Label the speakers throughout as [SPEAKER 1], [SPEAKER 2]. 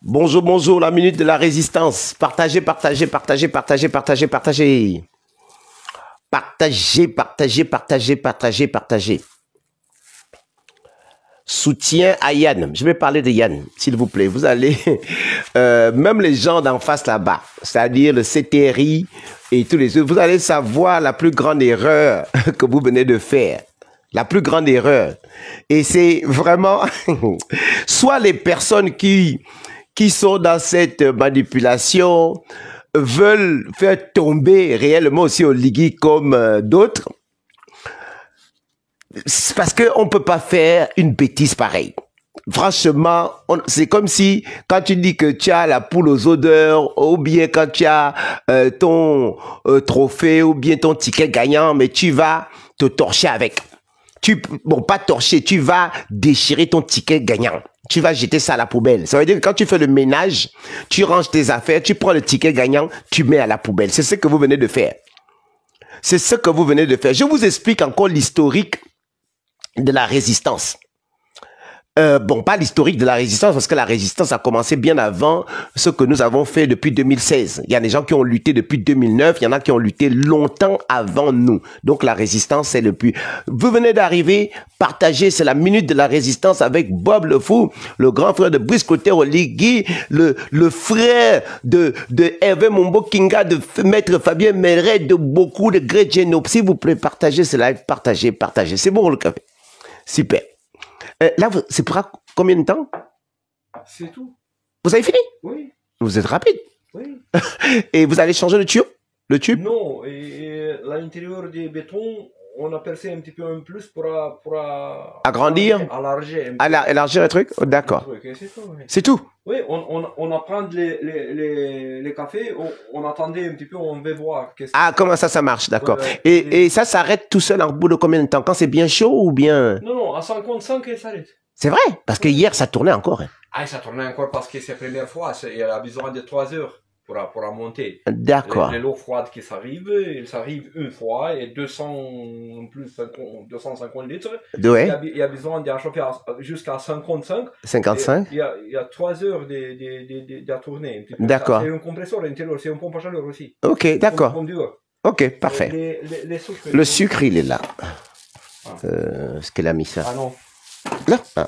[SPEAKER 1] Bonjour, bonjour, la minute de la résistance. Partagez, partagez, partagez, partagez, partagez, partagez. Partagez, partagez, partagez, partagez, partagez. Soutien à Yann. Je vais parler de Yann, s'il vous plaît. Vous allez, même les gens d'en face là-bas, c'est-à-dire le CTRI et tous les autres, vous allez savoir la plus grande erreur que vous venez de faire. La plus grande erreur. Et c'est vraiment, soit les personnes qui sont dans cette manipulation veulent faire tomber réellement aussi Oligui comme d'autres. C'est parce qu'on ne peut pas faire une bêtise pareille. Franchement, c'est comme si quand tu dis que tu as la poule aux odeurs ou bien quand tu as ton trophée ou bien ton ticket gagnant, mais tu vas te torcher avec. Bon, pas torcher, tu vas déchirer ton ticket gagnant. Tu vas jeter ça à la poubelle. Ça veut dire que quand tu fais le ménage, tu ranges tes affaires, tu prends le ticket gagnant, tu mets à la poubelle. C'est ce que vous venez de faire. C'est ce que vous venez de faire. Je vous explique encore l'historique de la résistance. Bon, pas l'historique de la résistance, parce que la résistance a commencé bien avant ce que nous avons fait depuis 2016. Il y a des gens qui ont lutté depuis 2009, il y en a qui ont lutté longtemps avant nous. Donc la résistance, c'est le plus... Vous venez d'arriver, partagez, c'est la minute de la résistance avec Bob le Fou, le grand frère de Brice Clotaire Oligui, le frère de Hervé Mombo Kinga, de Maître Fabien Meret, de beaucoup de Grey Geno. S'il vous plaît, partagez ce live, partagez, partagez. C'est bon le café. Super. Là, c'est pour combien de temps?
[SPEAKER 2] C'est tout.
[SPEAKER 1] Vous avez fini?
[SPEAKER 2] Oui.
[SPEAKER 1] Vous êtes rapide.
[SPEAKER 2] Oui.
[SPEAKER 1] Et vous allez changer le tube? Le tube?
[SPEAKER 2] Non, et l'intérieur des bétons, on a percé un petit peu en plus pour
[SPEAKER 1] agrandir? Élargir le truc? Oh, d'accord.
[SPEAKER 2] C'est tout. Oui.
[SPEAKER 1] C'est tout?
[SPEAKER 2] Oui, on apprend les cafés, on attendait un petit peu, on veut voir.
[SPEAKER 1] Comment ça marche, d'accord. Et ça s'arrête tout seul en bout de combien de temps? Quand c'est bien chaud ou bien...
[SPEAKER 2] Non, à 55, il s'arrête.
[SPEAKER 1] C'est vrai? Parce que hier, ça tournait encore. Hein.
[SPEAKER 2] Ah, ça tournait encore parce que c'est la première fois, il a besoin de 3 heures pour la monter.
[SPEAKER 1] D'accord.
[SPEAKER 2] L'eau froide qui s'arrive, une fois, et 250 litres.
[SPEAKER 1] Ouais.
[SPEAKER 2] Il y a besoin de chauffer jusqu'à 55.
[SPEAKER 1] 55.
[SPEAKER 2] Il y a 3 heures de tourner.
[SPEAKER 1] D'accord.
[SPEAKER 2] C'est un compresseur à l'intérieur, c'est un pompe à chaleur aussi.
[SPEAKER 1] Ok, d'accord. Ok, parfait. Le sucre, il est là. Est-ce qu'elle a mis ça?
[SPEAKER 2] Ah non.
[SPEAKER 1] Là. Ah.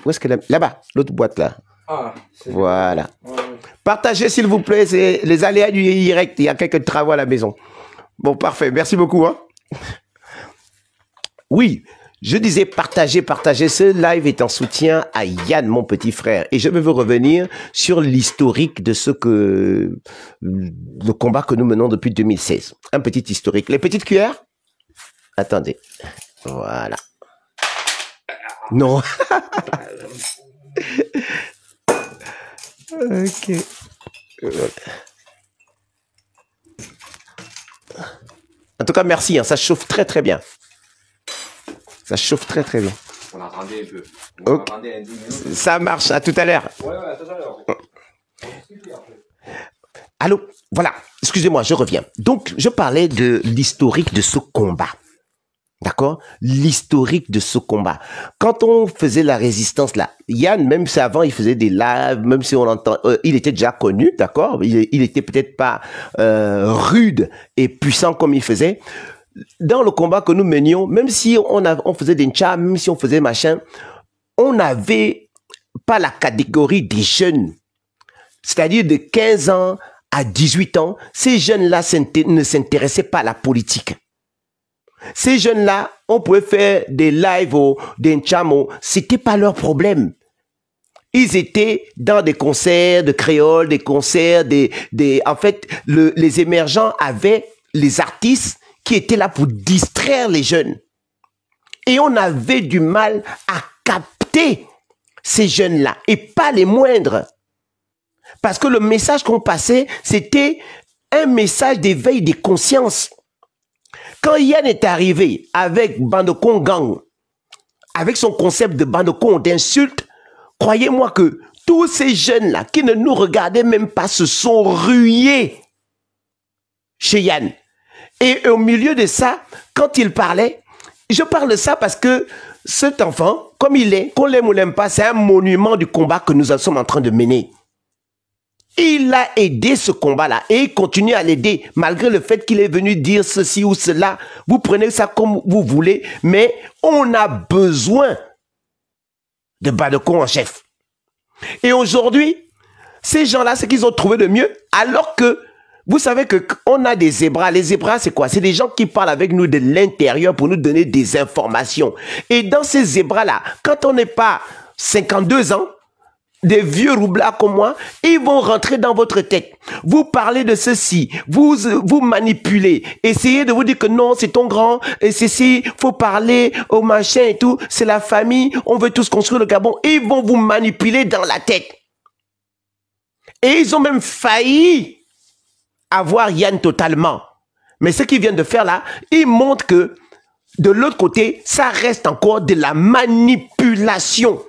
[SPEAKER 1] Où est-ce qu'elle a mis? Là-bas, l'autre boîte là.
[SPEAKER 2] Ah,
[SPEAKER 1] voilà. Partagez s'il vous plaît, c'est les aléas du direct. Il y a quelques travaux à la maison. Bon, parfait. Merci beaucoup. Hein. Oui, je disais partagez, partagez. Ce live est en soutien à Yann, mon petit frère. Et je vais vous revenir sur l'historique de le combat que nous menons depuis 2016. Un petit historique. Les petites cuillères? Attendez. Voilà. Non. Ok. En tout cas, merci. Hein, ça chauffe très très bien. Ça chauffe très très bien.
[SPEAKER 2] On attendait un peu.
[SPEAKER 1] Okay. Un 10 minutes. Ça marche. À tout à l'heure.
[SPEAKER 2] Ouais, à tout à l'heure.
[SPEAKER 1] Allô. Voilà. Excusez-moi, je reviens. Donc, je parlais de l'historique de ce combat. D'accord? L'historique de ce combat. Quand on faisait la résistance là, Yann, même si avant il faisait des lives, même si on entend, il était déjà connu, d'accord? Il était peut-être pas rude et puissant comme il faisait. Dans le combat que nous menions, même si on faisait des nchas, même si on faisait machin, on n'avait pas la catégorie des jeunes. C'est-à-dire de 15 ans à 18 ans, ces jeunes-là ne s'intéressaient pas à la politique. Ces jeunes-là, on pouvait faire des lives ou des nchamo, c'était pas leur problème. Ils étaient dans des concerts de créole, des concerts, en fait, les émergents avaient les artistes qui étaient là pour distraire les jeunes. Et on avait du mal à capter ces jeunes-là, et pas les moindres. Parce que le message qu'on passait, c'était un message d'éveil des consciences. Quand Yann est arrivé avec Bandokon Gang, avec son concept de Bandokon, d'insulte, croyez-moi que tous ces jeunes-là qui ne nous regardaient même pas se sont rués chez Yann. Et au milieu de ça, quand il parlait, je parle de ça parce que cet enfant, comme il est, qu'on l'aime ou l'aime pas, c'est un monument du combat que nous sommes en train de mener. Il a aidé ce combat-là et il continue à l'aider malgré le fait qu'il est venu dire ceci ou cela. Vous prenez ça comme vous voulez, mais on a besoin de Badoko en chef. Et aujourd'hui, ces gens-là, c'est qu'ils ont trouvé de mieux, alors que vous savez qu'on a des zébras. Les zébras, c'est quoi? C'est des gens qui parlent avec nous de l'intérieur pour nous donner des informations. Et dans ces zébras-là, quand on n'est pas 52 ans, des vieux roublards comme moi, ils vont rentrer dans votre tête. Vous parlez de ceci, vous manipulez, essayez de vous dire que non, c'est ton grand, et ceci, faut parler au machin et tout, c'est la famille, on veut tous construire le Gabon. Ils vont vous manipuler dans la tête. Et ils ont même failli avoir Yann totalement. Mais ce qu'ils viennent de faire là, ils montrent que de l'autre côté, ça reste encore de la manipulation.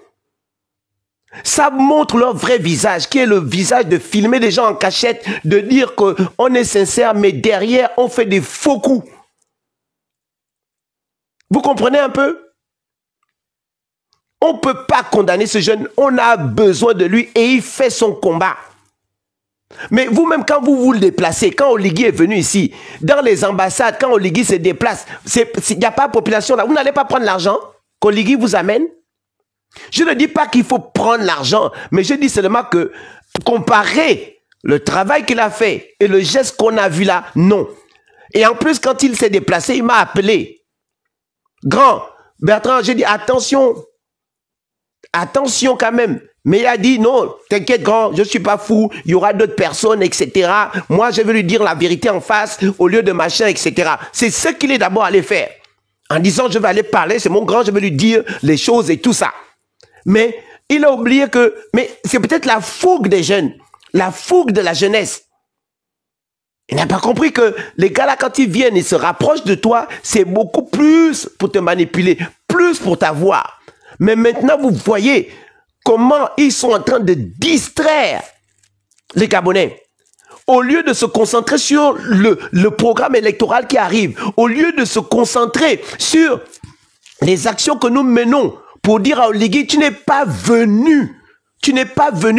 [SPEAKER 1] Ça montre leur vrai visage, qui est le visage de filmer des gens en cachette, de dire qu'on est sincère, mais derrière, on fait des faux coups. Vous comprenez un peu? On ne peut pas condamner ce jeune, on a besoin de lui et il fait son combat. Mais vous-même, quand vous vous le déplacez, quand Oligui est venu ici, dans les ambassades, quand Oligui se déplace, il n'y a pas de population là, vous n'allez pas prendre l'argent qu'Oligui vous amène? Je ne dis pas qu'il faut prendre l'argent, mais je dis seulement que comparer le travail qu'il a fait et le geste qu'on a vu là, non. Et en plus, quand il s'est déplacé, il m'a appelé. Grand, Bertrand, j'ai dit attention, attention quand même. Mais il a dit non, t'inquiète grand, je ne suis pas fou, il y aura d'autres personnes, etc. Moi, je vais lui dire la vérité en face au lieu de machin, etc. C'est ce qu'il est d'abord allé faire. En disant je vais aller parler, c'est mon grand, je vais lui dire les choses et tout ça. Mais il a oublié que, mais c'est peut-être la fougue des jeunes, la fougue de la jeunesse. Il n'a pas compris que les gars là, quand ils viennent, ils se rapprochent de toi, c'est beaucoup plus pour te manipuler, plus pour t'avoir. Mais maintenant, vous voyez comment ils sont en train de distraire les Gabonais. Au lieu de se concentrer sur le programme électoral qui arrive, au lieu de se concentrer sur les actions que nous menons, pour dire à Oligui, tu n'es pas venu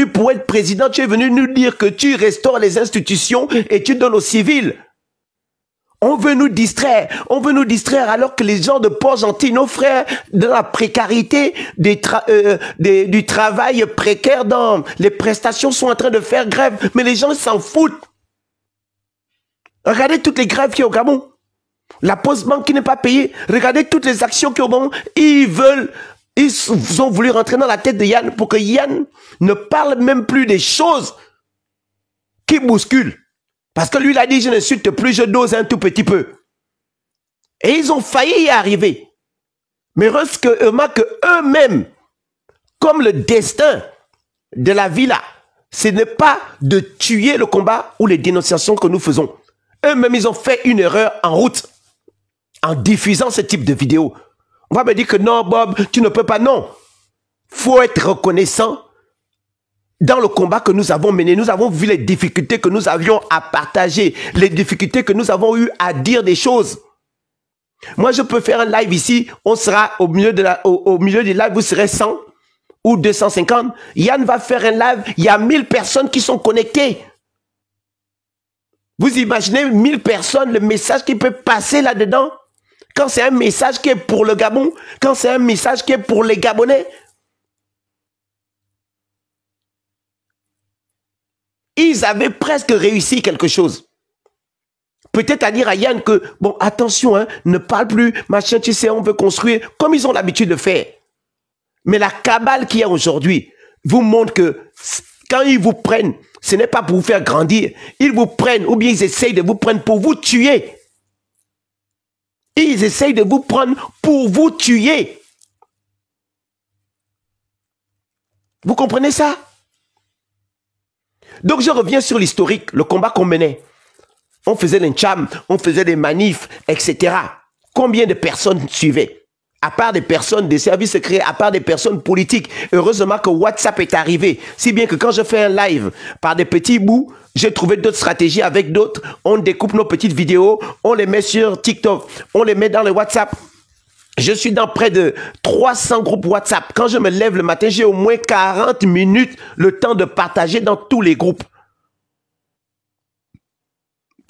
[SPEAKER 1] pour être président, tu es venu nous dire que tu restaures les institutions et tu donnes aux civils. On veut nous distraire alors que les gens de Port-Gentil, nos frères, dans la précarité, du travail précaire, dans les prestations sont en train de faire grève, mais les gens s'en foutent. Regardez toutes les grèves qu'il y a au Gabon. La Post-Banque qui n'est pas payée, regardez toutes les actions qu'il y a au Gabon, ils ont voulu rentrer dans la tête de Yann pour que Yann ne parle même plus des choses qui bousculent. Parce que lui, il a dit, je n'insulte plus, je dose un tout petit peu. Et ils ont failli y arriver. Mais heureusement que eux-mêmes, comme le destin de la vie là, ce n'est pas de tuer le combat ou les dénonciations que nous faisons. Eux-mêmes, ils ont fait une erreur en route, en diffusant ce type de vidéo. On va me dire que non, Bob, tu ne peux pas. Non. Faut être reconnaissant dans le combat que nous avons mené. Nous avons vu les difficultés que nous avions à partager, les difficultés que nous avons eu à dire des choses. Moi, je peux faire un live ici. On sera au milieu du live, vous serez 100 ou 250. Yann va faire un live. Il y a 1000 personnes qui sont connectées. Vous imaginez 1000 personnes, le message qui peut passer là-dedans? Quand c'est un message qui est pour le Gabon, quand c'est un message qui est pour les Gabonais, ils avaient presque réussi quelque chose. Peut-être à dire à Yann que, bon, attention, hein, ne parle plus, machin, tu sais, on veut construire, comme ils ont l'habitude de faire. Mais la cabale qu'il y a aujourd'hui vous montre que quand ils vous prennent, ce n'est pas pour vous faire grandir. Ils vous prennent, ou bien ils essayent de vous prendre pour vous tuer. Ils essayent de vous prendre pour vous tuer. Vous comprenez ça? Donc je reviens sur l'historique, le combat qu'on menait. On faisait l'encham, on faisait des manifs, etc. Combien de personnes suivaient? À part des personnes des services secrets, à part des personnes politiques. Heureusement que WhatsApp est arrivé. Si bien que quand je fais un live par des petits bouts, j'ai trouvé d'autres stratégies avec d'autres. On découpe nos petites vidéos, on les met sur TikTok, on les met dans le WhatsApp. Je suis dans près de 300 groupes WhatsApp. Quand je me lève le matin, j'ai au moins 40 minutes le temps de partager dans tous les groupes.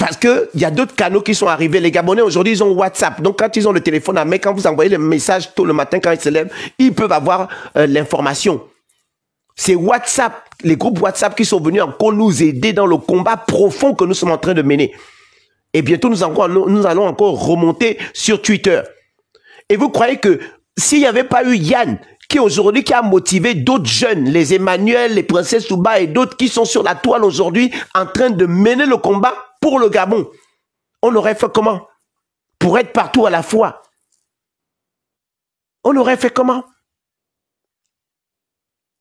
[SPEAKER 1] Parce qu'il y a d'autres canaux qui sont arrivés. Les Gabonais, aujourd'hui, ils ont WhatsApp. Donc, quand ils ont le téléphone à main, quand vous envoyez le message tôt le matin, quand ils se lèvent, ils peuvent avoir l'information. C'est WhatsApp, les groupes WhatsApp qui sont venus encore nous aider dans le combat profond que nous sommes en train de mener. Et bientôt, nous allons encore remonter sur Twitter. Et vous croyez que s'il n'y avait pas eu Yann, qui aujourd'hui qui a motivé d'autres jeunes, les Emmanuel, les Princesses Souba et d'autres qui sont sur la toile aujourd'hui en train de mener le combat pour le Gabon, on aurait fait comment? Pour être partout à la fois. On aurait fait comment?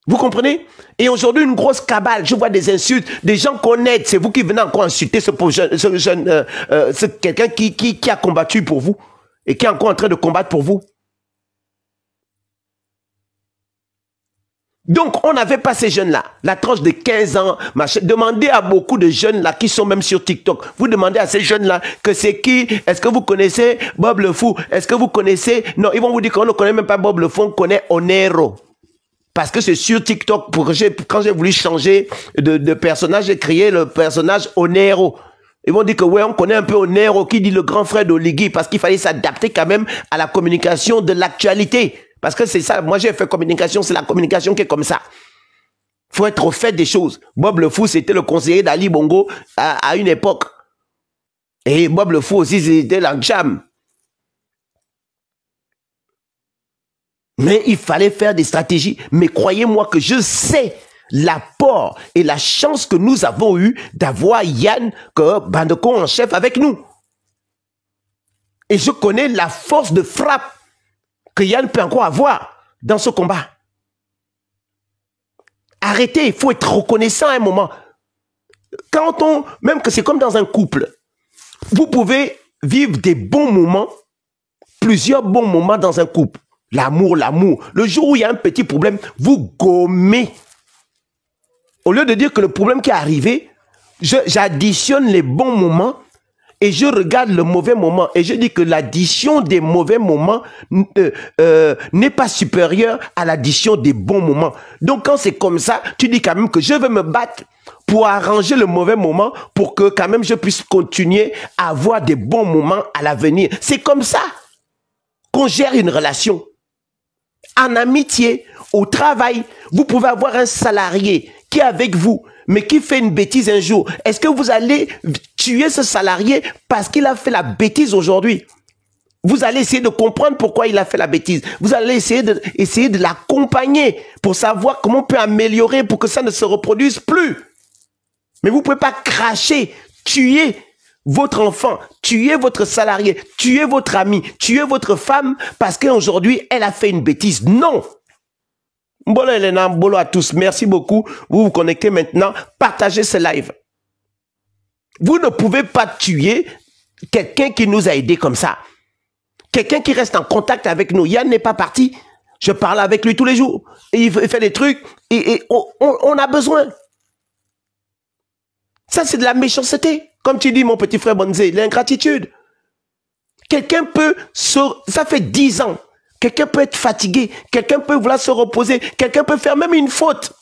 [SPEAKER 1] Vous comprenez? Et aujourd'hui, une grosse cabale, je vois des insultes, des gens qu'on aide, c'est vous qui venez encore insulter ce quelqu'un qui a combattu pour vous et qui est encore en train de combattre pour vous. Donc, on n'avait pas ces jeunes-là, la tranche de 15 ans, machin. Demandez à beaucoup de jeunes-là qui sont même sur TikTok. Vous demandez à ces jeunes-là que c'est qui? Est-ce que vous connaissez Bob le Fou? Est-ce que vous connaissez? Non, ils vont vous dire qu'on ne connaît même pas Bob le Fou, on connaît Onero. Parce que c'est sur TikTok, quand j'ai voulu changer de personnage, j'ai créé le personnage Onero. Ils vont dire que ouais, on connaît un peu Onero qui dit le grand frère d'Oligui parce qu'il fallait s'adapter quand même à la communication de l'actualité. Parce que c'est ça, moi j'ai fait communication, c'est la communication qui est comme ça. Faut être au fait des choses. Bob le Fou, c'était le conseiller d'Ali Bongo à une époque. Et Bob le Fou aussi, c'était l'Ancham. Mais il fallait faire des stratégies. Mais croyez-moi que je sais l'apport et la chance que nous avons eu d'avoir Yann Bandeko en chef avec nous. Et je connais la force de frappe que Yann peut encore avoir dans ce combat. Arrêtez, il faut être reconnaissant à un moment. Même que c'est comme dans un couple, vous pouvez vivre des bons moments, plusieurs bons moments dans un couple. L'amour, l'amour. Le jour où il y a un petit problème, vous gommez. Au lieu de dire que le problème qui est arrivé, j'additionne les bons moments et je regarde le mauvais moment. Et je dis que l'addition des mauvais moments n'est pas supérieure à l'addition des bons moments. Donc quand c'est comme ça, tu dis quand même que je vais me battre pour arranger le mauvais moment pour que quand même je puisse continuer à avoir des bons moments à l'avenir. C'est comme ça qu'on gère une relation. En amitié, au travail, vous pouvez avoir un salarié qui est avec vous, mais qui fait une bêtise un jour. Est-ce que vous allez tuer ce salarié parce qu'il a fait la bêtise aujourd'hui? Vous allez essayer de comprendre pourquoi il a fait la bêtise. Vous allez essayer de l'accompagner pour savoir comment on peut améliorer pour que ça ne se reproduise plus. Mais vous ne pouvez pas cracher, tuer votre enfant, tuer votre salarié, tuer votre ami, tuer votre femme parce qu'aujourd'hui, elle a fait une bêtise. Non! Mbolo Elena, mbolo à tous. Merci beaucoup. Vous vous connectez maintenant. Partagez ce live. Vous ne pouvez pas tuer quelqu'un qui nous a aidés comme ça. Quelqu'un qui reste en contact avec nous. Yann n'est pas parti. Je parle avec lui tous les jours. Et il fait des trucs. Et on a besoin. Ça, c'est de la méchanceté. Comme tu dis, mon petit frère Bonzé, l'ingratitude. Quelqu'un peut... Ça fait 10 ans. Quelqu'un peut être fatigué. Quelqu'un peut vouloir se reposer. Quelqu'un peut faire même une faute.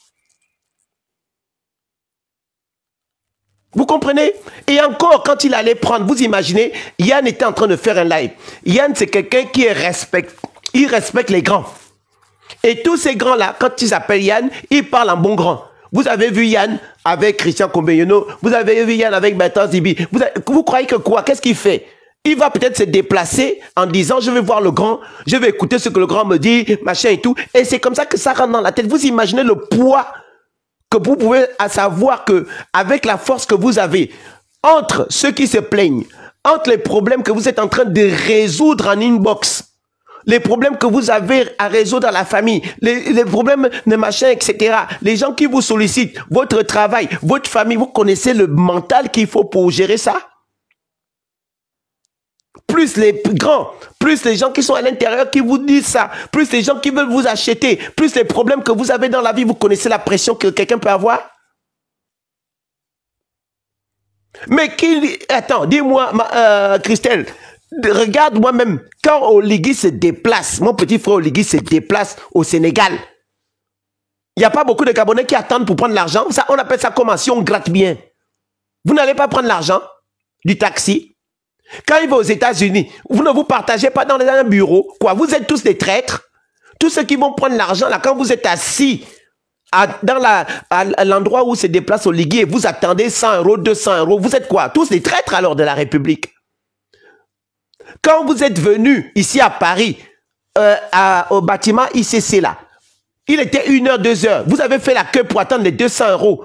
[SPEAKER 1] Vous comprenez? Et encore, quand il allait prendre, vous imaginez, Yann était en train de faire un live. Yann, c'est quelqu'un qui respecte. Il respecte les grands. Et tous ces grands-là, quand ils s'appellent Yann, ils parlent en bon grand. Vous avez vu Yann avec Christian Combeyeno. Vous avez vu Yann avec Bertrand Zibi. Vous croyez que quoi? Qu'est-ce qu'il fait? Il va peut-être se déplacer en disant, je vais voir le grand, je vais écouter ce que le grand me dit, machin et tout. Et c'est comme ça que ça rentre dans la tête. Vous imaginez le poids que vous pouvez savoir que avec la force que vous avez, entre ceux qui se plaignent, entre les problèmes que vous êtes en train de résoudre en inbox, les problèmes que vous avez à résoudre dans la famille, les problèmes de machin, etc. Les gens qui vous sollicitent, votre travail, votre famille, vous connaissez le mental qu'il faut pour gérer ça? Plus les grands, plus les gens qui sont à l'intérieur qui vous disent ça, plus les gens qui veulent vous acheter, plus les problèmes que vous avez dans la vie, vous connaissez la pression que quelqu'un peut avoir? Mais qui... Attends, dis-moi, Christelle, regarde moi-même, quand Oligui se déplace, mon petit frère Oligui se déplace au Sénégal, il n'y a pas beaucoup de Gabonais qui attendent pour prendre l'argent. On appelle ça comment? Si on gratte bien. Vous n'allez pas prendre l'argent. du taxi. Quand il va aux États-Unis, vous ne vous partagez pas dans un bureau. Quoi, vous êtes tous des traîtres. Tous ceux qui vont prendre l'argent, là, quand vous êtes assis à l'endroit où se déplace Oligui et vous attendez 100 €, 200 €, vous êtes quoi? Tous des traîtres alors de la République. Quand vous êtes venu ici à Paris, au bâtiment ICC là, il était 1 heure, 2 heures. Vous avez fait la queue pour attendre les 200 €.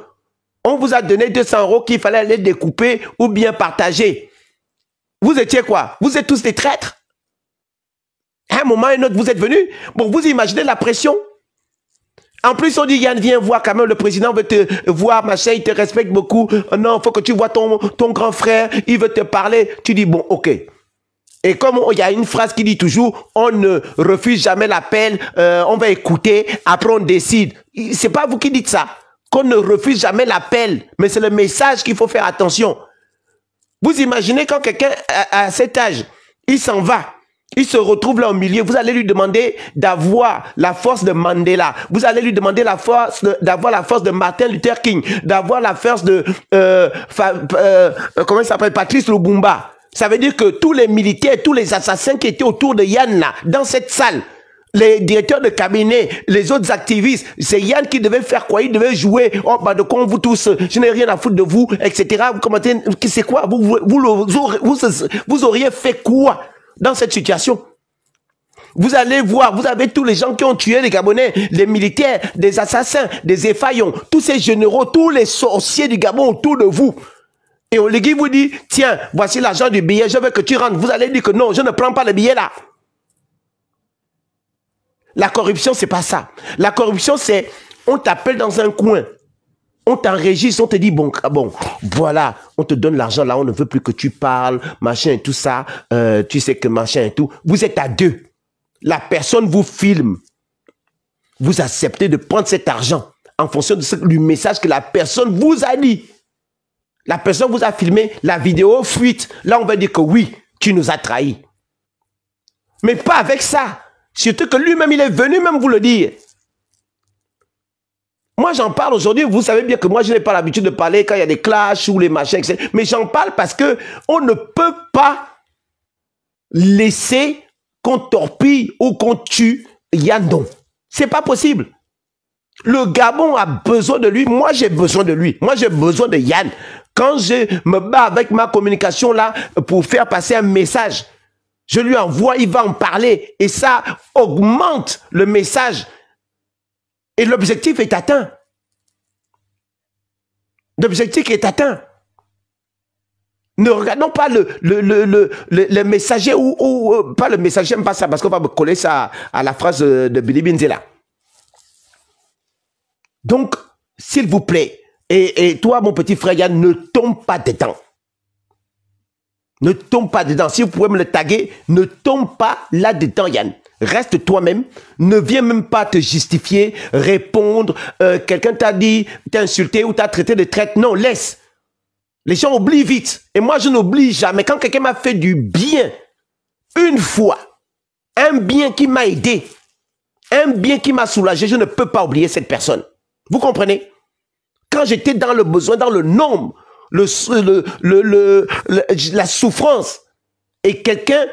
[SPEAKER 1] On vous a donné 200 € qu'il fallait les découper ou bien partager. Vous étiez quoi? Vous êtes tous des traîtres. À un moment ou un autre, vous êtes venus. Bon, vous imaginez la pression. En plus, on dit, Yann, viens voir quand même, le président veut te voir, machin, il te respecte beaucoup. Non, il faut que tu vois ton grand frère, il veut te parler. Tu dis, bon, ok. Et comme il y a une phrase qui dit toujours, on ne refuse jamais l'appel, on va écouter, après on décide. C'est pas vous qui dites ça, qu'on ne refuse jamais l'appel, mais c'est le message qu'il faut faire attention. Vous imaginez quand quelqu'un, à cet âge, il s'en va, il se retrouve là au milieu, vous allez lui demander d'avoir la force de Mandela, vous allez lui demander d'avoir la force de Martin Luther King, d'avoir la force de, comment il s'appelle, Patrice Lumumba. Ça veut dire que tous les militaires, tous les assassins qui étaient autour de Yann là, dans cette salle, les directeurs de cabinet, les autres activistes, c'est Yann qui devait faire quoi? Il devait jouer, oh bah de con vous tous, je n'ai rien à foutre de vous, etc. Vous commentez, c'est quoi? Vous auriez fait quoi dans cette situation? Vous allez voir, vous avez tous les gens qui ont tué les Gabonais, les militaires, des assassins, des effaillons, tous ces généraux, tous les sorciers du Gabon autour de vous. Et Oligui vous dit, tiens, voici l'argent du billet, je veux que tu rentres. Vous allez dire que non, je ne prends pas le billet là. La corruption, c'est pas ça. La corruption, c'est, on t'appelle dans un coin, on t'enregistre, on te dit, bon, voilà, on te donne l'argent là, on ne veut plus que tu parles, machin et tout ça, tu sais que machin et tout. Vous êtes à deux. La personne vous filme. Vous acceptez de prendre cet argent en fonction du message que la personne vous a dit. La personne vous a filmé, la vidéo fuite. Là, on va dire que oui, tu nous as trahis. Mais pas avec ça. Surtout que lui-même, il est venu même vous le dire. Moi, j'en parle aujourd'hui. Vous savez bien que moi, je n'ai pas l'habitude de parler quand il y a des clashs ou les machins, etc. Mais j'en parle parce que on ne peut pas laisser qu'on torpille ou qu'on tue Yandon. C'est pas possible. Le Gabon a besoin de lui. Moi, j'ai besoin de lui. Moi, j'ai besoin de Yann. Quand je me bats avec ma communication là pour faire passer un message, je lui envoie, il va en parler et ça augmente le message et l'objectif est atteint. L'objectif est atteint. Ne regardons pas le messager ou pas le messager, j'aime pas ça parce qu'on va me coller ça à la phrase de Billy Binzela. Donc, s'il vous plaît, et toi, mon petit frère Yann, ne tombe pas dedans. Ne tombe pas dedans. Si vous pouvez me le taguer, ne tombe pas là-dedans, Yann. Reste toi-même. Ne viens même pas te justifier, répondre. Quelqu'un t'a dit, t'a insulté ou t'a traité de traite. Non, laisse. Les gens oublient vite. Et moi, je n'oublie jamais. Quand quelqu'un m'a fait du bien, une fois, un bien qui m'a aidé, un bien qui m'a soulagé, je ne peux pas oublier cette personne. Vous comprenez? Quand j'étais dans le besoin, dans le nombre, la souffrance, et quelqu'un,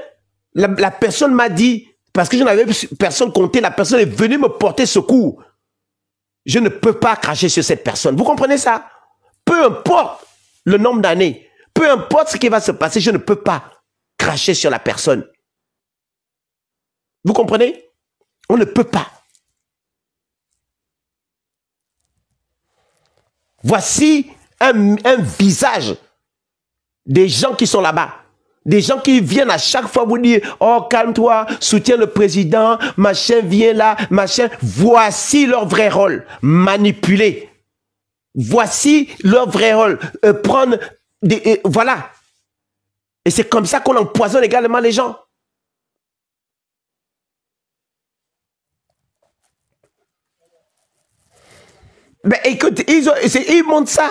[SPEAKER 1] la personne m'a dit, parce que je n'avais personne compté, la personne est venue me porter secours. Je ne peux pas cracher sur cette personne. Vous comprenez ça? Peu importe le nombre d'années, peu importe ce qui va se passer, je ne peux pas cracher sur la personne. Vous comprenez? On ne peut pas. Voici un visage des gens qui sont là-bas. Des gens qui viennent à chaque fois vous dire, oh calme-toi, soutiens le président, machin, viens là, machin. Voici leur vrai rôle, manipuler. Voici leur vrai rôle, prendre des... voilà. Et c'est comme ça qu'on empoisonne également les gens. Mais écoute, ils montrent ça.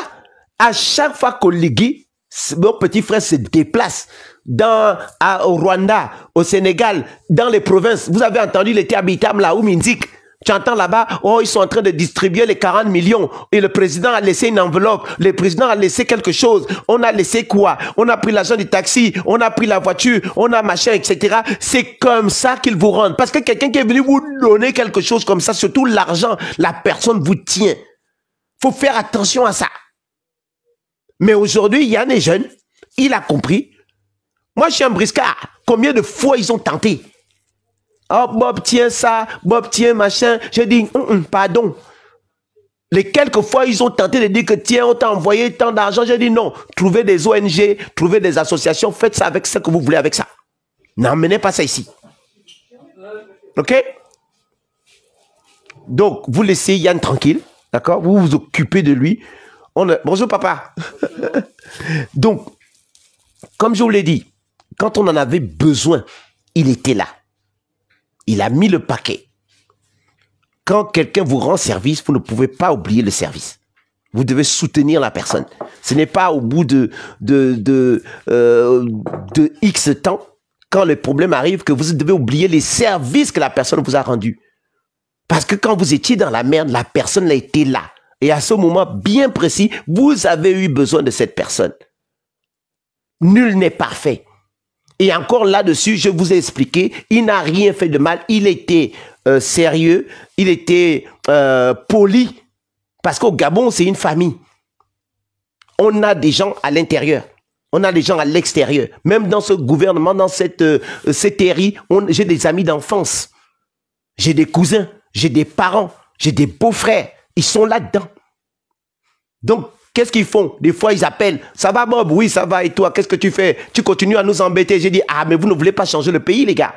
[SPEAKER 1] À chaque fois qu'Oligui, mon petit frère, se déplace au Rwanda, au Sénégal, dans les provinces, vous avez entendu, il était à Bitam, là, ou Minzik. Tu entends là-bas, oh, ils sont en train de distribuer les 40 millions. Et le président a laissé une enveloppe. Le président a laissé quelque chose. On a laissé quoi? On a pris l'argent du taxi. On a pris la voiture. On a machin, etc. C'est comme ça qu'ils vous rendent. Parce que quelqu'un qui est venu vous donner quelque chose comme ça, surtout l'argent, la personne vous tient. Faut faire attention à ça. Mais aujourd'hui, il y a des jeunes. Il a compris. Moi, je suis un briscard. Combien de fois ils ont tenté? Oh, Bob, tiens ça, Bob, tiens machin. Je dis, pardon. Les quelques fois, ils ont tenté de dire que tiens, on t'a envoyé tant d'argent. Je dis non. Trouvez des ONG, trouvez des associations, faites ça avec ce que vous voulez avec ça. N'emmenez pas ça ici. Ok? Donc, vous laissez Yann tranquille. D'accord? Vous vous occupez de lui. Bonjour, papa. Donc, comme je vous l'ai dit, quand on en avait besoin, il était là. Il a mis le paquet. Quand quelqu'un vous rend service, vous ne pouvez pas oublier le service. Vous devez soutenir la personne. Ce n'est pas au bout de X temps, quand le problème arrive, que vous devez oublier les services que la personne vous a rendus. Parce que quand vous étiez dans la merde, la personne a été là. Et à ce moment bien précis, vous avez eu besoin de cette personne. Nul n'est parfait. Et encore là-dessus, je vous ai expliqué, il n'a rien fait de mal. Il était sérieux, il était poli. Parce qu'au Gabon, c'est une famille. On a des gens à l'intérieur. On a des gens à l'extérieur. Même dans ce gouvernement, dans cette terrie, j'ai des amis d'enfance. J'ai des cousins, j'ai des parents, j'ai des beaux-frères. Ils sont là-dedans. Donc, qu'est-ce qu'ils font? Des fois, ils appellent. Ça va, Bob? Oui, ça va. Et toi, qu'est-ce que tu fais? Tu continues à nous embêter. J'ai dit, ah, mais vous ne voulez pas changer le pays, les gars.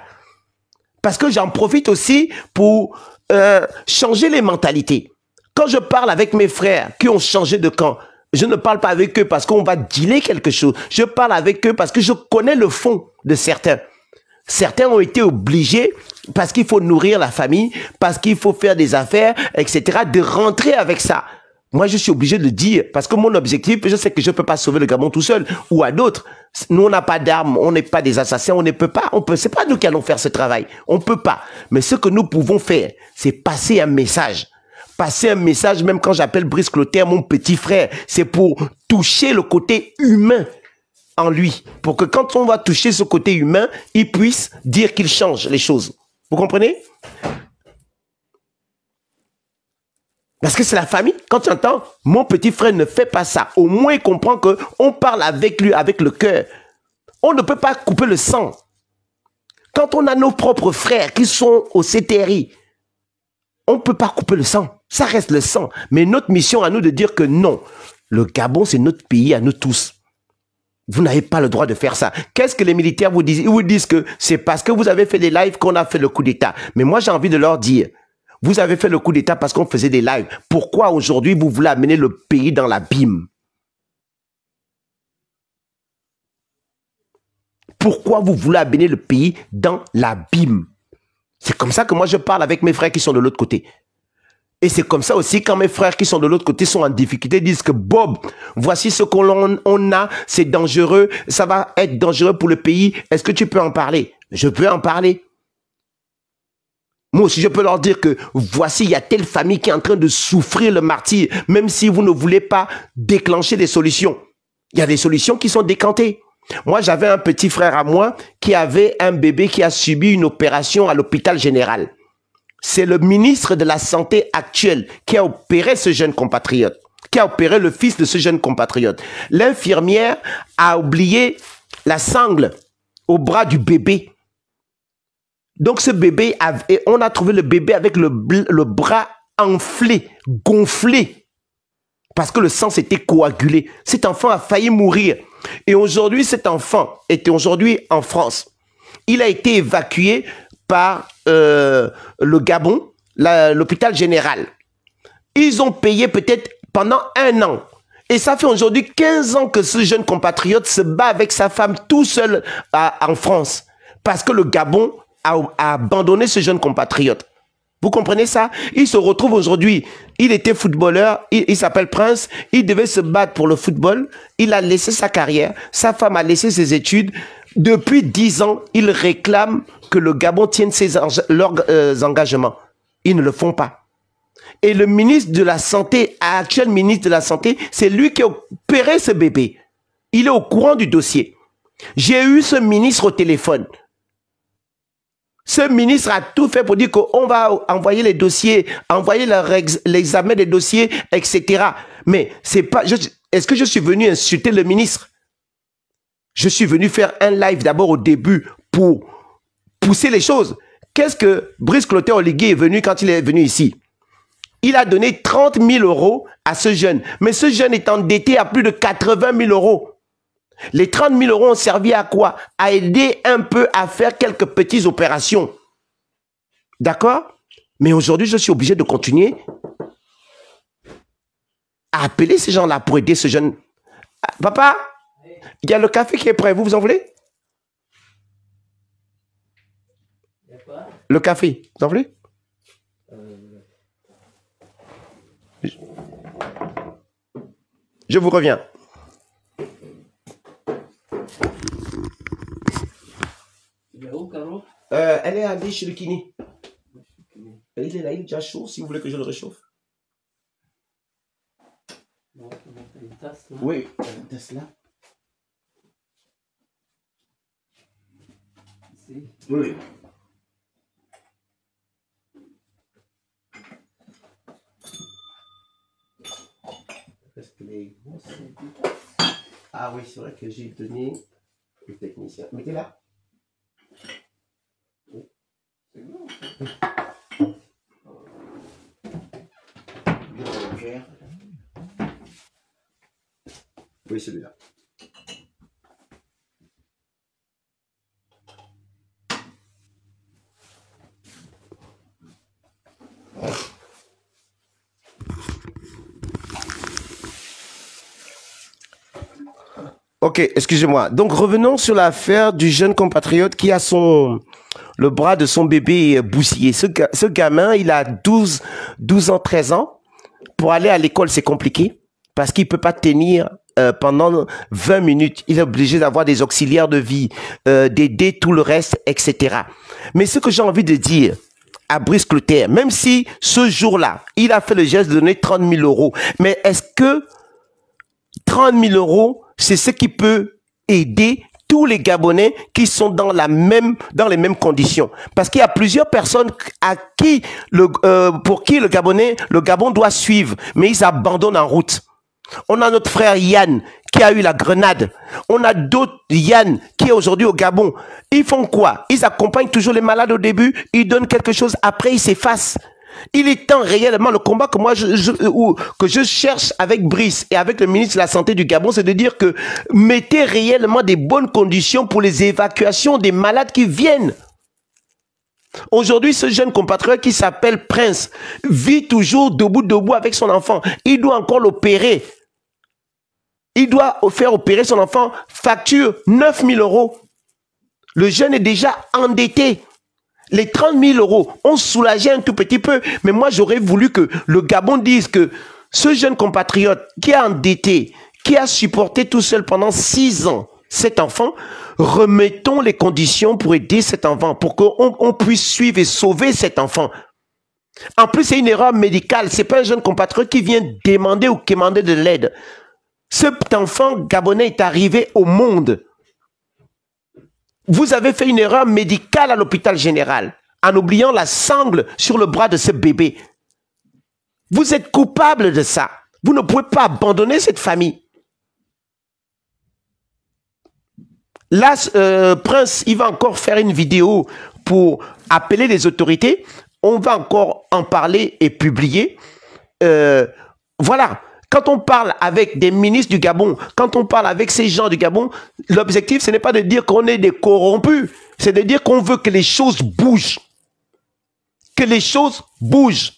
[SPEAKER 1] Parce que j'en profite aussi pour changer les mentalités. Quand je parle avec mes frères qui ont changé de camp, je ne parle pas avec eux parce qu'on va dealer quelque chose. Je parle avec eux parce que je connais le fond de certains. Certains ont été obligés, parce qu'il faut nourrir la famille, parce qu'il faut faire des affaires, etc., de rentrer avec ça. Moi, je suis obligé de le dire, parce que mon objectif, je sais que je ne peux pas sauver le Gabon tout seul, ou à d'autres. Nous, on n'a pas d'armes, on n'est pas des assassins, on ne peut pas, c'est pas nous qui allons faire ce travail. On ne peut pas. Mais ce que nous pouvons faire, c'est passer un message. Passer un message, même quand j'appelle Brice Clotaire mon petit frère, c'est pour toucher le côté humain en lui. Pour que quand on va toucher ce côté humain, il puisse dire qu'il change les choses. Vous comprenez? Parce que c'est la famille. Quand tu entends, mon petit frère ne fait pas ça. Au moins, il comprend qu'on parle avec lui, avec le cœur. On ne peut pas couper le sang. Quand on a nos propres frères qui sont au CTRI, on ne peut pas couper le sang. Ça reste le sang. Mais notre mission à nous de dire que non, le Gabon, c'est notre pays à nous tous. Vous n'avez pas le droit de faire ça. Qu'est-ce que les militaires vous disent? Ils vous disent que c'est parce que vous avez fait des lives qu'on a fait le coup d'État. Mais moi, j'ai envie de leur dire, vous avez fait le coup d'État parce qu'on faisait des lives. Pourquoi aujourd'hui vous voulez amener le pays dans l'abîme? Pourquoi vous voulez amener le pays dans l'abîme? C'est comme ça que moi je parle avec mes frères qui sont de l'autre côté. Et c'est comme ça aussi quand mes frères qui sont de l'autre côté sont en difficulté, disent que Bob, voici ce qu'on a, c'est dangereux, ça va être dangereux pour le pays. Est-ce que tu peux en parler? Je peux en parler. Moi aussi, je peux leur dire que voici, il y a telle famille qui est en train de souffrir le martyre, même si vous ne voulez pas déclencher des solutions. Il y a des solutions qui sont décantées. Moi, j'avais un petit frère à moi qui avait un bébé qui a subi une opération à l'hôpital général. C'est le ministre de la Santé actuel qui a opéré ce jeune compatriote, qui a opéré le fils de ce jeune compatriote. L'infirmière a oublié la sangle au bras du bébé. Donc ce bébé, on a trouvé le bébé avec le bras enflé, gonflé, parce que le sang s'était coagulé. Cet enfant a failli mourir. Et aujourd'hui, cet enfant était aujourd'hui en France. Il a été évacué par le Gabon, l'hôpital général. Ils ont payé peut-être pendant 1 an. Et ça fait aujourd'hui 15 ans que ce jeune compatriote se bat avec sa femme tout seul en France. Parce que le Gabon a abandonné ce jeune compatriote. Vous comprenez ça? Il se retrouve aujourd'hui, il était footballeur, il s'appelle Prince, il devait se battre pour le football, il a laissé sa carrière, sa femme a laissé ses études. Depuis 10 ans, il réclame que le Gabon tienne leurs engagements. Ils ne le font pas. Et le ministre de la Santé, actuel ministre de la Santé, c'est lui qui a opéré ce bébé. Il est au courant du dossier. J'ai eu ce ministre au téléphone. Ce ministre a tout fait pour dire qu'on va envoyer les dossiers, envoyer l'examen des dossiers, etc. Mais c'est pas... Est-ce que je suis venu insulter le ministre? Je suis venu faire un live d'abord au début pour pousser les choses. Qu'est-ce que Brice Clotaire Oligui est venu quand il est venu ici? Il a donné 30 000 € à ce jeune. Mais ce jeune est endetté à plus de 80 000 €. Les 30 000 € ont servi à quoi? À aider un peu à faire quelques petites opérations. D'accord? Mais aujourd'hui, je suis obligé de continuer à appeler ces gens-là pour aider ce jeune. Papa, il y a le café qui est prêt. Vous en voulez? Le café, vous en voulez? Je vous reviens.
[SPEAKER 3] Il est où, Caro?
[SPEAKER 1] Elle est allée chez le kiné. Il est là, il est déjà chaud, si vous voulez que je le réchauffe.
[SPEAKER 3] Non, tu montes une tasse, là.
[SPEAKER 1] Oui, une tasse là.
[SPEAKER 3] Ici.
[SPEAKER 1] Oui. Parce que les grosses... Ah oui, c'est vrai que j'ai donné le technicien. Mettez là.
[SPEAKER 3] C'est bon.
[SPEAKER 1] Oui, celui-là. Ok, excusez-moi. Donc revenons sur l'affaire du jeune compatriote qui a le bras de son bébé bousillé. Ce gamin, il a 12 ans, 13 ans. Pour aller à l'école, c'est compliqué parce qu'il peut pas tenir pendant 20 minutes. Il est obligé d'avoir des auxiliaires de vie, d'aider tout le reste, etc. Mais ce que j'ai envie de dire à Brice Clotaire, même si ce jour-là, il a fait le geste de donner 30 000 €, mais est-ce que 30 000 € c'est ce qui peut aider tous les Gabonais qui sont dans les mêmes conditions. Parce qu'il y a plusieurs personnes pour qui le Gabon doit suivre, mais ils abandonnent en route. On a notre frère Yann qui a eu la grenade. On a d'autres Yann qui est aujourd'hui au Gabon. Ils font quoi? Ils accompagnent toujours les malades au début, ils donnent quelque chose, après ils s'effacent. Il est temps réellement, le combat que moi que je cherche avec Brice et avec le ministre de la Santé du Gabon, c'est de dire que mettez réellement des bonnes conditions pour les évacuations des malades qui viennent. Aujourd'hui, ce jeune compatriote qui s'appelle Prince vit toujours debout avec son enfant. Il doit encore l'opérer. Il doit faire opérer son enfant, facture 9 000 €. Le jeune est déjà endetté. Les 30 000 € ont soulagé un tout petit peu. Mais moi, j'aurais voulu que le Gabon dise que ce jeune compatriote qui est endetté, qui a supporté tout seul pendant 6 ans cet enfant, remettons les conditions pour aider cet enfant, pour qu'on puisse suivre et sauver cet enfant. En plus, c'est une erreur médicale. Ce n'est pas un jeune compatriote qui vient demander ou quémander de l'aide. Cet enfant gabonais est arrivé au monde. Vous avez fait une erreur médicale à l'hôpital général en oubliant la sangle sur le bras de ce bébé. Vous êtes coupable de ça. Vous ne pouvez pas abandonner cette famille. Là, Prince, il va encore faire une vidéo pour appeler les autorités. On va encore en parler et publier. Voilà. Quand on parle avec des ministres du Gabon, quand on parle avec ces gens du Gabon, l'objectif, ce n'est pas de dire qu'on est des corrompus. C'est de dire qu'on veut que les choses bougent. Que les choses bougent.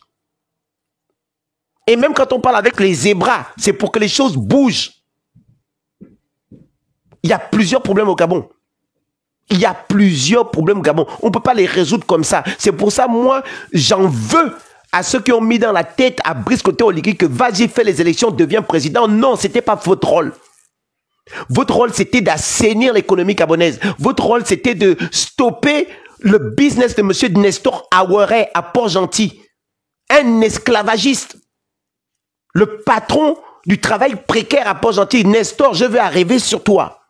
[SPEAKER 1] Et même quand on parle avec les zébras, c'est pour que les choses bougent. Il y a plusieurs problèmes au Gabon. Il y a plusieurs problèmes au Gabon. On ne peut pas les résoudre comme ça. C'est pour ça, moi, j'en veux à ceux qui ont mis dans la tête à Brice Clotaire Oligui que vas-y, fais les élections, deviens président. Non, ce n'était pas votre rôle. Votre rôle, c'était d'assainir l'économie gabonaise. Votre rôle, c'était de stopper le business de M. Nestor Aouaré à Port-Gentil. un esclavagiste. Le patron du travail précaire à Port-Gentil, Nestor, je vais arriver sur toi.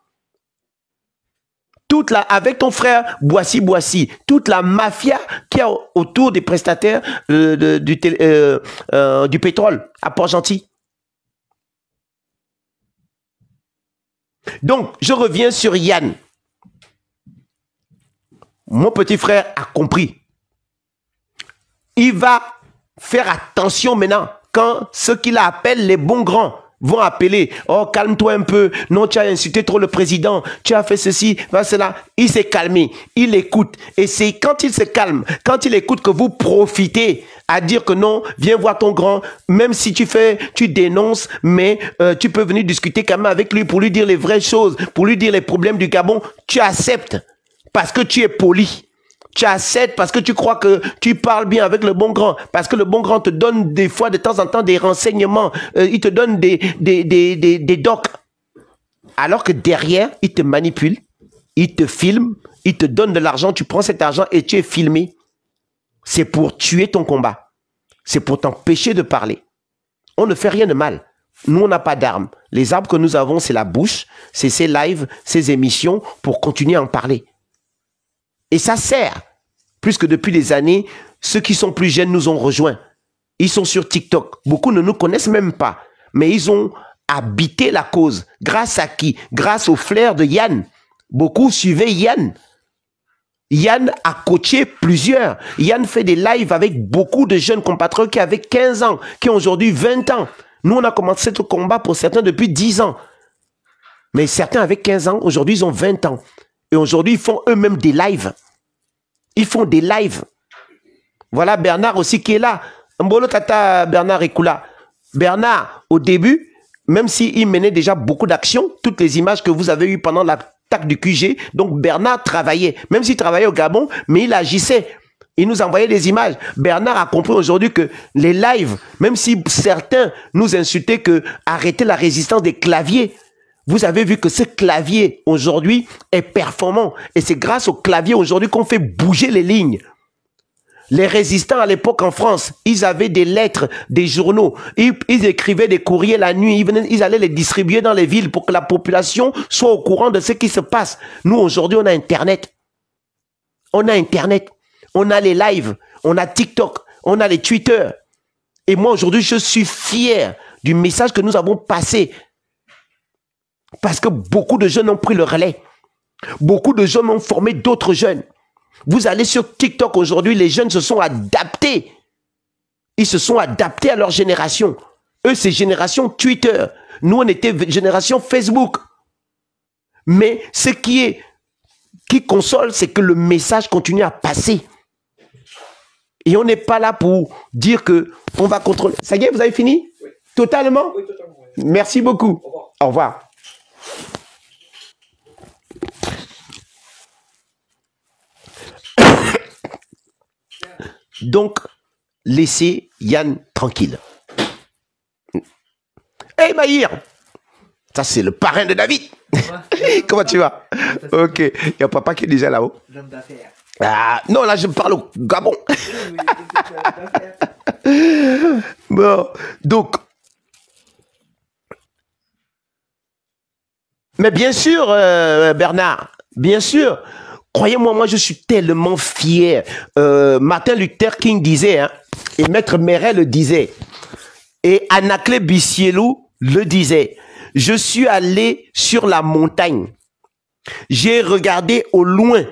[SPEAKER 1] Avec ton frère Boissy, toute la mafia qui a autour des prestataires du pétrole à Port-Gentil. Donc, je reviens sur Yann. Mon petit frère a compris. Il va faire attention maintenant quand ceux qu'il appelle les bons grands vont appeler. Oh, calme-toi un peu. Non, tu as insulté trop le président. Tu as fait ceci, cela. Il s'est calmé. Il écoute. Et c'est quand il se calme, quand il écoute que vous profitez à dire que non, viens voir ton grand. Même si tu dénonces, mais tu peux venir discuter quand même avec lui pour lui dire les vraies choses, pour lui dire les problèmes du Gabon. Tu acceptes parce que tu es poli. Tu acceptes parce que tu crois que tu parles bien avec le bon grand. Parce que le bon grand te donne des fois, de temps en temps, des renseignements. Il te donne des docs. Alors que derrière, il te manipule. Il te filme. Il te donne de l'argent. Tu prends cet argent et tu es filmé. C'est pour tuer ton combat. C'est pour t'empêcher de parler. On ne fait rien de mal. Nous, on n'a pas d'armes. Les armes que nous avons, c'est la bouche. C'est ces lives, ces émissions pour continuer à en parler. Et ça sert. Puisque depuis des années, ceux qui sont plus jeunes nous ont rejoints. Ils sont sur TikTok. Beaucoup ne nous connaissent même pas. Mais ils ont habité la cause. Grâce à qui? Grâce au flair de Yann. Beaucoup suivaient Yann. Yann a coaché plusieurs. Yann fait des lives avec beaucoup de jeunes compatriotes qui avaient 15 ans, qui ont aujourd'hui 20 ans. Nous, on a commencé ce combat pour certains depuis 10 ans. Mais certains avec 15 ans, aujourd'hui, ils ont 20 ans. Et aujourd'hui, ils font eux-mêmes des lives. Ils font des lives. Voilà Bernard aussi qui est là. Mbolo Tata Bernard Ekula. Bernard, au début, même s'il menait déjà beaucoup d'actions, toutes les images que vous avez eues pendant l'attaque du QG, donc Bernard travaillait. Même s'il travaillait au Gabon, mais il agissait. Il nous envoyait des images. Bernard a compris aujourd'hui que les lives, même si certains nous insultaient que arrêter la résistance des claviers, vous avez vu que ce clavier, aujourd'hui, est performant. Et c'est grâce au clavier, aujourd'hui, qu'on fait bouger les lignes. Les résistants, à l'époque, en France, ils avaient des lettres, des journaux. Ils écrivaient des courriers la nuit. Ils allaient les distribuer dans les villes pour que la population soit au courant de ce qui se passe. Nous, aujourd'hui, on a Internet. On a Internet. On a les lives. On a TikTok. On a les Twitter. Et moi, aujourd'hui, je suis fier du message que nous avons passé. Parce que beaucoup de jeunes ont pris le relais. Beaucoup de jeunes ont formé d'autres jeunes. Vous allez sur TikTok aujourd'hui, les jeunes se sont adaptés. Ils se sont adaptés à leur génération. Eux, c'est génération Twitter. Nous, on était génération Facebook. Mais ce qui console, c'est que le message continue à passer. Et on n'est pas là pour dire que on va contrôler. Ça y est, vous avez fini? Oui. Totalement? Oui, totalement. Oui. Merci beaucoup. Au revoir. Au revoir. Donc, laissez Yann tranquille. Hey Maïr, ça c'est le parrain de David. Comment tu vas? Ok, il y a papa qui est déjà là-haut. L'homme d'affaires. Ah, non, là je parle au Gabon. Bon, donc. Mais bien sûr, Bernard, bien sûr. Croyez-moi, moi, je suis tellement fier. Martin Luther King disait, hein, et Maître Méret le disait, et Anaclet Bissielou le disait, je suis allé sur la montagne. J'ai regardé au loin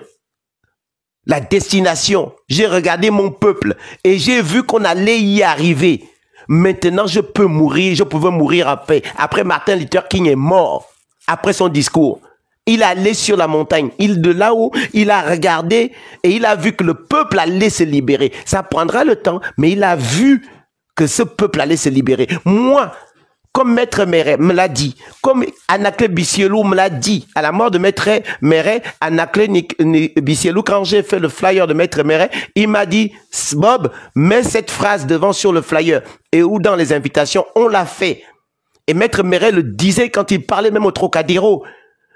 [SPEAKER 1] la destination. J'ai regardé mon peuple et j'ai vu qu'on allait y arriver. Maintenant, je peux mourir, je pouvais mourir en paix. Après, Martin Luther King est mort, après son discours. Il allait sur la montagne. De là-haut, il a regardé et il a vu que le peuple allait se libérer. Ça prendra le temps, mais il a vu que ce peuple allait se libérer. Moi, comme Maître Méret me l'a dit, comme Anaclet Bissielou me l'a dit, à la mort de Maître Méret, Anaclet Bissielou, quand j'ai fait le flyer de Maître Méret, il m'a dit, Bob, mets cette phrase devant sur le flyer. Et ou dans les invitations, on l'a fait. Et Maître Méret le disait quand il parlait même au Trocadéro.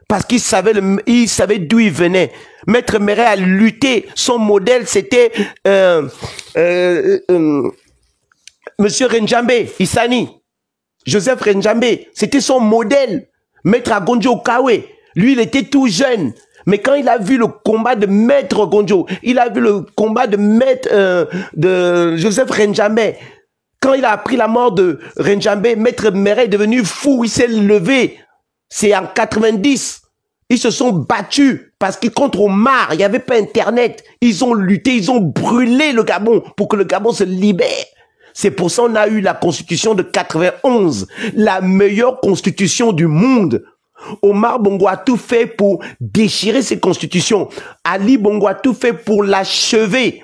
[SPEAKER 1] Parce qu'il savait d'où il venait. Maître Méret a lutté. Son modèle, c'était Monsieur Renjambe, Issani, Joseph Renjambe, c'était son modèle. Maître Agonjo Kawe, lui, il était tout jeune. Mais quand il a vu le combat de Maître Gonjo, il a vu le combat de de Joseph Renjambe, quand il a appris la mort de Renjambe, Maître Meret est devenu fou, il s'est levé. C'est en 90. Ils se sont battus parce que contre Omar, il n'y avait pas Internet. Ils ont lutté, ils ont brûlé le Gabon pour que le Gabon se libère. C'est pour ça qu'on a eu la constitution de 91, la meilleure constitution du monde. Omar Bongo a tout fait pour déchirer ces constitutions. Ali Bongo a tout fait pour l'achever.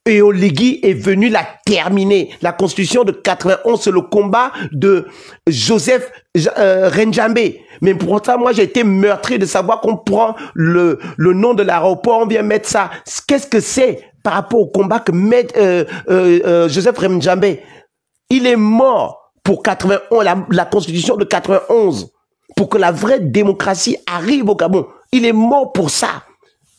[SPEAKER 1] Et Oligui est venu la terminer. La constitution de 91, c'est le combat de Joseph Renjambe. Mais pour ça, moi, j'ai été meurtri de savoir qu'on prend le nom de l'aéroport, on vient mettre ça. Qu'est-ce que c'est par rapport au combat que met Joseph Renjambe? Il est mort pour 91, la constitution de 91, pour que la vraie démocratie arrive au Gabon. Il est mort pour ça.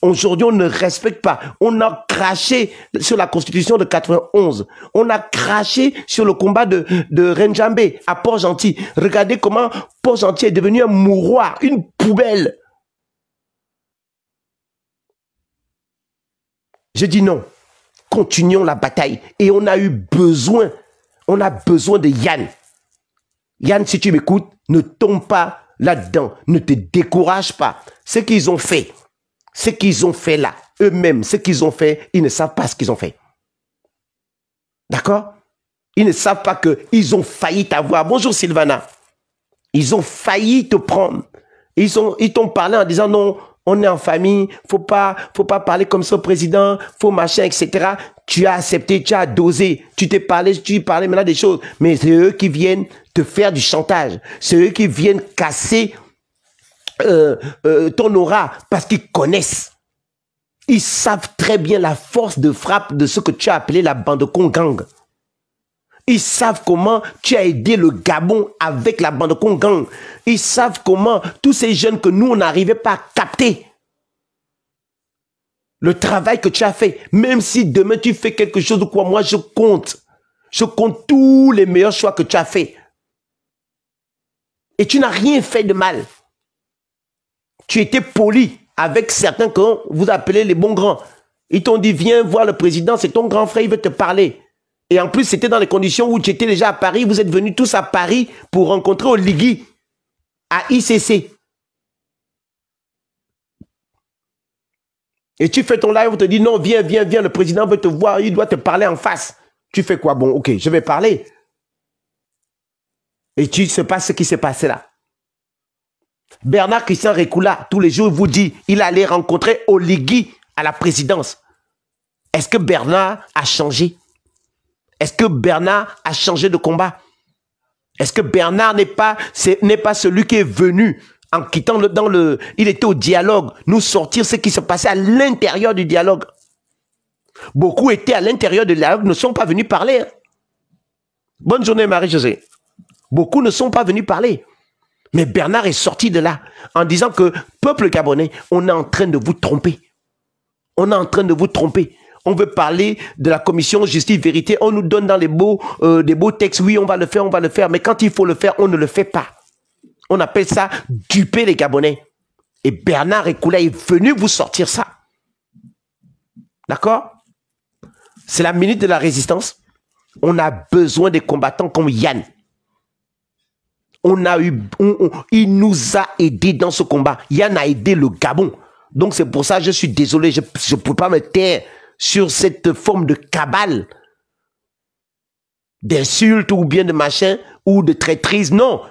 [SPEAKER 1] Aujourd'hui, on ne respecte pas. On a craché sur la constitution de 91. On a craché sur le combat de Renjambe à Port-Gentil. Regardez comment Port-Gentil est devenu un mouroir, une poubelle. Je dis non. Continuons la bataille. Et on a besoin de Yann. Yann, si tu m'écoutes, ne tombe pas là-dedans. Ne te décourage pas. Ce qu'ils ont fait là, eux-mêmes, ce qu'ils ont fait, ils ne savent pas ce qu'ils ont fait. D'accord? Ils ne savent pas qu'ils ont failli t'avoir. Bonjour Sylvana. Ils ont failli te prendre. Ils t'ont parlé en disant non, on est en famille, faut pas parler comme ça au président, faut machin, etc. Tu as accepté, tu as dosé, tu parlais maintenant des choses. Mais c'est eux qui viennent te faire du chantage. C'est eux qui viennent casser ton aura parce qu'ils connaissent. Ils savent très bien la force de frappe de ce que tu as appelé la bande Congang. Ils savent comment tu as aidé le Gabon avec la bande Congang. Ils savent comment tous ces jeunes que nous on n'arrivait pas à capter. Le travail que tu as fait, même si demain tu fais quelque chose de quoi, moi je compte. Je compte tous les meilleurs choix que tu as fait. Et tu n'as rien fait de mal. Tu étais poli avec certains que vous appelez les bons grands. Ils t'ont dit, viens voir le président, c'est ton grand frère, il veut te parler. Et en plus, c'était dans les conditions où tu étais déjà à Paris, vous êtes venus tous à Paris pour rencontrer Oligui à ICC. Et tu fais ton live, on te dit, non, viens, le président veut te voir, il doit te parler en face. Tu fais quoi? Bon, ok, je vais parler. Et tu ne sais pas ce qui s'est passé là. Bernard Christian Rekula, tous les jours, vous dit il allait rencontrer Oligui à la présidence. Est-ce que Bernard a changé? Est-ce que Bernard a changé de combat? Est-ce que Bernard n'est pas celui qui est venu en quittant il était au dialogue, nous sortir ce qui se passait à l'intérieur du dialogue? Beaucoup étaient à l'intérieur du dialogue, ne sont pas venus parler. Hein. Bonne journée Marie-Josée. Beaucoup ne sont pas venus parler. Mais Bernard est sorti de là en disant que, peuple gabonais, on est en train de vous tromper. On est en train de vous tromper. On veut parler de la commission justice vérité. On nous donne dans des beaux textes. Oui, on va le faire. Mais quand il faut le faire, on ne le fait pas. On appelle ça duper les Gabonais. Et Bernard Rekula est venu vous sortir ça. D'accord? C'est la minute de la résistance. On a besoin des combattants comme Yann. Il nous a aidés dans ce combat. Yann a aidé le Gabon. Donc c'est pour ça que je suis désolé, je ne peux pas me taire sur cette forme de cabale, d'insulte ou bien de machin, ou de traîtrise. Non.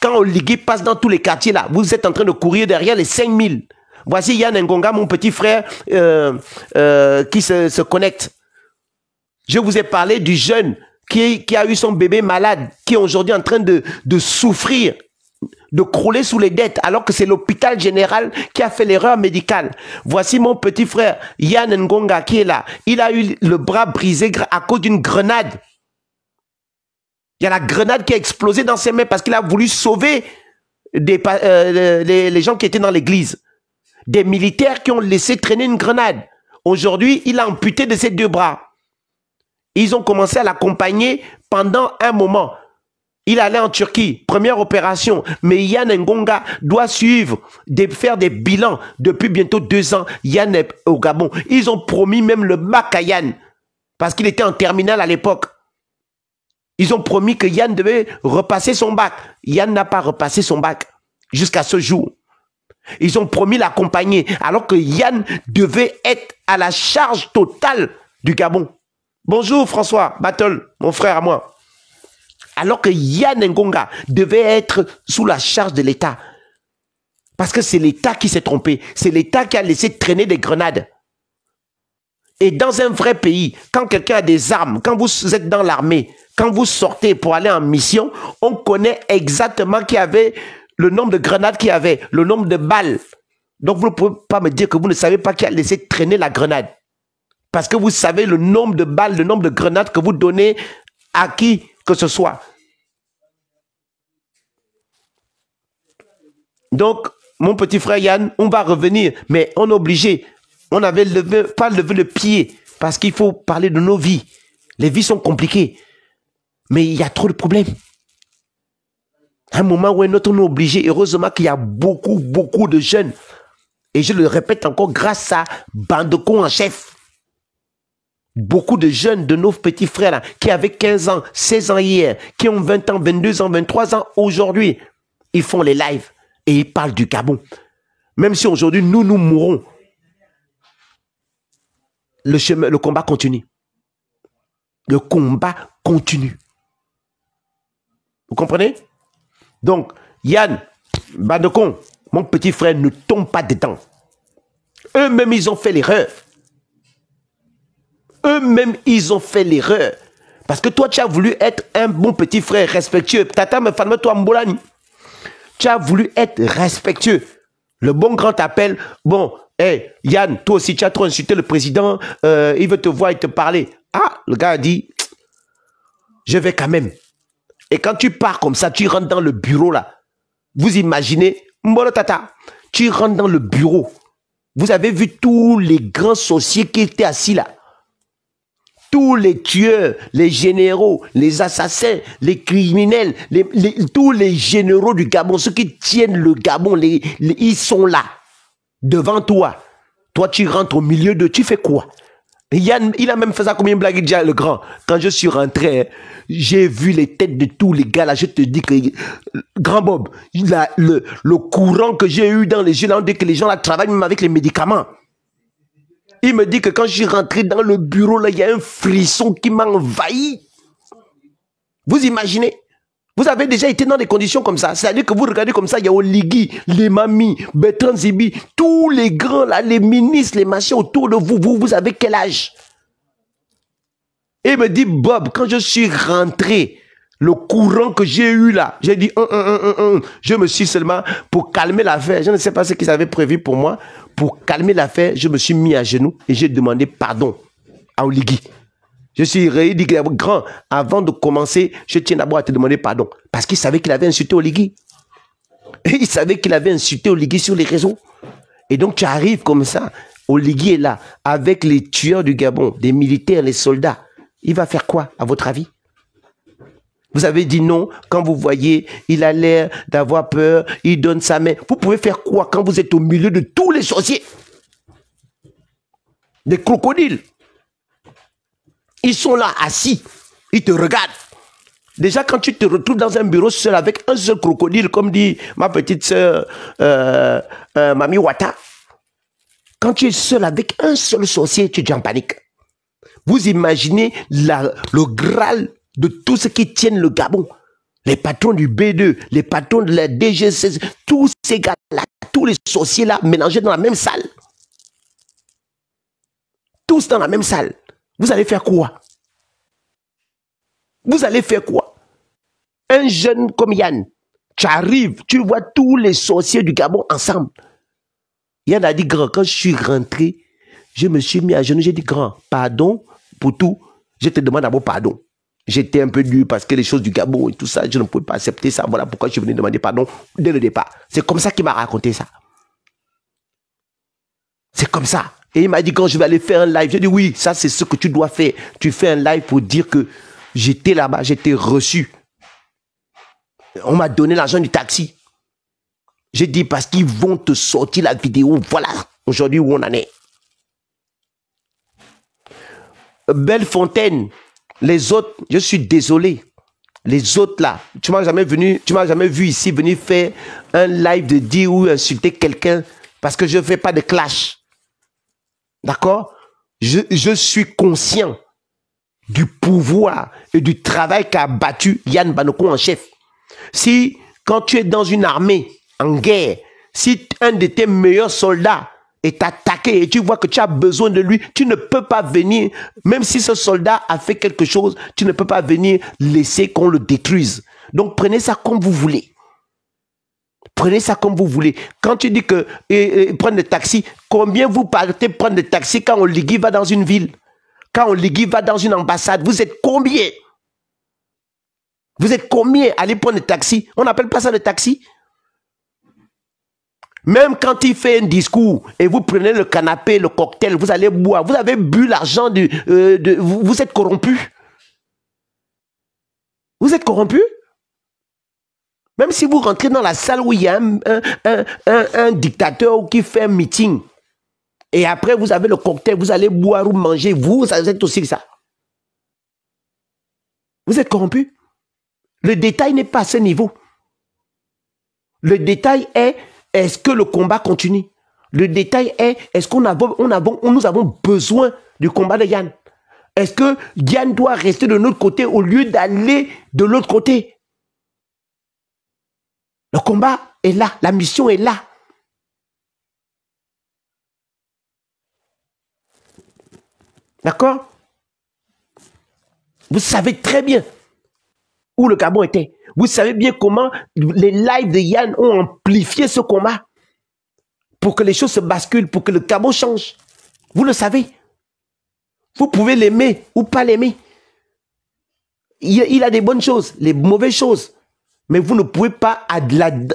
[SPEAKER 1] Quand Oligui passe dans tous les quartiers là, vous êtes en train de courir derrière les 5000. Voici Yann Ngonga, mon petit frère, qui se connecte. Je vous ai parlé du jeune qui a eu son bébé malade, qui est aujourd'hui en train de souffrir, de crouler sous les dettes, alors que c'est l'hôpital général qui a fait l'erreur médicale. Voici mon petit frère, Yann Ngonga, qui est là. Il a eu le bras brisé à cause d'une grenade. Il y a la grenade qui a explosé dans ses mains parce qu'il a voulu sauver les gens qui étaient dans l'église. Des militaires qui ont laissé traîner une grenade. Aujourd'hui, il a amputé de ses 2 bras. Ils ont commencé à l'accompagner pendant un moment. Il allait en Turquie, première opération. Mais Yann Ngonga doit suivre, faire des bilans. Depuis bientôt 2 ans, Yann est au Gabon. Ils ont promis même le bac à Yann. Parce qu'il était en terminale à l'époque. Ils ont promis que Yann devait repasser son bac. Yann n'a pas repassé son bac jusqu'à ce jour. Ils ont promis l'accompagner alors que Yann devait être à la charge totale du Gabon. Bonjour François Battle, mon frère à moi. Alors que Yann Ngonga devait être sous la charge de l'État. Parce que c'est l'État qui s'est trompé. C'est l'État qui a laissé traîner des grenades. Et dans un vrai pays, quand quelqu'un a des armes, quand vous êtes dans l'armée, quand vous sortez pour aller en mission, on connaît exactement qui avait le nombre de grenades qu'il y avait, le nombre de balles. Donc vous ne pouvez pas me dire que vous ne savez pas qui a laissé traîner la grenade. Parce que vous savez le nombre de balles, le nombre de grenades que vous donnez à qui que ce soit. Donc, mon petit frère Yann, on va revenir, mais on est obligé. On n'avait pas levé le pied parce qu'il faut parler de nos vies. Les vies sont compliquées. Mais il y a trop de problèmes. À un moment ou un autre, on est obligé. Heureusement qu'il y a beaucoup de jeunes. Et je le répète encore, grâce à Bandeko en chef. Beaucoup de jeunes, de nos petits frères là, qui avaient 15 ans, 16 ans hier, qui ont 20 ans, 22 ans, 23 ans aujourd'hui, ils font les lives et ils parlent du Gabon. Même si aujourd'hui, nous mourrons, le combat continue. Le combat continue. Vous comprenez? Donc, Yann, Bandeko, mon petit frère, ne tombe pas dedans. Eux-mêmes, ils ont fait l'erreur. Eux-mêmes, ils ont fait l'erreur. Parce que toi, tu as voulu être un bon petit frère respectueux. Tata me falme toi Mbolani. Tu as voulu être respectueux. Le bon grand t'appelle. Bon, hey, Yann, toi aussi, tu as trop insulté le président. Il veut te voir et te parler. Ah, le gars a dit, je vais quand même. Et quand tu pars comme ça, tu rentres dans le bureau là. Vous imaginez, Mbolo Tata, tu rentres dans le bureau. Vous avez vu tous les grands sorciers qui étaient assis là. Tous les tueurs, les généraux, les assassins, les criminels, tous les généraux du Gabon, ceux qui tiennent le Gabon, ils sont là, devant toi. Toi, tu rentres au milieu de... Tu fais quoi? Yann, il a même fait ça comme une blague, déjà le grand. Quand je suis rentré, j'ai vu les têtes de tous les gars là. Je te dis que, grand Bob, le courant que j'ai eu dans les yeux, là, on dit que les gens là travaillent même avec les médicaments. Il me dit que quand je suis rentré dans le bureau, là, il y a un frisson qui m'a envahi. Vous imaginez? Vous avez déjà été dans des conditions comme ça. C'est-à-dire que vous regardez comme ça, il y a Oligui, les mamies, Bertrand Zibi, tous les grands, là, les ministres, les machins autour de vous. Vous avez quel âge? Et il me dit, Bob, quand je suis rentré, le courant que j'ai eu là, j'ai dit, je me suis seulement, pour calmer l'affaire, je ne sais pas ce qu'ils avaient prévu pour moi, pour calmer l'affaire, je me suis mis à genoux et j'ai demandé pardon à Oligui. Je suis dit, grand, avant de commencer, je tiens d'abord à te demander pardon. Parce qu'il savait qu'il avait insulté Oligui. Il savait qu'il avait insulté Oligui sur les réseaux. Et donc tu arrives comme ça, Oligui est là, avec les tueurs du Gabon, des militaires, les soldats. Il va faire quoi, à votre avis? Vous avez dit non, quand vous voyez, il a l'air d'avoir peur, il donne sa main. Vous pouvez faire quoi quand vous êtes au milieu de tous les sorciers? Des crocodiles. Ils sont là, assis. Ils te regardent. Déjà, quand tu te retrouves dans un bureau seul avec un seul crocodile, comme dit ma petite soeur, Mami Wata, quand tu es seul avec un seul sorcier, tu es en panique. Vous imaginez le Graal de tous ceux qui tiennent le Gabon. Les patrons du B2, les patrons de la DG16, tous ces gars-là, tous les sorciers-là, mélangés dans la même salle. Tous dans la même salle. Vous allez faire quoi? Vous allez faire quoi? Un jeune comme Yann, tu arrives, tu vois tous les sorciers du Gabon ensemble. Yann a dit, grand, quand je suis rentré, je me suis mis à genoux, j'ai dit, grand, pardon pour tout. Je te demande d'abord pardon. J'étais un peu dur parce que les choses du Gabon et tout ça, je ne pouvais pas accepter ça. Voilà pourquoi je suis venu demander pardon dès le départ. C'est comme ça qu'il m'a raconté ça. C'est comme ça. Et il m'a dit, quand je vais aller faire un live, j'ai dit, oui, ça c'est ce que tu dois faire. Tu fais un live pour dire que j'étais là-bas, j'étais reçu. On m'a donné l'argent du taxi. J'ai dit, parce qu'ils vont te sortir la vidéo. Voilà, aujourd'hui où on en est. Bellefontaine, les autres, je suis désolé. Les autres là, tu m'as jamais vu ici venir faire un live de dire ou insulter quelqu'un parce que je ne fais pas de clash. D'accord? Je suis conscient du pouvoir et du travail qu'a battu Yann Banoko en chef. Si, quand tu es dans une armée en guerre, si un de tes meilleurs soldats est attaqué et tu vois que tu as besoin de lui, tu ne peux pas venir, même si ce soldat a fait quelque chose, tu ne peux pas venir laisser qu'on le détruise. Donc prenez ça comme vous voulez. Prenez ça comme vous voulez. Quand tu dis que prendre des taxis, combien vous partez prendre des taxis quand Oligui va dans une ville? Quand Oligui va dans une ambassade, vous êtes combien? Vous êtes combien à aller prendre des taxis? On n'appelle pas ça des taxis. Même quand il fait un discours et vous prenez le canapé, le cocktail, vous allez boire, vous avez bu l'argent vous êtes corrompu. Vous êtes corrompu. Même si vous rentrez dans la salle où il y a un dictateur qui fait un meeting, et après vous avez le cocktail, vous allez boire ou manger, vous êtes aussi ça. Vous êtes corrompu. Le détail n'est pas à ce niveau. Le détail est, est-ce que le combat continue? Le détail est, est-ce qu'on nous avons besoin du combat de Yann? Est-ce que Yann doit rester de notre côté au lieu d'aller de l'autre côté? Le combat est là, la mission est là. D'accord? Vous savez très bien où le Gabon était. Vous savez bien comment les lives de Yann ont amplifié ce combat pour que les choses se basculent, pour que le Gabon change. Vous le savez. Vous pouvez l'aimer ou pas l'aimer. Il a des bonnes choses, les mauvaises choses. Mais vous ne pouvez pas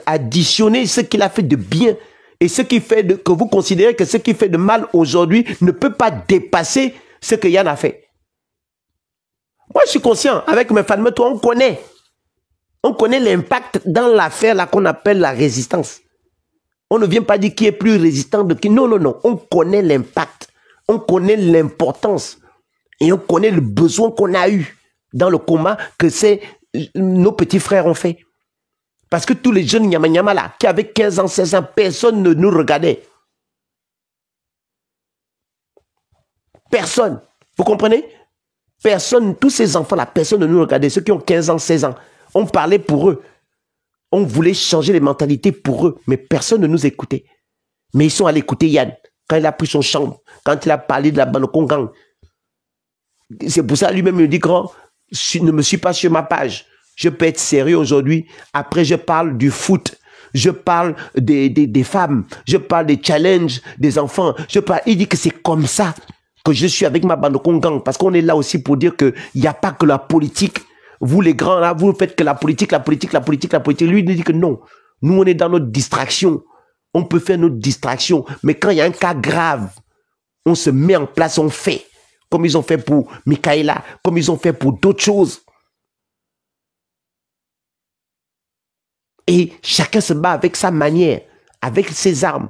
[SPEAKER 1] additionner ce qu'il a fait de bien et ce qui fait que vous considérez que ce qui fait de mal aujourd'hui ne peut pas dépasser ce que Yann a fait. Moi, je suis conscient, avec mes fans, toi, on connaît l'impact dans l'affaire là qu'on appelle la résistance. On ne vient pas dire qui est plus résistant de qui. Non, non, non. On connaît l'impact. On connaît l'importance. Et on connaît le besoin qu'on a eu dans le combat que nos petits frères ont fait. Parce que tous les jeunes Nyama là, qui avaient 15 ans, 16 ans, personne ne nous regardait. Personne. Vous comprenez? Personne, tous ces enfants-là, personne ne nous regardait. Ceux qui ont 15 ans, 16 ans, on parlait pour eux. On voulait changer les mentalités pour eux, mais personne ne nous écoutait. Mais ils sont allés écouter Yann, quand il a pris son chambre, quand il a parlé de la Banoko Gang. C'est pour ça lui-même il dit, grand, ne me suis pas sur ma page. Je peux être sérieux aujourd'hui. Après, je parle du foot. Je parle des femmes. Je parle des challenges des enfants. Il dit que c'est comme ça que je suis avec ma Banoko Gang. Parce qu'on est là aussi pour dire qu'il n'y a pas que la politique. Vous les grands là, vous faites que la politique, la politique, la politique, la politique. Lui, il dit que non. Nous, on est dans notre distraction. On peut faire notre distraction. Mais quand il y a un cas grave, on se met en place, on fait. Comme ils ont fait pour Michaela, comme ils ont fait pour d'autres choses. Et chacun se bat avec sa manière, avec ses armes.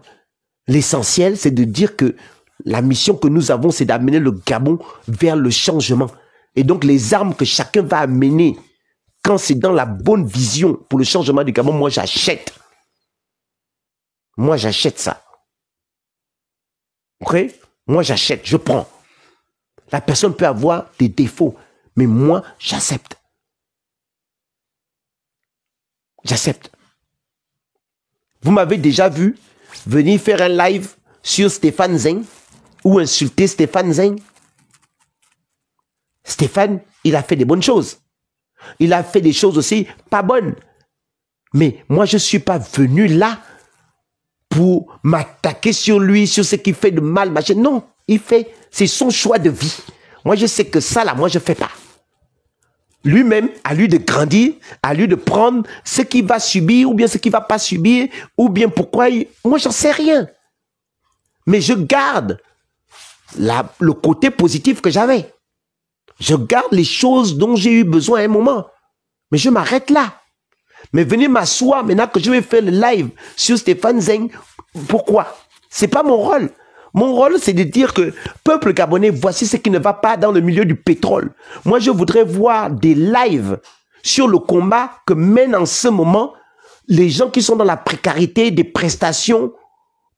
[SPEAKER 1] L'essentiel, c'est de dire que la mission que nous avons, c'est d'amener le Gabon vers le changement. Et donc, les armes que chacun va amener, quand c'est dans la bonne vision pour le changement du Gabon, moi, j'achète. Moi, j'achète ça. Ok? Moi, j'achète, je prends. La personne peut avoir des défauts, mais moi, j'accepte. J'accepte. Vous m'avez déjà vu venir faire un live sur Stéphane Zeng ou insulter Stéphane Zeng. Stéphane, il a fait des bonnes choses. Il a fait des choses aussi pas bonnes. Mais moi, je ne suis pas venu là pour m'attaquer sur lui, sur ce qu'il fait de mal. Machin. Non, c'est son choix de vie. Moi, je sais que ça, là, moi, je ne fais pas. Lui-même, à lui de grandir, à lui de prendre ce qu'il va subir, ou bien ce qu'il ne va pas subir, ou bien pourquoi moi, j'en sais rien. Mais je garde le côté positif que j'avais. Je garde les choses dont j'ai eu besoin à un moment. Mais je m'arrête là. Mais venir m'asseoir maintenant que je vais faire le live sur Stéphane Zeng, pourquoi? C'est pas mon rôle. Mon rôle, c'est de dire que, peuple gabonais, voici ce qui ne va pas dans le milieu du pétrole. Moi, je voudrais voir des lives sur le combat que mènent en ce moment les gens qui sont dans la précarité des prestations,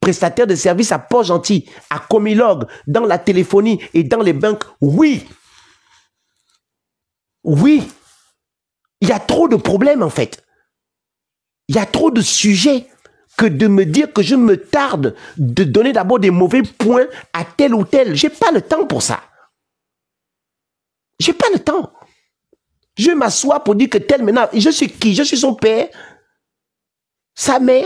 [SPEAKER 1] prestataires de services à Port-Gentil, à Comilog, dans la téléphonie et dans les banques. Oui. Oui. Il y a trop de problèmes, en fait. Il y a trop de sujets que de me dire que je me tarde de donner d'abord des mauvais points à tel ou tel. J'ai pas le temps pour ça. J'ai pas le temps. Je m'assois pour dire que tel maintenant, je suis qui? Je suis son père, sa mère.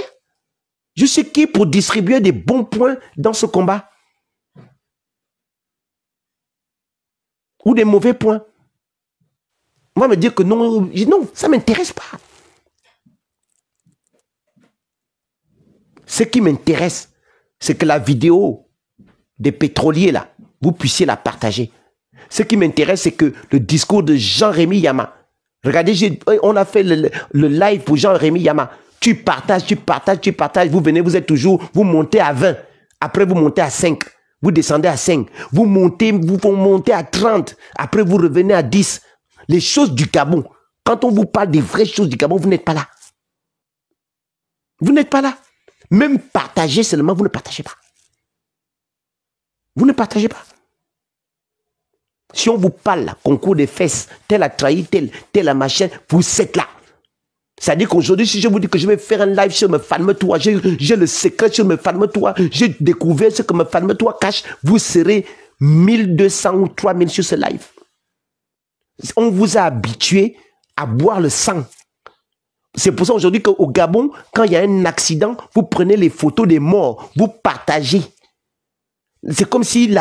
[SPEAKER 1] Je suis qui pour distribuer des bons points dans ce combat? Ou des mauvais points? On va me dire que non, non, ça ne m'intéresse pas. Ce qui m'intéresse, c'est que la vidéo des pétroliers, là, vous puissiez la partager. Ce qui m'intéresse, c'est que le discours de Jean-Rémy Yama, regardez, on a fait le live pour Jean-Rémy Yama. Tu partages, tu partages, tu partages. Vous venez, vous êtes toujours, vous montez à 20. Après, vous montez à 5. Vous descendez à 5. Vous montez à 30. Après, vous revenez à 10. Les choses du Gabon. Quand on vous parle des vraies choses du Gabon, vous n'êtes pas là. Vous n'êtes pas là. Même partager seulement, vous ne partagez pas. Vous ne partagez pas. Si on vous parle, là, concours des fesses, tel a trahi, tel a machin, vous êtes là. C'est-à-dire qu'aujourd'hui, si je vous dis que je vais faire un live sur me Falme-toi, j'ai le secret sur me Falme-toi, j'ai découvert ce que me Falme-toi cache, vous serez 1200 ou 3000 sur ce live. On vous a habitué à boire le sang. C'est pour ça aujourd'hui qu'au Gabon, quand il y a un accident, vous prenez les photos des morts, vous partagez. C'est comme si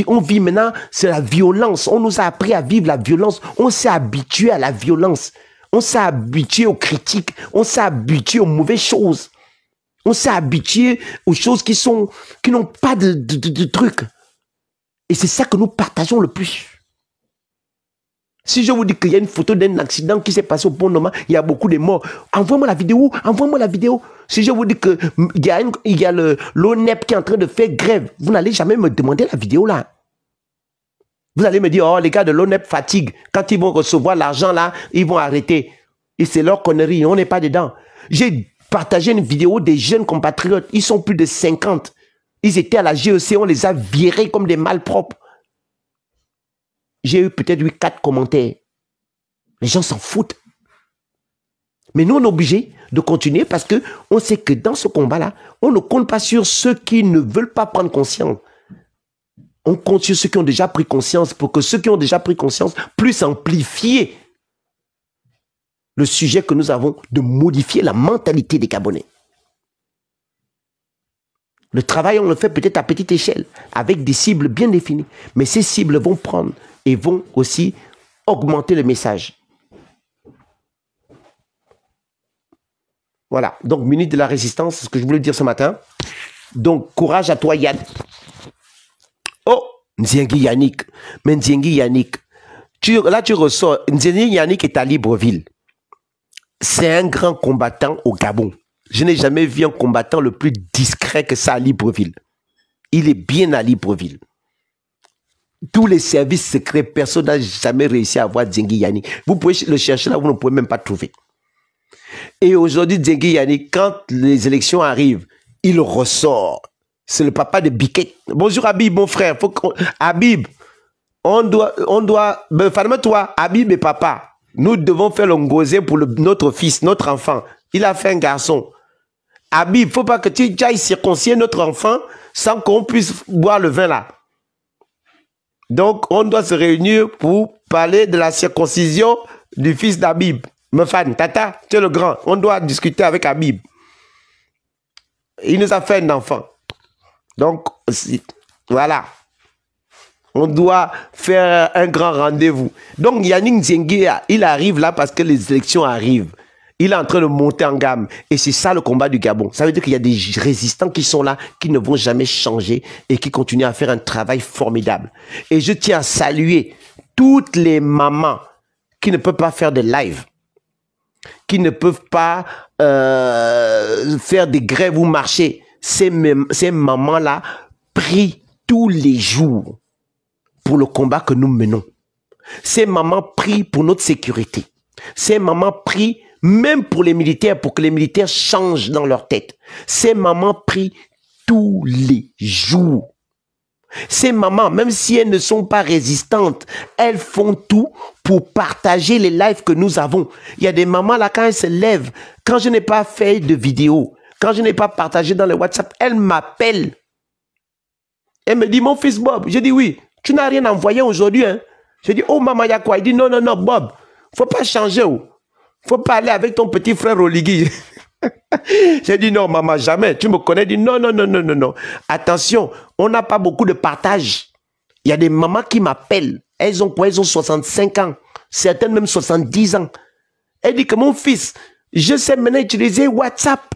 [SPEAKER 1] on vit maintenant, c'est la violence. On nous a appris à vivre la violence. On s'est habitué à la violence. On s'est habitué aux critiques. On s'est habitué aux mauvaises choses. On s'est habitué aux choses qui n'ont pas de trucs. Et c'est ça que nous partageons le plus. Si je vous dis qu'il y a une photo d'un accident qui s'est passé au Pont Noma, il y a beaucoup de morts. Envoie-moi la vidéo, envoie-moi la vidéo. Si je vous dis qu'il y a l'ONEP qui est en train de faire grève, vous n'allez jamais me demander la vidéo là. Vous allez me dire, oh les gars de l'ONEP fatiguent. Quand ils vont recevoir l'argent là, ils vont arrêter. Et c'est leur connerie, on n'est pas dedans. J'ai partagé une vidéo des jeunes compatriotes, ils sont plus de 50. Ils étaient à la GEC, on les a virés comme des malpropres. J'ai eu peut-être 4 commentaires. Les gens s'en foutent. Mais nous, on est obligés de continuer parce qu'on sait que dans ce combat-là, on ne compte pas sur ceux qui ne veulent pas prendre conscience. On compte sur ceux qui ont déjà pris conscience pour que ceux qui ont déjà pris conscience puissent amplifier le sujet que nous avons de modifier la mentalité des Gabonais. Le travail, on le fait peut-être à petite échelle, avec des cibles bien définies. Mais ces cibles vont prendre et vont aussi augmenter le message. Voilà. Donc, minute de la résistance, c'est ce que je voulais dire ce matin. Donc, courage à toi, Yann. Oh, Nziengi Yannick. Mais Nziengi Yannick, là, tu ressors. Nziengi Yannick est à Libreville. C'est un grand combattant au Gabon. Je n'ai jamais vu un combattant le plus discret que ça à Libreville. Il est bien à Libreville. Tous les services secrets, personne n'a jamais réussi à avoir Nziengi Yannick. Vous pouvez le chercher là, vous ne pouvez même pas trouver. Et aujourd'hui, Nziengi Yannick, quand les élections arrivent, il ressort. C'est le papa de Biquet. Bonjour Habib, mon frère. Habib, on doit, ferme-toi, Habib et papa. Nous devons faire le ngosé pour notre fils, notre enfant. Il a fait un garçon. Habib, il ne faut pas que tu ailles circoncire notre enfant sans qu'on puisse boire le vin là. Donc, on doit se réunir pour parler de la circoncision du fils d'Habib. Mefan, tata, tu es le grand. On doit discuter avec Habib. Il nous a fait un enfant. Donc, voilà. On doit faire un grand rendez-vous. Donc, Yannick Nziengi, il arrive là parce que les élections arrivent. Il est en train de monter en gamme. Et c'est ça le combat du Gabon. Ça veut dire qu'il y a des résistants qui sont là, qui ne vont jamais changer et qui continuent à faire un travail formidable. Et je tiens à saluer toutes les mamans qui ne peuvent pas faire de live, qui ne peuvent pas faire des grèves ou marcher. Ces mamans-là prient tous les jours pour le combat que nous menons. Ces mamans prient pour notre sécurité. Ces mamans prient même pour les militaires, pour que les militaires changent dans leur tête. Ces mamans prient tous les jours. Ces mamans, même si elles ne sont pas résistantes, elles font tout pour partager les lives que nous avons. Il y a des mamans là, quand elles se lèvent, quand je n'ai pas fait de vidéo, quand je n'ai pas partagé dans le WhatsApp, elles m'appellent. Elle me dit, mon fils Bob. Je dis, oui, tu n'as rien envoyé aujourd'hui, hein. Je dis, oh maman, il y a quoi? Il dit, non, non, non, Bob, faut pas changer, oh. Faut pas aller avec ton petit frère Oligui. J'ai dit, non, maman, jamais. Tu me connais? Dit, non, non, non, non, non, non. Attention, on n'a pas beaucoup de partage. Il y a des mamans qui m'appellent. Elles ont quoi? Elles ont 65 ans. Certaines même 70 ans. Elle dit que mon fils, je sais maintenant utiliser WhatsApp.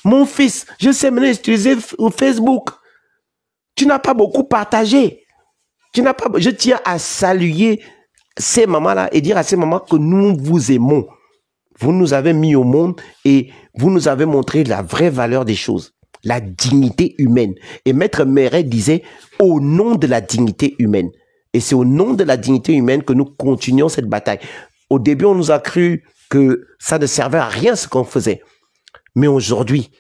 [SPEAKER 1] Mon fils, je sais maintenant utiliser Facebook. Tu n'as pas beaucoup partagé. Tu n'as pas... Je tiens à saluer ces mamans-là et dire à ces mamans que nous vous aimons. Vous nous avez mis au monde et vous nous avez montré la vraie valeur des choses, la dignité humaine. Et Maître Méret disait, au nom de la dignité humaine. Et c'est au nom de la dignité humaine que nous continuons cette bataille. Au début, on nous a cru que ça ne servait à rien ce qu'on faisait. Mais aujourd'hui,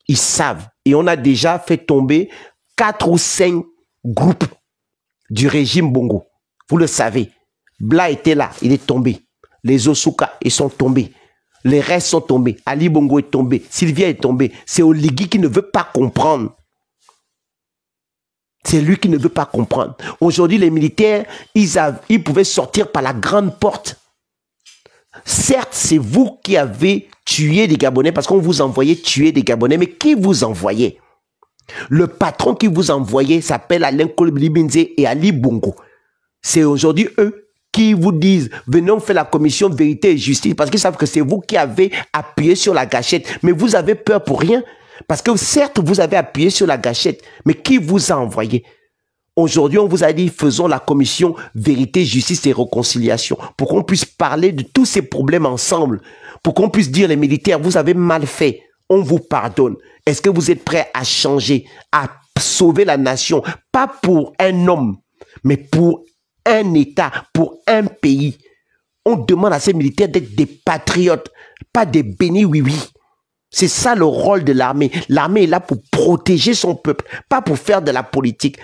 [SPEAKER 1] ils savent. Et on a déjà fait tomber 4 ou 5 groupes du régime Bongo. Vous le savez. Bla était là, il est tombé. Les Osuka, ils sont tombés. Les restes sont tombés. Ali Bongo est tombé. Sylvia est tombée. C'est Oligui qui ne veut pas comprendre. C'est lui qui ne veut pas comprendre. Aujourd'hui, les militaires, ils pouvaient sortir par la grande porte. Certes, c'est vous qui avez tué des Gabonais parce qu'on vous envoyait tuer des Gabonais. Mais qui vous envoyait? Le patron qui vous envoyait s'appelle Alain Kolibinze et Ali Bongo. C'est aujourd'hui eux qui vous disent, venez on fait la commission vérité et justice, parce qu'ils savent que c'est vous qui avez appuyé sur la gâchette. Mais vous avez peur pour rien, parce que certes, vous avez appuyé sur la gâchette, mais qui vous a envoyé? Aujourd'hui, on vous a dit, faisons la commission vérité, justice et réconciliation, pour qu'on puisse parler de tous ces problèmes ensemble, pour qu'on puisse dire, les militaires, vous avez mal fait, on vous pardonne. Est-ce que vous êtes prêts à changer, à sauver la nation, pas pour un homme, mais pour un État, pour un pays? On demande à ces militaires d'être des patriotes, pas des bénis oui-oui. C'est ça le rôle de l'armée. L'armée est là pour protéger son peuple, pas pour faire de la politique.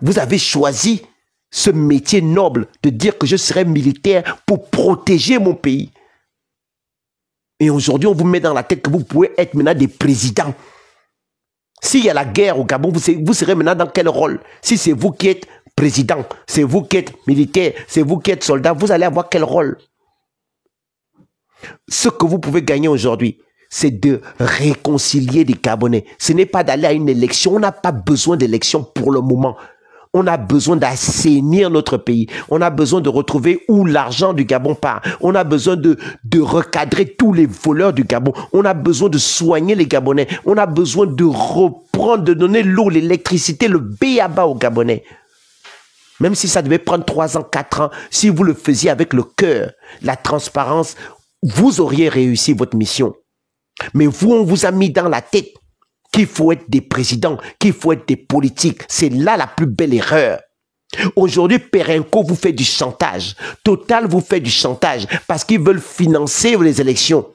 [SPEAKER 1] Vous avez choisi ce métier noble de dire que je serai militaire pour protéger mon pays. Et aujourd'hui, on vous met dans la tête que vous pouvez être maintenant des présidents. S'il y a la guerre au Gabon, vous serez maintenant dans quel rôle? Si c'est vous qui êtes président, c'est vous qui êtes militaire, c'est vous qui êtes soldat, vous allez avoir quel rôle? Ce que vous pouvez gagner aujourd'hui, c'est de réconcilier les Gabonais. Ce n'est pas d'aller à une élection. On n'a pas besoin d'élection pour le moment. On a besoin d'assainir notre pays. On a besoin de retrouver où l'argent du Gabon part. On a besoin de recadrer tous les voleurs du Gabon. On a besoin de soigner les Gabonais. On a besoin de reprendre, de donner l'eau, l'électricité, le b.a.-ba aux Gabonais. Même si ça devait prendre 3 ans, 4 ans, si vous le faisiez avec le cœur, la transparence, vous auriez réussi votre mission. Mais vous, on vous a mis dans la tête qu'il faut être des présidents, qu'il faut être des politiques. C'est là la plus belle erreur. Aujourd'hui, Perenco vous fait du chantage. Total vous fait du chantage parce qu'ils veulent financer les élections.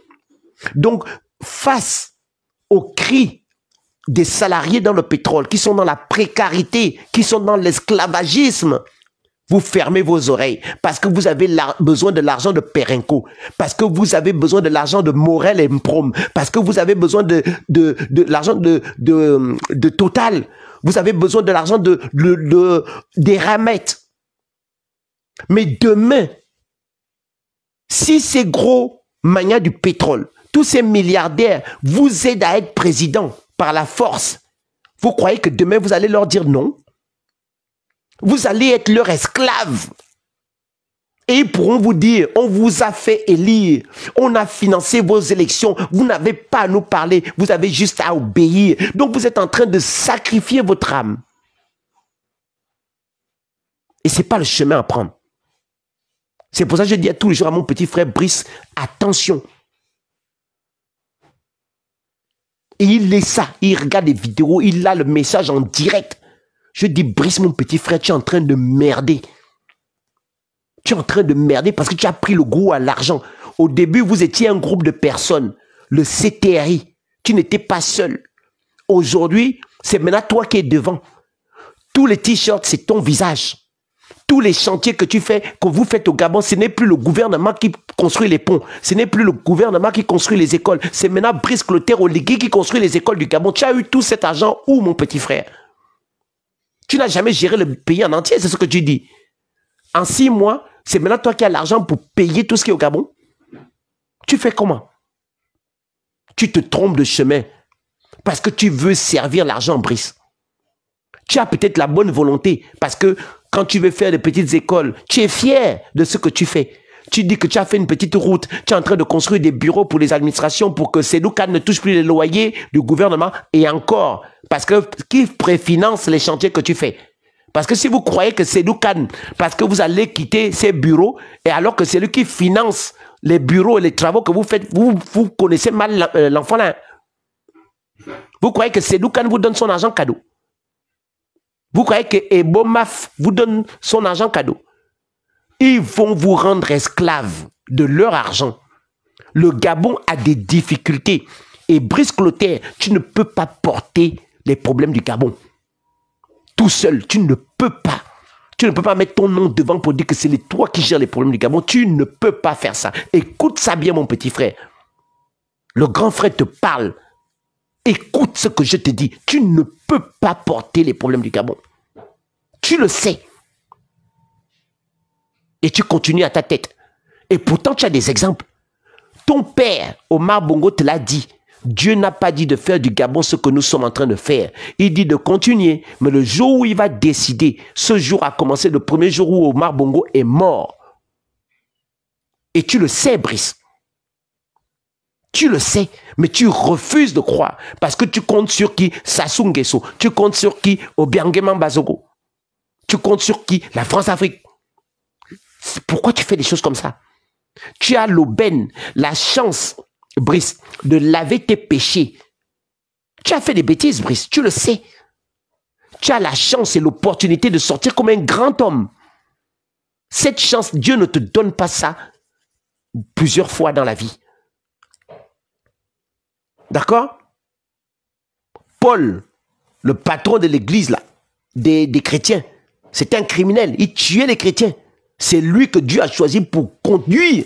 [SPEAKER 1] Donc, face aux cris des salariés dans le pétrole, qui sont dans la précarité, qui sont dans l'esclavagisme, vous fermez vos oreilles parce que vous avez besoin de l'argent de Perenco, parce que vous avez besoin de l'argent de Morel et Mprom, parce que vous avez besoin de l'argent de Total, vous avez besoin de l'argent des ramettes. Mais demain, si ces gros magnats du pétrole, tous ces milliardaires vous aident à être président par la force, vous croyez que demain vous allez leur dire non? Vous allez être leur esclave. Et ils pourront vous dire, on vous a fait élire, on a financé vos élections, vous n'avez pas à nous parler, vous avez juste à obéir. Donc vous êtes en train de sacrifier votre âme. Et ce n'est pas le chemin à prendre. C'est pour ça que je dis tous les jours à mon petit frère Brice, attention. Et il lit ça, il regarde les vidéos, il a le message en direct. Je dis, Brice, mon petit frère, tu es en train de merder. Tu es en train de merder parce que tu as pris le goût à l'argent. Au début, vous étiez un groupe de personnes, le CTRI. Tu n'étais pas seul. Aujourd'hui, c'est maintenant toi qui es devant. Tous les t-shirts, c'est ton visage. Tous les chantiers que tu fais, que vous faites au Gabon, ce n'est plus le gouvernement qui construit les ponts. Ce n'est plus le gouvernement qui construit les écoles. C'est maintenant Brice Clotaire Oligui qui construit les écoles du Gabon. Tu as eu tout cet argent où, mon petit frère? Tu n'as jamais géré le pays en entier, c'est ce que tu dis. En 6 mois, c'est maintenant toi qui as l'argent pour payer tout ce qui est au Gabon. Tu fais comment? Tu te trompes de chemin parce que tu veux servir l'argent, Brice. Tu as peut-être la bonne volonté parce que quand tu veux faire des petites écoles, tu es fier de ce que tu fais. Tu dis que tu as fait une petite route, tu es en train de construire des bureaux pour les administrations pour que Seydou Kane ne touche plus les loyers du gouvernement et encore, parce que qui préfinance les chantiers que tu fais? Parce que si vous croyez que Seydou Kane, parce que vous allez quitter ces bureaux, et alors que c'est lui qui finance les bureaux et les travaux que vous faites, vous connaissez mal l'enfant là. Vous croyez que Seydou Kane vous donne son argent cadeau. Vous croyez que Ebomaf vous donne son argent cadeau. Ils vont vous rendre esclaves de leur argent. Le Gabon a des difficultés. Et Brice Clotaire, tu ne peux pas porter les problèmes du Gabon. Tout seul, tu ne peux pas. Tu ne peux pas mettre ton nom devant pour dire que c'est toi qui gères les problèmes du Gabon. Tu ne peux pas faire ça. Écoute ça bien, mon petit frère. Le grand frère te parle. Écoute ce que je te dis. Tu ne peux pas porter les problèmes du Gabon. Tu le sais. Et tu continues à ta tête. Et pourtant, tu as des exemples. Ton père, Omar Bongo, te l'a dit. Dieu n'a pas dit de faire du Gabon ce que nous sommes en train de faire. Il dit de continuer. Mais le jour où il va décider, ce jour a commencé le premier jour où Omar Bongo est mort. Et tu le sais, Brice. Tu le sais, mais tu refuses de croire. Parce que tu comptes sur qui? Sassou Nguesso. Tu comptes sur qui? Obiangema Bazogo. Tu comptes sur qui? La France-Afrique. Pourquoi tu fais des choses comme ça? Tu as l'aubaine, la chance, Brice, de laver tes péchés. Tu as fait des bêtises, Brice, tu le sais. Tu as la chance et l'opportunité de sortir comme un grand homme. Cette chance, Dieu ne te donne pas ça plusieurs fois dans la vie. D'accord? Paul, le patron de l'église, là, des chrétiens, c'était un criminel. Il tuait les chrétiens. C'est lui que Dieu a choisi pour conduire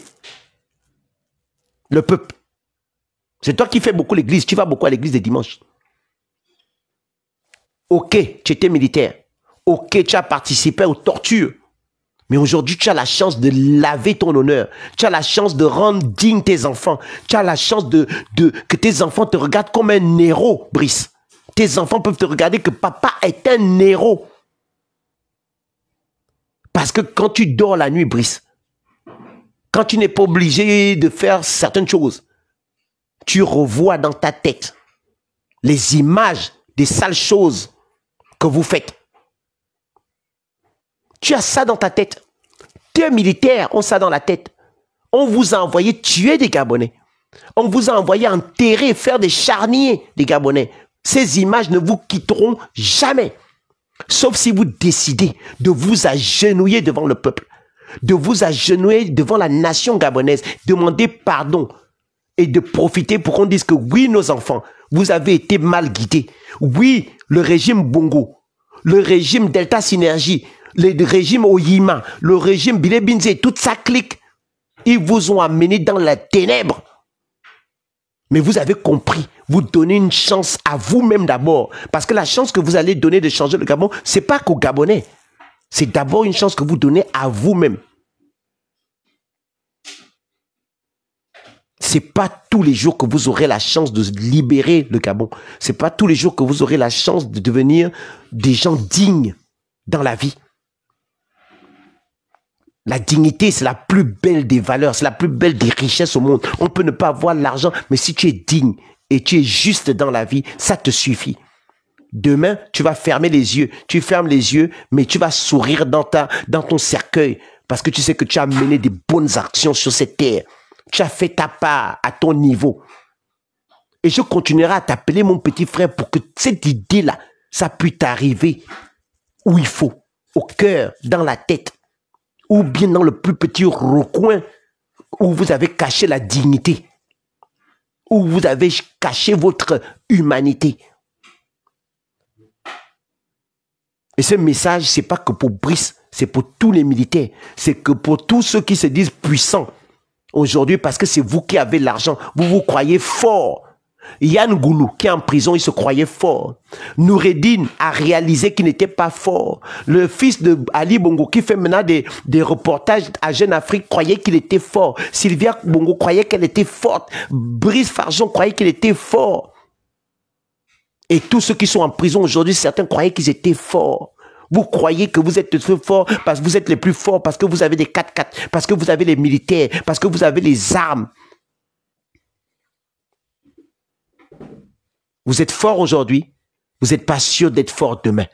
[SPEAKER 1] le peuple. C'est toi qui fais beaucoup l'église. Tu vas beaucoup à l'église les dimanches. Ok, tu étais militaire. Ok, tu as participé aux tortures. Mais aujourd'hui, tu as la chance de laver ton honneur. Tu as la chance de rendre digne tes enfants. Tu as la chance que tes enfants te regardent comme un héros, Brice. Tes enfants peuvent te regarder que papa est un héros. Parce que quand tu dors la nuit, Brice, quand tu n'es pas obligé de faire certaines choses, tu revois dans ta tête les images des sales choses que vous faites. Tu as ça dans ta tête. Tes militaires ont ça dans la tête. On vous a envoyé tuer des Gabonais. On vous a envoyé enterrer, faire des charniers des Gabonais. Ces images ne vous quitteront jamais. Sauf si vous décidez de vous agenouiller devant le peuple, de vous agenouiller devant la nation gabonaise, demander pardon et de profiter pour qu'on dise que oui, nos enfants, vous avez été mal guidés. Oui, le régime Bongo, le régime Delta Synergie, le régime Oyima, le régime Bilé Binze, toute sa clique, ils vous ont amené dans la ténèbre. Mais vous avez compris, vous donnez une chance à vous-même d'abord. Parce que la chance que vous allez donner de changer le Gabon, ce n'est pas qu'aux Gabonais. C'est d'abord une chance que vous donnez à vous-même. Ce n'est pas tous les jours que vous aurez la chance de libérer le Gabon. Ce n'est pas tous les jours que vous aurez la chance de devenir des gens dignes dans la vie. La dignité, c'est la plus belle des valeurs, c'est la plus belle des richesses au monde. On peut ne pas avoir l'argent, mais si tu es digne et tu es juste dans la vie, ça te suffit. Demain, tu vas fermer les yeux. Tu fermes les yeux, mais tu vas sourire dans ton cercueil parce que tu sais que tu as mené des bonnes actions sur cette terre. Tu as fait ta part à ton niveau. Et je continuerai à t'appeler mon petit frère pour que cette idée-là, ça puisse t'arriver où il faut, au cœur, dans la tête, ou bien dans le plus petit recoin où vous avez caché la dignité, où vous avez caché votre humanité. Et ce message, c'est pas que pour Brice, c'est pour tous les militaires, c'est que pour tous ceux qui se disent puissants aujourd'hui, parce que c'est vous qui avez l'argent, vous vous croyez fort. Yann Goulou, qui est en prison, il se croyait fort. Noureddin a réalisé qu'il n'était pas fort. Le fils de Ali Bongo, qui fait maintenant des reportages à Jeune Afrique, croyait qu'il était fort. Sylvia Bongo croyait qu'elle était forte. Brice Farjon croyait qu'il était fort. Et tous ceux qui sont en prison aujourd'hui, certains croyaient qu'ils étaient forts. Vous croyez que vous êtes forts parce que vous êtes les plus forts, parce que vous avez des 4x4, parce que vous avez les militaires, parce que vous avez les armes. Vous êtes fort aujourd'hui, vous n'êtes pas sûr d'être fort demain.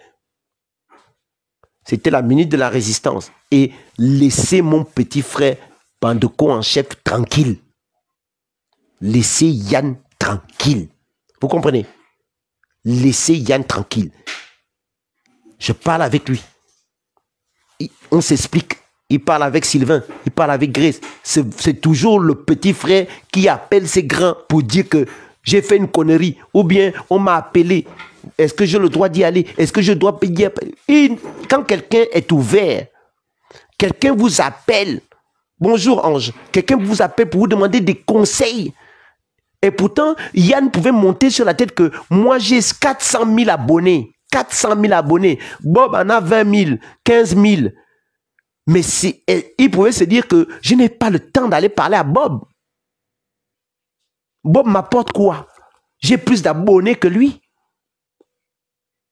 [SPEAKER 1] C'était la minute de la résistance. Et laissez mon petit frère Bandeko en chef tranquille. Laissez Yann tranquille. Vous comprenez? Laissez Yann tranquille. Je parle avec lui. On s'explique. Il parle avec Sylvain, il parle avec Grace. C'est toujours le petit frère qui appelle ses grands pour dire que j'ai fait une connerie, ou bien on m'a appelé. Est-ce que j'ai le droit d'y aller? Est-ce que je dois payer? Quand quelqu'un est ouvert, quelqu'un vous appelle. Bonjour Ange. Quelqu'un vous appelle pour vous demander des conseils. Et pourtant, Yann pouvait monter sur la tête que moi j'ai 400 000 abonnés. 400 000 abonnés. Bob en a 20 000, 15 000. Mais il pouvait se dire que je n'ai pas le temps d'aller parler à Bob. Bob m'apporte quoi? J'ai plus d'abonnés que lui.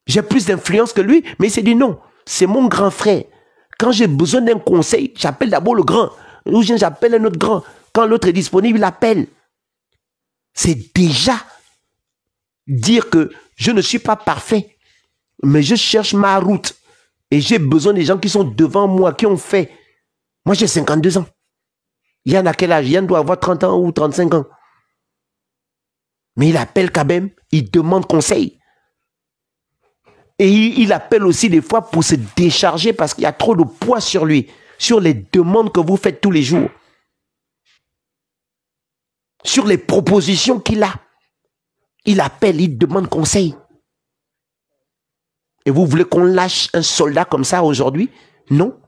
[SPEAKER 1] J'ai plus d'influence que lui. Mais il s'est dit non, c'est mon grand frère. Quand j'ai besoin d'un conseil, j'appelle d'abord le grand. Ou j'appelle un autre grand. Quand l'autre est disponible, il appelle. C'est déjà dire que je ne suis pas parfait. Mais je cherche ma route. Et j'ai besoin des gens qui sont devant moi, qui ont fait. Moi, j'ai 52 ans. Yann a quel âge? Yann doit avoir 30 ans ou 35 ans. Mais il appelle quand même, il demande conseil. Et il appelle aussi des fois pour se décharger parce qu'il y a trop de poids sur lui, sur les demandes que vous faites tous les jours, sur les propositions qu'il a. Il appelle, il demande conseil. Et vous voulez qu'on lâche un soldat comme ça aujourd'hui? Non.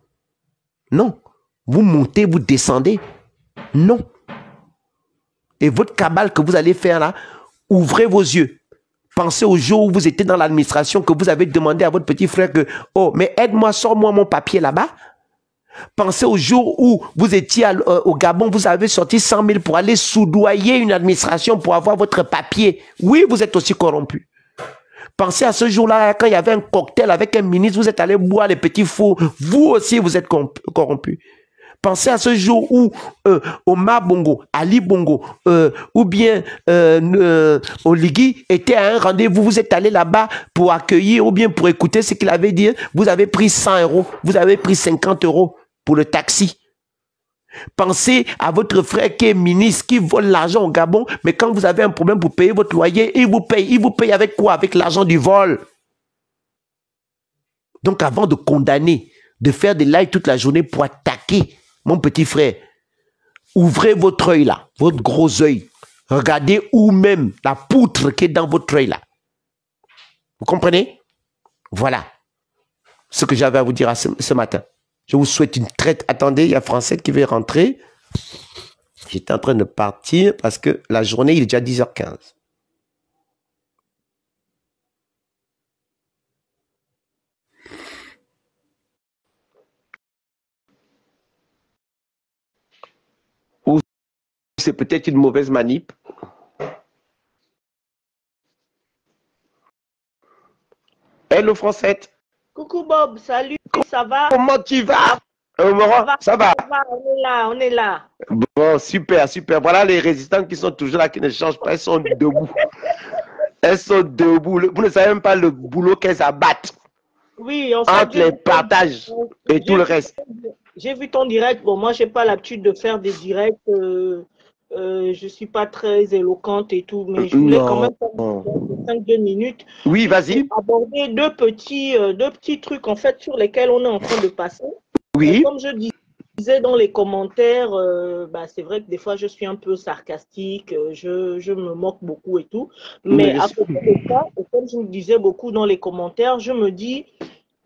[SPEAKER 1] Non. Vous montez, vous descendez. Non. Et votre cabale que vous allez faire là, ouvrez vos yeux. Pensez au jour où vous étiez dans l'administration, que vous avez demandé à votre petit frère que, oh, mais aide-moi, sors-moi mon papier là-bas. Pensez au jour où vous étiez au Gabon, vous avez sorti 100 000 pour aller soudoyer une administration pour avoir votre papier. Oui, vous êtes aussi corrompu. Pensez à ce jour-là, quand il y avait un cocktail avec un ministre, vous êtes allé boire les petits fours. Vous aussi, vous êtes corrompu. Pensez à ce jour où Omar Bongo, Ali Bongo, ou bien Oligui était à un rendez-vous. Vous êtes allé là-bas pour accueillir ou bien pour écouter ce qu'il avait dit. Vous avez pris 100 €, vous avez pris 50 € pour le taxi. Pensez à votre frère qui est ministre, qui vole l'argent au Gabon, mais quand vous avez un problème pour payer votre loyer, il vous paye. Il vous paye avec quoi? Avec l'argent du vol. Donc avant de condamner, de faire des lives toute la journée pour attaquer mon petit frère, ouvrez votre œil là, votre gros œil. Regardez où même la poutre qui est dans votre œil là. Vous comprenez? Voilà ce que j'avais à vous dire ce matin. Je vous souhaite une traite. Attendez, il y a Français qui veut rentrer. J'étais en train de partir parce que la journée, il est déjà 10h15. Ou c'est peut-être une mauvaise manip. Hello, Français.
[SPEAKER 4] Coucou Bob, salut, ça va?
[SPEAKER 1] Comment tu vas? Moran, ça va?
[SPEAKER 4] On est là, on est là.
[SPEAKER 1] Bon, super, super. Voilà les résistants qui sont toujours là, qui ne changent pas. Elles sont debout. Elles sont debout. Vous ne savez même pas le boulot qu'elles abattent
[SPEAKER 4] Oui, en fait,
[SPEAKER 1] entre les partages et tout le reste.
[SPEAKER 4] J'ai vu ton direct. Bon, moi, j'ai pas l'habitude de faire des directs. Je suis pas très éloquente et tout, mais je voulais quand même faire un 5-2 minutes.
[SPEAKER 1] Oui, vas-y.
[SPEAKER 4] Aborder deux petits trucs en fait sur lesquels on est en train de passer.
[SPEAKER 1] Oui.
[SPEAKER 4] Comme je disais dans les commentaires, bah, c'est vrai que des fois je suis un peu sarcastique, je me moque beaucoup et tout. Mais à côté de ça, et comme je me disais beaucoup dans les commentaires, je me dis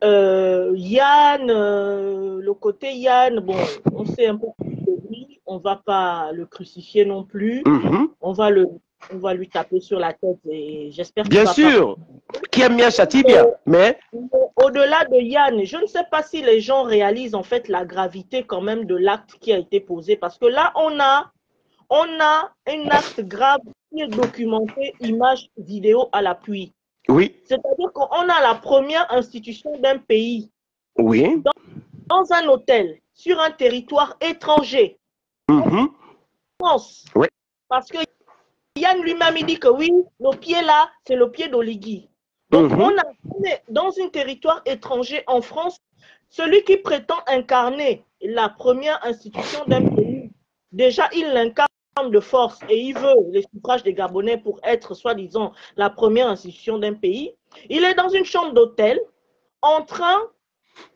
[SPEAKER 4] Yann, le côté Yann, bon, on sait un peu de lui, on va pas le crucifier non plus, on va lui taper sur la tête et j'espère qu'il va
[SPEAKER 1] bien sûr, qui aime bien châtie bien, mais
[SPEAKER 4] au-delà de Yann, je ne sais pas si les gens réalisent en fait la gravité quand même de l'acte qui a été posé parce que là on a un acte grave qui est documenté, images, vidéos à l'appui.
[SPEAKER 1] Oui.
[SPEAKER 4] C'est-à-dire qu'on a la première institution d'un pays.
[SPEAKER 1] Oui.
[SPEAKER 4] Dans un hôtel, sur un territoire étranger. En France.
[SPEAKER 1] Oui.
[SPEAKER 4] Parce que Yann lui-même, il dit que oui, le pied là, c'est le pied d'Oligui. Donc, on est dans un territoire étranger en France. Celui qui prétend incarner la première institution d'un pays, déjà, il l'incarne de force et il veut les suffrages des Gabonais pour être, soi-disant, la première institution d'un pays. Il est dans une chambre d'hôtel en train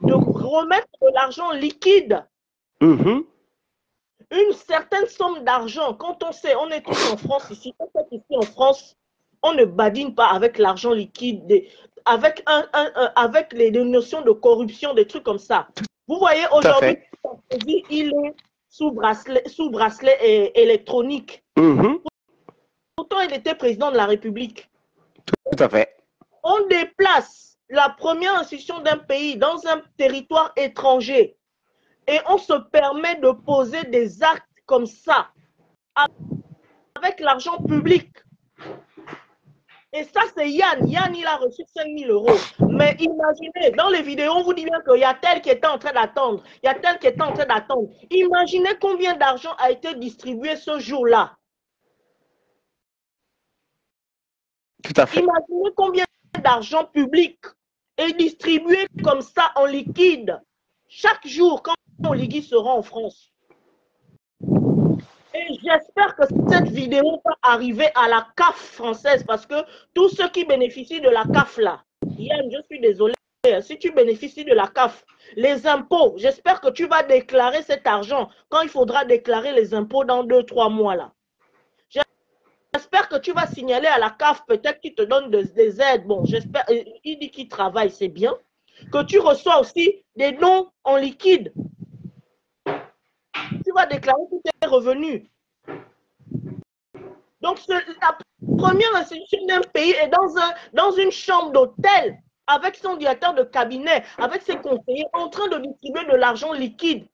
[SPEAKER 4] de remettre de l'argent liquide. Une certaine somme d'argent. Quand on sait, on est tous en France ici, on sait qu'ici en France, on ne badine pas avec l'argent liquide, avec les notions de corruption, des trucs comme ça. Vous voyez, aujourd'hui, il est sous bracelet électronique. Pourtant, il était président de la République.
[SPEAKER 1] Tout à fait.
[SPEAKER 4] On déplace la première institution d'un pays dans un territoire étranger et on se permet de poser des actes comme ça avec l'argent public. Et ça, c'est Yann. Yann, il a reçu 5 000 €. Mais imaginez, dans les vidéos, on vous dit bien qu'il y a tel qui était en train d'attendre. Il y a tel qui était en train d'attendre. Imaginez combien d'argent a été distribué ce jour-là.
[SPEAKER 1] Tout à fait.
[SPEAKER 4] Imaginez combien d'argent public est distribué comme ça en liquide chaque jour quand Oligui sera en France. Et j'espère que cette vidéo va arriver à la CAF française parce que tous ceux qui bénéficient de la CAF là, Yann, je suis désolé, si tu bénéficies de la CAF, les impôts, j'espère que tu vas déclarer cet argent quand il faudra déclarer les impôts dans 2-3 mois là. J'espère que tu vas signaler à la CAF, peut-être qu'ils te donnent des aides. Bon, j'espère, il dit qu'il travaille, c'est bien. Que tu reçois aussi des dons en liquide. Tu vas déclarer tous tes revenus. Donc, la première institution d'un pays est dans une chambre d'hôtel avec son directeur de cabinet, avec ses conseillers, en train de distribuer de l'argent liquide.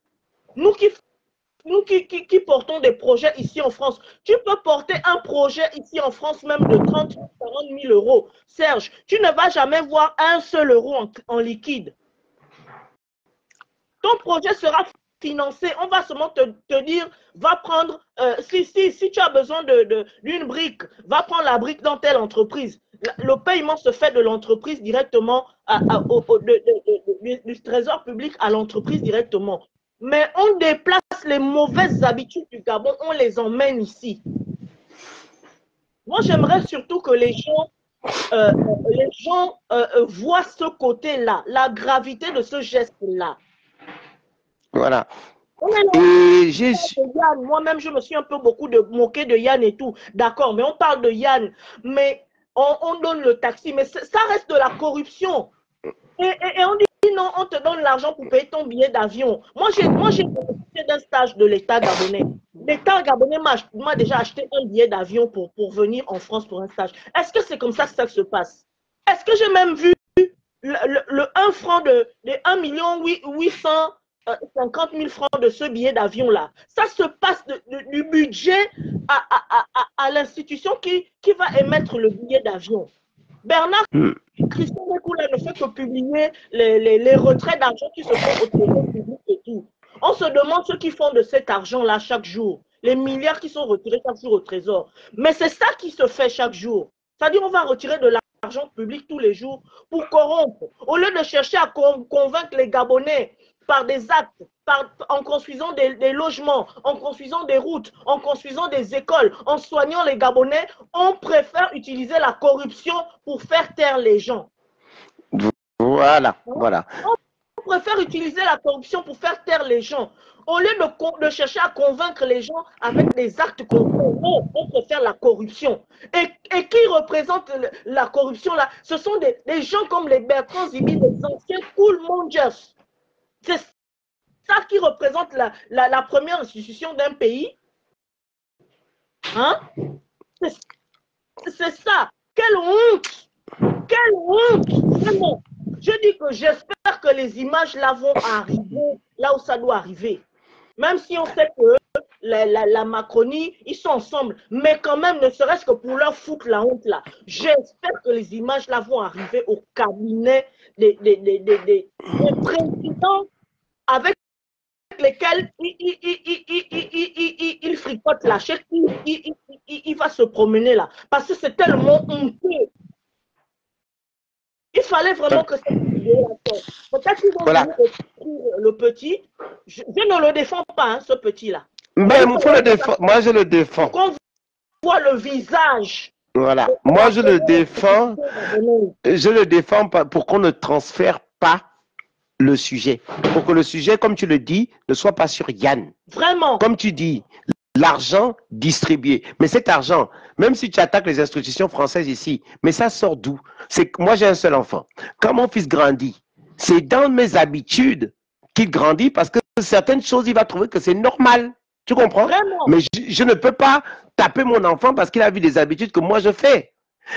[SPEAKER 4] Nous qui portons des projets ici en France, tu peux porter un projet ici en France même de 30 000, 40 000 €. Serge, tu ne vas jamais voir un seul euro en liquide. Ton projet sera financé. On va seulement te dire, va prendre, si tu as besoin d'une brique, va prendre la brique dans telle entreprise. Le paiement se fait de l'entreprise directement, du trésor public à l'entreprise directement. Mais on déplace les mauvaises habitudes du Gabon, on les emmène ici. Moi, j'aimerais surtout que les gens voient ce côté-là, la gravité de ce geste-là.
[SPEAKER 1] Voilà.
[SPEAKER 4] Et moi-même, je me suis un peu moqué de Yann et tout. D'accord, mais on parle de Yann, mais on donne le taxi, mais ça reste de la corruption. Et on dit non, on te donne l'argent pour payer ton billet d'avion. Moi, j'ai bénéficié d'un stage de l'État gabonais. L'État gabonais m'a déjà acheté un billet d'avion pour venir en France pour un stage. Est-ce que c'est comme ça que ça se passe? Est-ce que j'ai même vu le 1 franc de 1 850 000 francs de ce billet d'avion-là? Ça se passe du budget à l'institution qui va émettre le billet d'avion. Bernard Christian Dekoula ne fait que publier les retraits d'argent qui se font au trésor public et tout. On se demande ce qu'ils font de cet argent-là chaque jour. Les milliards qui sont retirés chaque jour au trésor. Mais c'est ça qui se fait chaque jour. C'est-à-dire qu'on va retirer de l'argent public tous les jours pour corrompre. Au lieu de chercher à convaincre les Gabonais par des actes, en construisant des logements, en construisant des routes, en construisant des écoles, en soignant les Gabonais, on préfère utiliser la corruption pour faire taire les gens.
[SPEAKER 1] Voilà, voilà.
[SPEAKER 4] On préfère utiliser la corruption pour faire taire les gens. Au lieu de chercher à convaincre les gens avec des actes concrets, non, on préfère la corruption. Et qui représente la corruption là? Ce sont des gens comme les Bertrand Zibi, les anciens cool mongers. C'est ça qui représente la première institution d'un pays. Hein? C'est ça. Quelle honte! Quelle honte! Vraiment. Je dis que j'espère que les images là vont arriver là où ça doit arriver. Même si on sait que la Macronie, ils sont ensemble. Mais quand même, ne serait-ce que pour leur foutre la honte là. J'espère que les images là vont arriver au cabinet des présidents avec lesquels il fricote la chèque. Il va se promener là. Parce que c'est tellement honteux. Il fallait vraiment que cette vidéo sorte. Peut-être qu'ils vont venir le petit. Je ne le défends pas, hein, ce petit-là.
[SPEAKER 1] Mais moi, je le défends.
[SPEAKER 4] Qu'on voit le visage.
[SPEAKER 1] Voilà. Moi, je le défends. Je le défends pour qu'on ne transfère pas le sujet. Pour que le sujet, comme tu le dis, ne soit pas sur Yann.
[SPEAKER 4] Vraiment.
[SPEAKER 1] Comme tu dis, l'argent distribué. Mais cet argent, même si tu attaques les institutions françaises ici, mais ça sort d'où? C'est que moi, j'ai un seul enfant. Quand mon fils grandit, c'est dans mes habitudes qu'il grandit parce que certaines choses, il va trouver que c'est normal. Tu comprends?
[SPEAKER 4] Vraiment.
[SPEAKER 1] Mais je ne peux pas taper mon enfant parce qu'il a vu des habitudes que moi, je fais.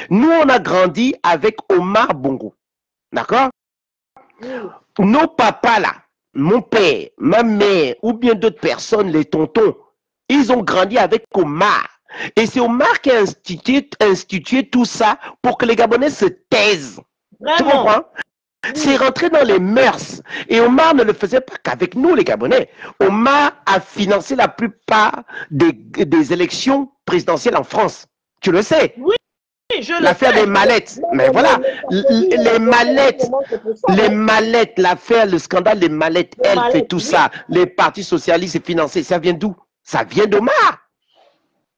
[SPEAKER 1] Nous, on a grandi avec Omar Bongo. D'accord? Nos papas, là, mon père, ma mère, ou bien d'autres personnes, les tontons, ils ont grandi avec Omar. Et c'est Omar qui a institué tout ça pour que les Gabonais se taisent.
[SPEAKER 4] Vraiment.
[SPEAKER 1] Tu comprends? C'est rentré dans les mœurs. Et Omar ne le faisait pas qu'avec nous, les Gabonais. Omar a financé la plupart des élections présidentielles en France. Tu le sais.
[SPEAKER 4] Oui.
[SPEAKER 1] L'affaire des mallettes. Mais voilà, les mallettes, l'affaire, le scandale des mallettes, elle fait tout ça. Les partis socialistes, c'est financé. Ça vient d'où? Ça vient d'Omar.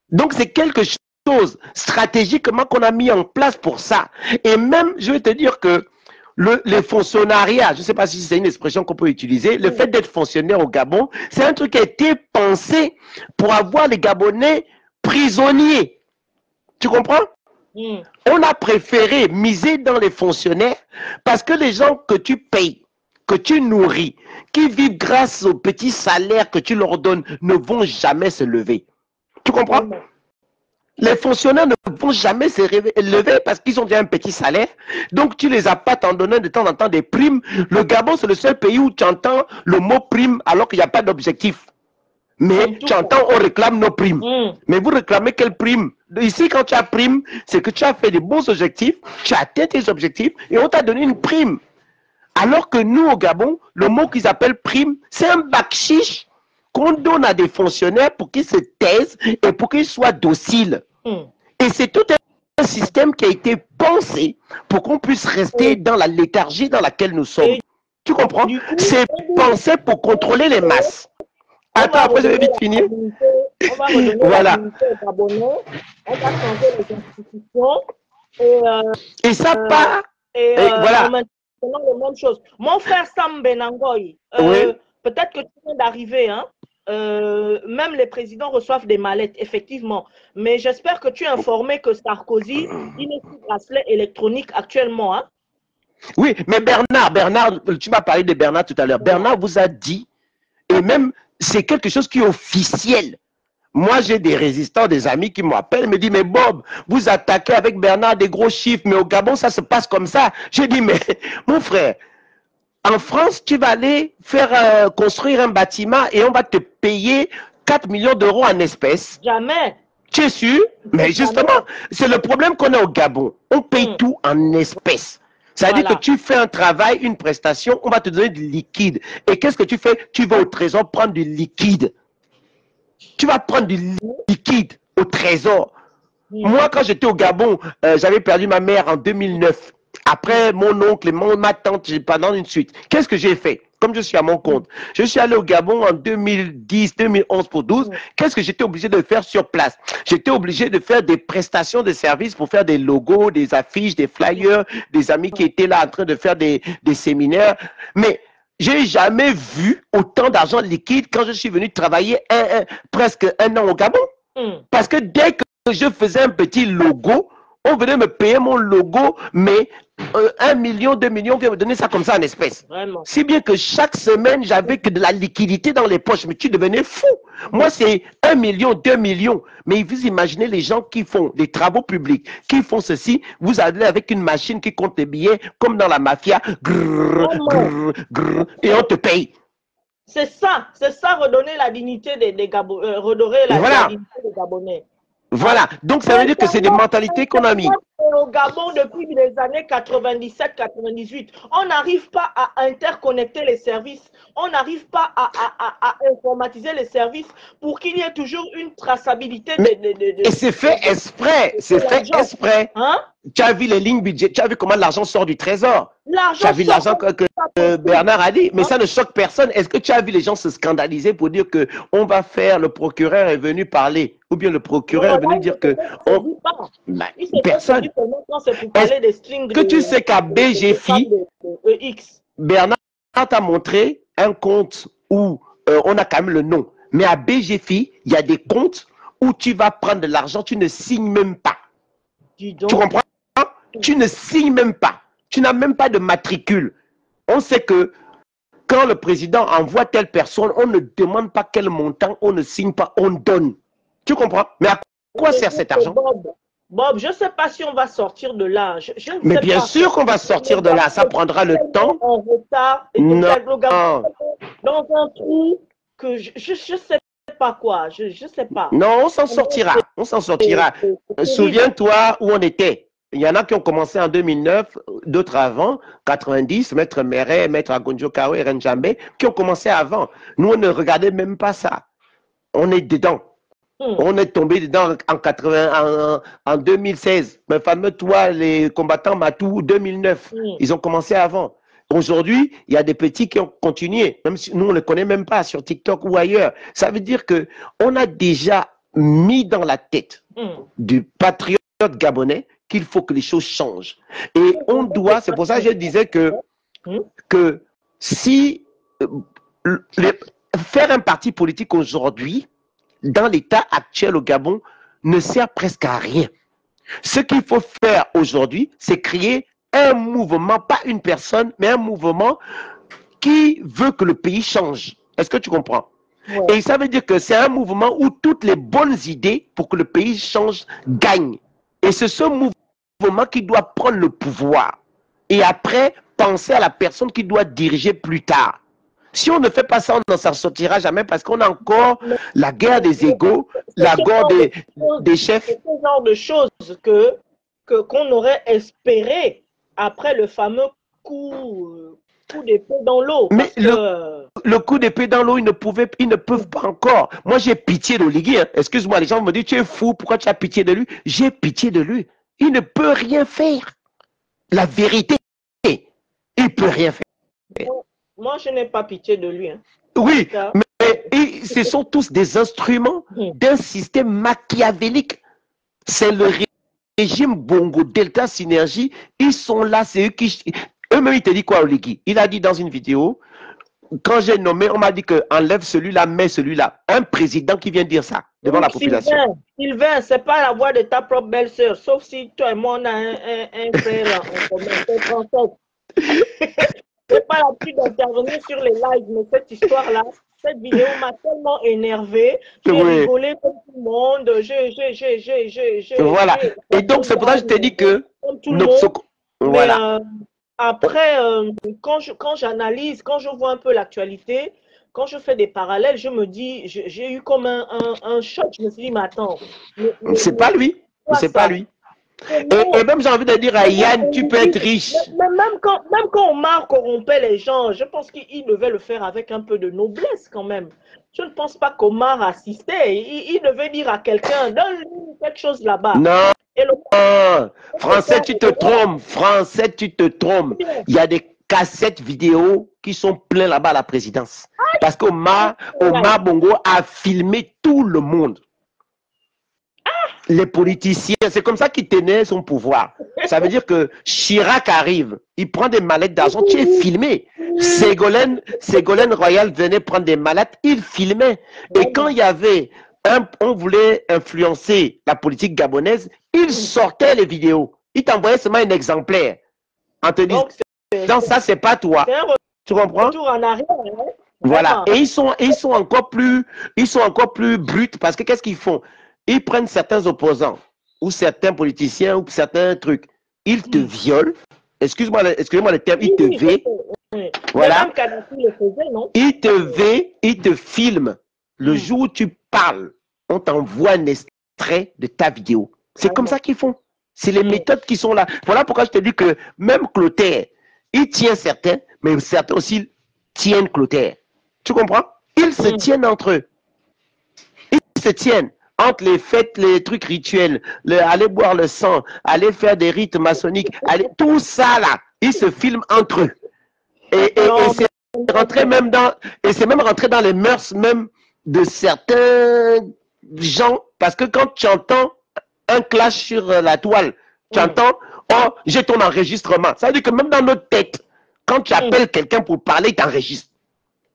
[SPEAKER 1] Donc, c'est quelque chose stratégiquement qu'on a mis en place pour ça. Et même, je vais te dire que les fonctionnariats, je ne sais pas si c'est une expression qu'on peut utiliser, le fait d'être fonctionnaire au Gabon, c'est un truc qui a été pensé pour avoir les Gabonais prisonniers. Tu comprends? On a préféré miser dans les fonctionnaires parce que les gens que tu payes, que tu nourris, qui vivent grâce aux petits salaires que tu leur donnes, ne vont jamais se lever. Tu comprends? Les fonctionnaires ne vont jamais se lever parce qu'ils ont déjà un petit salaire. Donc, tu les appâtes en donnant de temps en temps des primes. Le Gabon, c'est le seul pays où tu entends le mot prime alors qu'il n'y a pas d'objectif. Mais tu entends, on réclame nos primes. Mais vous réclamez quelle prime? Ici, quand tu as prime, c'est que tu as fait des bons objectifs, tu as atteint tes objectifs et on t'a donné une prime. Alors que nous, au Gabon, le mot qu'ils appellent prime, c'est un bakchiche qu'on donne à des fonctionnaires pour qu'ils se taisent et pour qu'ils soient dociles. Et c'est tout un système qui a été pensé pour qu'on puisse rester dans la léthargie dans laquelle nous sommes. Tu comprends? C'est pensé pour contrôler les masses. Attends, après je vais vite finir.
[SPEAKER 4] On va redonner
[SPEAKER 1] voilà.
[SPEAKER 4] On va changer les institutions.
[SPEAKER 1] Et ça part.
[SPEAKER 4] Et
[SPEAKER 1] voilà.
[SPEAKER 4] Maintenant, les mêmes choses. Mon frère Sam Benangoy,
[SPEAKER 1] oui.
[SPEAKER 4] Peut-être que tu viens d'arriver, hein? Même les présidents reçoivent des mallettes, effectivement. Mais j'espère que tu es informé que Sarkozy, il est sous bracelet électronique actuellement, hein?
[SPEAKER 1] Oui, mais Bernard, tu m'as parlé de Bernard tout à l'heure. Bernard vous a dit, et même c'est quelque chose qui est officiel. Moi, j'ai des résistants, des amis qui m'appellent, me disent, mais Bob, vous attaquez avec Bernard des gros chiffres, mais au Gabon, ça se passe comme ça. J'ai dit, mais mon frère, en France, tu vas aller faire construire un bâtiment et on va te payer 4 millions d'euros en espèces.
[SPEAKER 4] Jamais.
[SPEAKER 1] Tu es sûr? Mais justement, c'est le problème qu'on a au Gabon. On paye tout en espèces. C'est-à-dire que tu fais un travail, une prestation, on va te donner du liquide. Et qu'est-ce que tu fais? Tu vas au trésor prendre du liquide. Tu vas prendre du liquide au trésor. Moi, quand j'étais au Gabon, j'avais perdu ma mère en 2009. Après, mon oncle et ma tante, pendant une suite. Qu'est-ce que j'ai fait? Comme je suis à mon compte, je suis allé au Gabon en 2010, 2011 pour 12. Qu'est-ce que j'étais obligé de faire sur place? J'étais obligé de faire des prestations de services pour faire des logos, des affiches, des flyers, des amis qui étaient là en train de faire des séminaires. Mais j'ai jamais vu autant d'argent liquide quand je suis venu travailler presque un an au Gabon. Parce que dès que je faisais un petit logo, on venait me payer mon logo, mais 1 million, 2 millions, on vient me donner ça comme ça en espèces. Vraiment. Si bien que chaque semaine, j'avais que de la liquidité dans les poches, mais tu devenais fou. Moi, c'est 1 million, 2 millions. Mais vous imaginez les gens qui font des travaux publics, qui font ceci, vous allez avec une machine qui compte les billets, comme dans la mafia, et on te paye.
[SPEAKER 4] C'est ça, redonner la dignité des Gabonais, redorer la dignité des Gabonais.
[SPEAKER 1] Voilà, donc ça veut dire que c'est des mentalités qu'on a mis.
[SPEAKER 4] Au Gabon, depuis les années 97-98, on n'arrive pas à interconnecter les services, on n'arrive pas à informatiser les services pour qu'il y ait toujours une traçabilité.
[SPEAKER 1] Et c'est fait exprès, c'est fait exprès. Hein? Tu as vu les lignes budget, tu as vu comment l'argent sort du trésor. Tu as vu l'argent que Bernard a dit, mais ça ne choque personne. Est-ce que tu as vu les gens se scandaliser pour dire que on va faire, le procureur est venu parler, ou bien le procureur est venu dire que personne. Que tu sais qu'à BGFI, Bernard t'a montré un compte où on a quand même le nom, mais à BGFI, il y a des comptes où tu vas prendre de l'argent, tu ne signes même pas. Tu comprends? Tu ne signes même pas. Tu n'as même pas de matricule. On sait que quand le président envoie telle personne, on ne demande pas quel montant, on ne signe pas, on donne. Tu comprends? Mais à quoi sert cet argent?
[SPEAKER 4] Bob, je ne sais pas si on va sortir de là.
[SPEAKER 1] Mais bien sûr qu'on va sortir de là. Ça prendra le temps.
[SPEAKER 4] En retard. Non. Dans un trou que je ne sais pas quoi. Je ne sais pas.
[SPEAKER 1] Non, on s'en sortira. On s'en sortira. Souviens-toi où on était. Il y en a qui ont commencé en 2009, d'autres avant, 90, Maître Méret, Maître Agonjo Kao et Renjambe, qui ont commencé avant. Nous, on ne regardait même pas ça. On est dedans. On est tombé dedans en 2016. Mais fameux-toi, les combattants Matou, 2009. Ils ont commencé avant. Aujourd'hui, il y a des petits qui ont continué, même si nous, on ne les connaît même pas sur TikTok ou ailleurs. Ça veut dire qu'on a déjà mis dans la tête du patriote gabonais qu'il faut que les choses changent. Et on doit, c'est pour ça que je disais que si faire un parti politique aujourd'hui, dans l'état actuel au Gabon, ne sert presque à rien. Ce qu'il faut faire aujourd'hui, c'est créer un mouvement, pas une personne, mais un mouvement qui veut que le pays change. Est-ce que tu comprends? Ouais. Et ça veut dire que c'est un mouvement où toutes les bonnes idées pour que le pays change gagnent. Et c'est ce mouvement qui doit prendre le pouvoir. Et après, penser à la personne qui doit diriger plus tard. Si on ne fait pas ça, on n'en sortira jamais parce qu'on a encore la guerre des égos, la guerre des chefs.
[SPEAKER 4] C'est ce genre de choses qu'on aurait espéré après le fameux coup d'épée dans l'eau.
[SPEAKER 1] Mais le coup d'épée dans l'eau, ils ne peuvent pas encore. Moi, j'ai pitié d'Oligui. Hein. Excuse-moi, les gens me disent, tu es fou, pourquoi tu as pitié de lui? J'ai pitié de lui. Il ne peut rien faire. La vérité, il ne peut rien faire.
[SPEAKER 4] Moi, je n'ai pas pitié de lui. Hein.
[SPEAKER 1] Oui, mais ce sont tous des instruments d'un système machiavélique. C'est le régime Bongo Delta Synergie. Ils sont là, c'est eux qui... Eux-mêmes, ils te disent quoi, Oligui? Il a dit dans une vidéo, quand j'ai nommé, on m'a dit que enlève celui-là, mets celui-là. Un président qui vient dire ça devant la population.
[SPEAKER 4] Sylvain, c'est pas la voix de ta propre belle-sœur, sauf si toi et moi, on a un frère en commun. C'est pas la plus d'intervenir sur les lives, mais cette histoire-là, cette vidéo m'a tellement énervé. J'ai rigolé comme tout le monde.
[SPEAKER 1] Voilà. Et donc, c'est pour ça que je t'ai dit que...
[SPEAKER 4] Voilà. Après, quand j'analyse, quand je vois un peu l'actualité, quand je fais des parallèles, je me dis, j'ai eu comme un choc. Je me suis dit, mais attends.
[SPEAKER 1] C'est pas lui. C'est pas lui. Et même j'ai envie de dire à Yann, tu peux être riche.
[SPEAKER 4] Mais même quand Omar corrompait les gens, je pense qu'il devait le faire avec un peu de noblesse quand même. Je ne pense pas qu'Omar assistait. Il devait dire à quelqu'un, donne-lui quelque chose là-bas.
[SPEAKER 1] Non. Français, tu te trompes. Français, tu te trompes. Il y a des cassettes vidéo qui sont pleines là-bas à la présidence. Parce qu'Omar Bongo a filmé tout le monde. Les politiciens, c'est comme ça qu'il tenait son pouvoir. Ça veut dire que Chirac arrive, il prend des mallettes d'argent, tu es filmé. Ségolène Royal venait prendre des mallettes, il filmait. Et quand il y avait on voulait influencer la politique gabonaise, il sortait les vidéos. Il t'envoyait seulement un exemplaire. En te disant, dans ça, c'est pas toi. Tu comprends?
[SPEAKER 4] En arrière, hein?
[SPEAKER 1] Voilà. Et ils sont encore plus bruts parce que qu'est-ce qu'ils font? Ils prennent certains opposants ou certains politiciens ou certains trucs. Ils te violent. Excuse-moi le terme, ils te vêtent. Voilà. Ils te filment. Le jour où tu parles, on t'envoie un extrait de ta vidéo. C'est comme ça qu'ils font. C'est les méthodes qui sont là. Voilà pourquoi je te dis que même Clotaire, il tient certains, mais certains aussi tiennent Clotaire. Tu comprends? Ils se tiennent entre eux. Ils se tiennent entre les fêtes, les trucs rituels, aller boire le sang, aller faire des rites maçonniques, tout ça là, ils se filment entre eux. Et c'est rentré même dans les mœurs même de certains gens, parce que quand tu entends un clash sur la toile, tu entends, oh, j'ai ton enregistrement. Ça veut dire que même dans notre tête, quand tu appelles quelqu'un pour parler, il t'enregistre.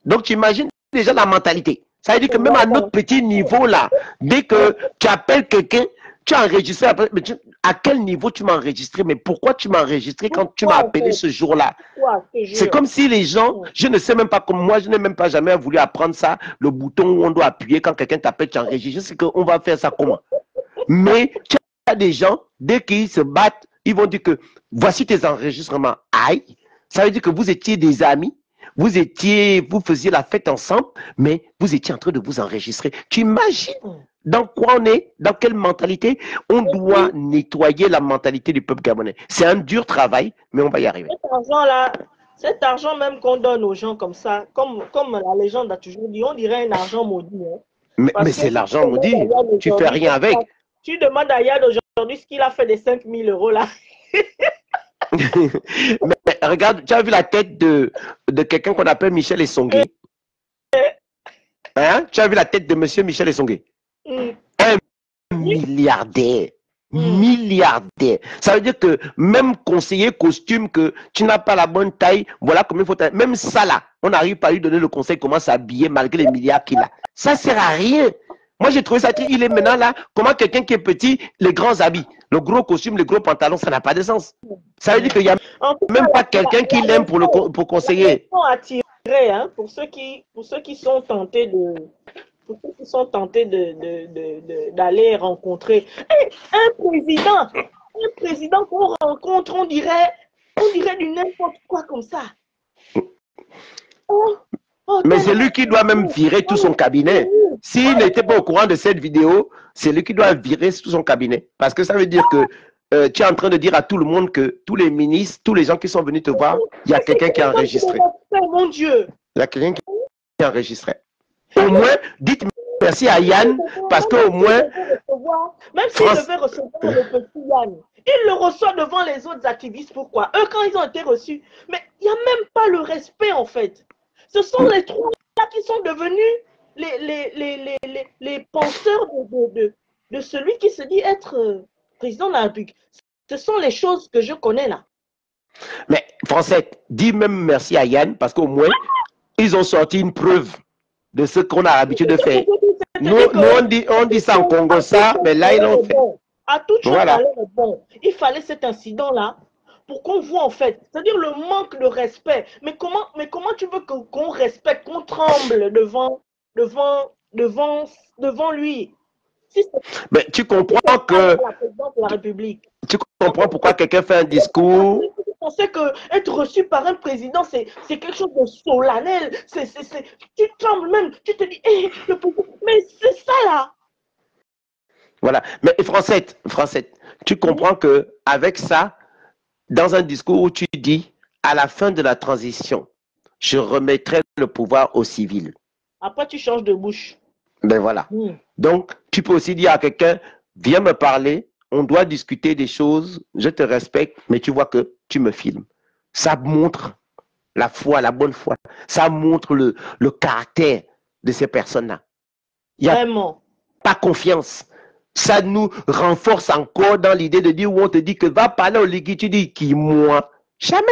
[SPEAKER 1] Donc tu imagines déjà la mentalité. Ça veut dire que même à notre petit niveau là, dès que tu appelles quelqu'un, tu as enregistré. Mais à quel niveau tu m'as enregistré? Mais pourquoi tu m'as enregistré quand tu m'as appelé ce jour-là? C'est comme si les gens, je ne sais même pas comme moi, je n'ai même pas jamais voulu apprendre ça, le bouton où on doit appuyer quand quelqu'un t'appelle, tu enregistres. Je sais qu'on va faire ça comment? Mais tu as des gens, dès qu'ils se battent, ils vont dire que voici tes enregistrements. Aïe, ça veut dire que vous étiez des amis. Vous faisiez la fête ensemble, mais vous étiez en train de vous enregistrer. Tu imagines dans quoi on est, dans quelle mentalité? On doit nettoyer la mentalité du peuple gabonais. C'est un dur travail, mais on va y arriver.
[SPEAKER 4] Cet argent même qu'on donne aux gens comme ça, comme la légende a toujours dit, on dirait un argent maudit. Hein.
[SPEAKER 1] Mais c'est l'argent maudit, tu fais rien avec.
[SPEAKER 4] Tu demandes à Yann aujourd'hui ce qu'il a fait des 5 000 € là.
[SPEAKER 1] Mais regarde, tu as vu la tête de quelqu'un qu'on appelle Michel Essongué? Hein? Tu as vu la tête de monsieur Michel Essongué? Un milliardaire. Milliardaire. Ça veut dire que même conseiller costume, que tu n'as pas la bonne taille, voilà combien il faut tailler. Même ça là, on n'arrive pas à lui donner le conseil comment s'habiller malgré les milliards qu'il a. Ça sert à rien. Moi, j'ai trouvé ça, il est maintenant là, comment quelqu'un qui est petit, les grands habits, le gros costume, les gros pantalons, ça n'a pas de sens. Ça veut dire qu'il n'y a même pas quelqu'un qui l'aime pour conseiller.
[SPEAKER 4] Ils sont attirés, hein, pour ceux qui sont tentés d'aller rencontrer un président qu'on rencontre, on dirait du n'importe quoi comme ça.
[SPEAKER 1] Mais c'est lui qui doit même virer tout son cabinet. S'il n'était pas au courant de cette vidéo, c'est lui qui doit virer tout son cabinet. Parce que ça veut dire que tu es en train de dire à tout le monde que tous les ministres, tous les gens qui sont venus te voir, il y a quelqu'un qui a enregistré.
[SPEAKER 4] Mon Dieu.
[SPEAKER 1] Il y a quelqu'un qui a enregistré. Au moins, dites merci à Yann, parce qu'au moins...
[SPEAKER 4] Même s'il devait recevoir le petit Yann, il le reçoit devant les autres activistes. Pourquoi? Eux, quand ils ont été reçus, mais il n'y a même pas le respect en fait. Ce sont les trois là qui sont devenus les penseurs de celui qui se dit être président de la République. Ce sont les choses que je connais là.
[SPEAKER 1] Mais Français, dis même merci à Yann parce qu'au moins, ils ont sorti une preuve de ce qu'on a l'habitude de faire. Nous on dit ça en Congo, ça, mais là, ils l'ont fait.
[SPEAKER 4] À toute chose, voilà. Bon. Il fallait cet incident-là pour qu'on voit en fait, c'est-à-dire le manque de respect. Mais comment tu veux qu'on respecte, qu'on tremble devant lui? Si
[SPEAKER 1] mais tu comprends que
[SPEAKER 4] la présidence de la République.
[SPEAKER 1] Tu comprends pourquoi quelqu'un fait un discours,
[SPEAKER 4] pensais que être reçu par un président, c'est quelque chose de solennel. Tu trembles même, tu te dis, le pouvoir, mais c'est ça là.
[SPEAKER 1] Voilà. Mais Francette, tu comprends que avec ça, dans un discours où tu dis, à la fin de la transition, je remettrai le pouvoir aux civils.
[SPEAKER 4] Après, tu changes de bouche.
[SPEAKER 1] Ben voilà. Donc, tu peux aussi dire à quelqu'un, viens me parler, on doit discuter des choses, je te respecte, mais tu vois que tu me filmes. Ça montre la foi, la bonne foi. Ça montre le caractère de ces personnes-là. Il n'y a pas confiance. Ça nous renforce encore dans l'idée de dire où on te dit que va parler au Ligui, tu dis qui, moi? Jamais.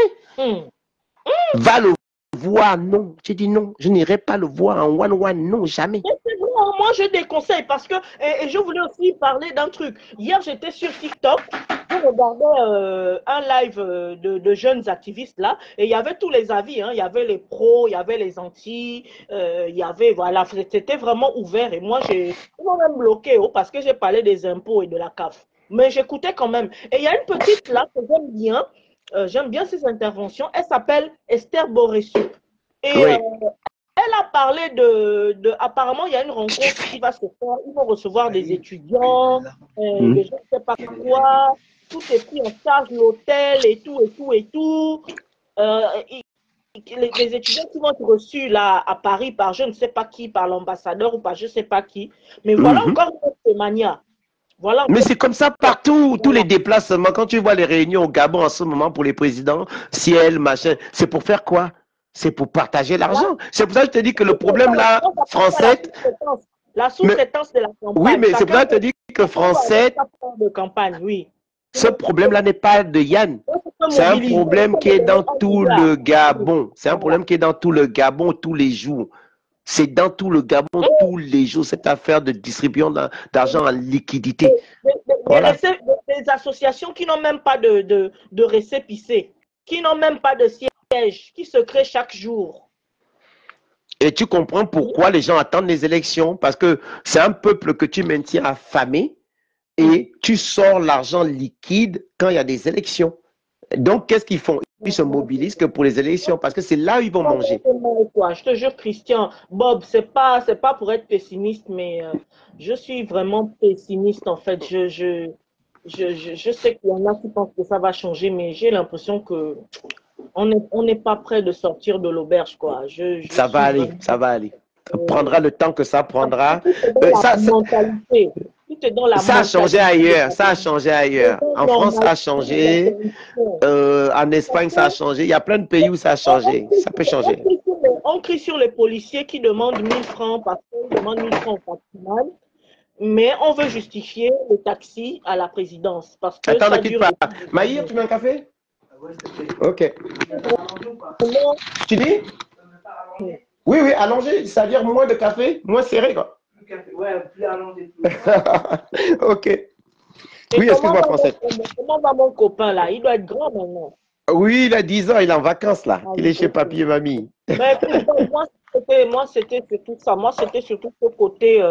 [SPEAKER 1] Va le voir, non. Tu dis non, je n'irai pas le voir en one-one, non, jamais.
[SPEAKER 4] Moi, je déconseille parce que, et je voulais aussi parler d'un truc. Hier, j'étais sur TikTok, je regardais un live de jeunes activistes là, et il y avait tous les avis, hein. Il y avait les pros, il y avait les anti, il y avait, voilà, c'était vraiment ouvert. Et moi, j'ai même bloqué parce que j'ai parlé des impôts et de la CAF. Mais j'écoutais quand même. Et il y a une petite là que j'aime bien ses interventions. Elle s'appelle Esther Borésup. Et elle a parlé apparemment, il y a une rencontre qui va se faire. Ils vont recevoir des étudiants, des gens ne sais pas quoi. Tout est pris en charge, l'hôtel et tout, et tout, et tout. Les étudiants qui vont être reçus là à Paris par je ne sais pas qui, par l'ambassadeur ou par je ne sais pas qui. Mais voilà encore une autre manière. Voilà.
[SPEAKER 1] Mais c'est comme ça partout, tous les déplacements. Quand tu vois les réunions au Gabon en ce moment pour les présidents, ciel, machin, c'est pour faire quoi? C'est pour partager l'argent. C'est pour ça que je te dis que le problème là, Francette.
[SPEAKER 4] La sous-traitance de la campagne.
[SPEAKER 1] Oui, mais c'est pour ça que je te dis que Francette.
[SPEAKER 4] De campagne, oui.
[SPEAKER 1] Ce problème-là n'est pas de Yann. C'est un problème qui est dans tout le Gabon. C'est un problème qui est dans tout le Gabon tous les jours. C'est dans tout le Gabon tous les jours, cette affaire de distribution d'argent en liquidité.
[SPEAKER 4] Des associations qui n'ont même pas de récépissé, qui n'ont même pas de siège, qui se créent chaque jour.
[SPEAKER 1] Et tu comprends pourquoi les gens attendent les élections, parce que c'est un peuple que tu maintiens affamé et tu sors l'argent liquide quand il y a des élections. Donc, qu'est-ce qu'ils font? Ils se mobilisent que pour les élections, parce que c'est là où ils vont manger.
[SPEAKER 4] Je te jure, Christian, Bob, c'est pas pour être pessimiste, mais je suis vraiment pessimiste en fait. Je sais qu'il y en a qui pensent que ça va changer, mais j'ai l'impression que on n'est pas prêt de sortir de l'auberge, quoi.
[SPEAKER 1] Ça va aller, ça va aller. Ça prendra le temps que ça prendra. Ça a changé ailleurs, ça a changé ailleurs. En France, ça a changé. En Espagne, ça a changé. Il y a plein de pays où ça a changé. Ça peut changer.
[SPEAKER 4] On crie sur les policiers qui demandent 1000 francs parce qu'ils demandent 1000 francs au patrimoine. Mais on veut justifier le taxi à la présidence. Parce que
[SPEAKER 1] attends, ne quitte pas. Maïr, tu mets un café? Ok. Tu dis? Oui, oui, allongé, c'est-à-dire moins de café, moins serré, quoi.
[SPEAKER 3] Ouais, plus allongé.
[SPEAKER 1] Ok. Oui, excuse-moi, Francette.
[SPEAKER 4] Comment va mon copain, là? Il doit être grand maintenant.
[SPEAKER 1] Oui, il a 10 ans, il est en vacances, là. Il est chez papy et mamie.
[SPEAKER 4] Mais moi, c'était surtout ça. Moi, c'était surtout ce côté,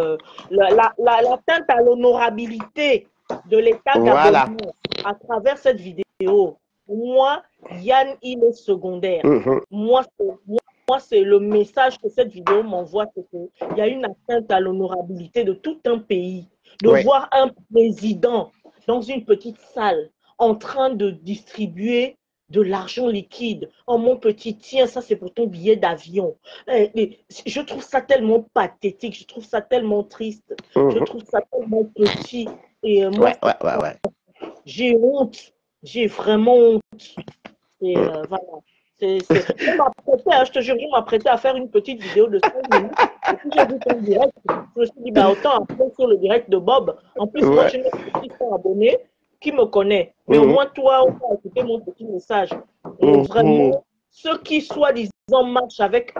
[SPEAKER 4] l'atteinte à l'honorabilité de l'État gabonais à travers cette vidéo. Moi, Yann, il est secondaire. Moi, c'est le message que cette vidéo m'envoie, c'est qu'il y a une atteinte à l'honorabilité de tout un pays. De voir un président dans une petite salle en train de distribuer de l'argent liquide. Oh mon petit, tiens, ça c'est pour ton billet d'avion. Je trouve ça tellement pathétique, je trouve ça tellement triste, je trouve ça tellement petit. Et moi, j'ai honte, j'ai vraiment honte. Et voilà. Je te jure, je m'apprêtais à faire une petite vidéo de 5 minutes. Et puis j'ai vu ton direct. Je me suis dit, bah, autant apprendre sur le direct de Bob. En plus, moi, j'ai une petite abonnée qui me connaît. Mais au moins, toi, on va écouter mon petit message. Et vraiment, ceux qui, soi-disant, marchent avec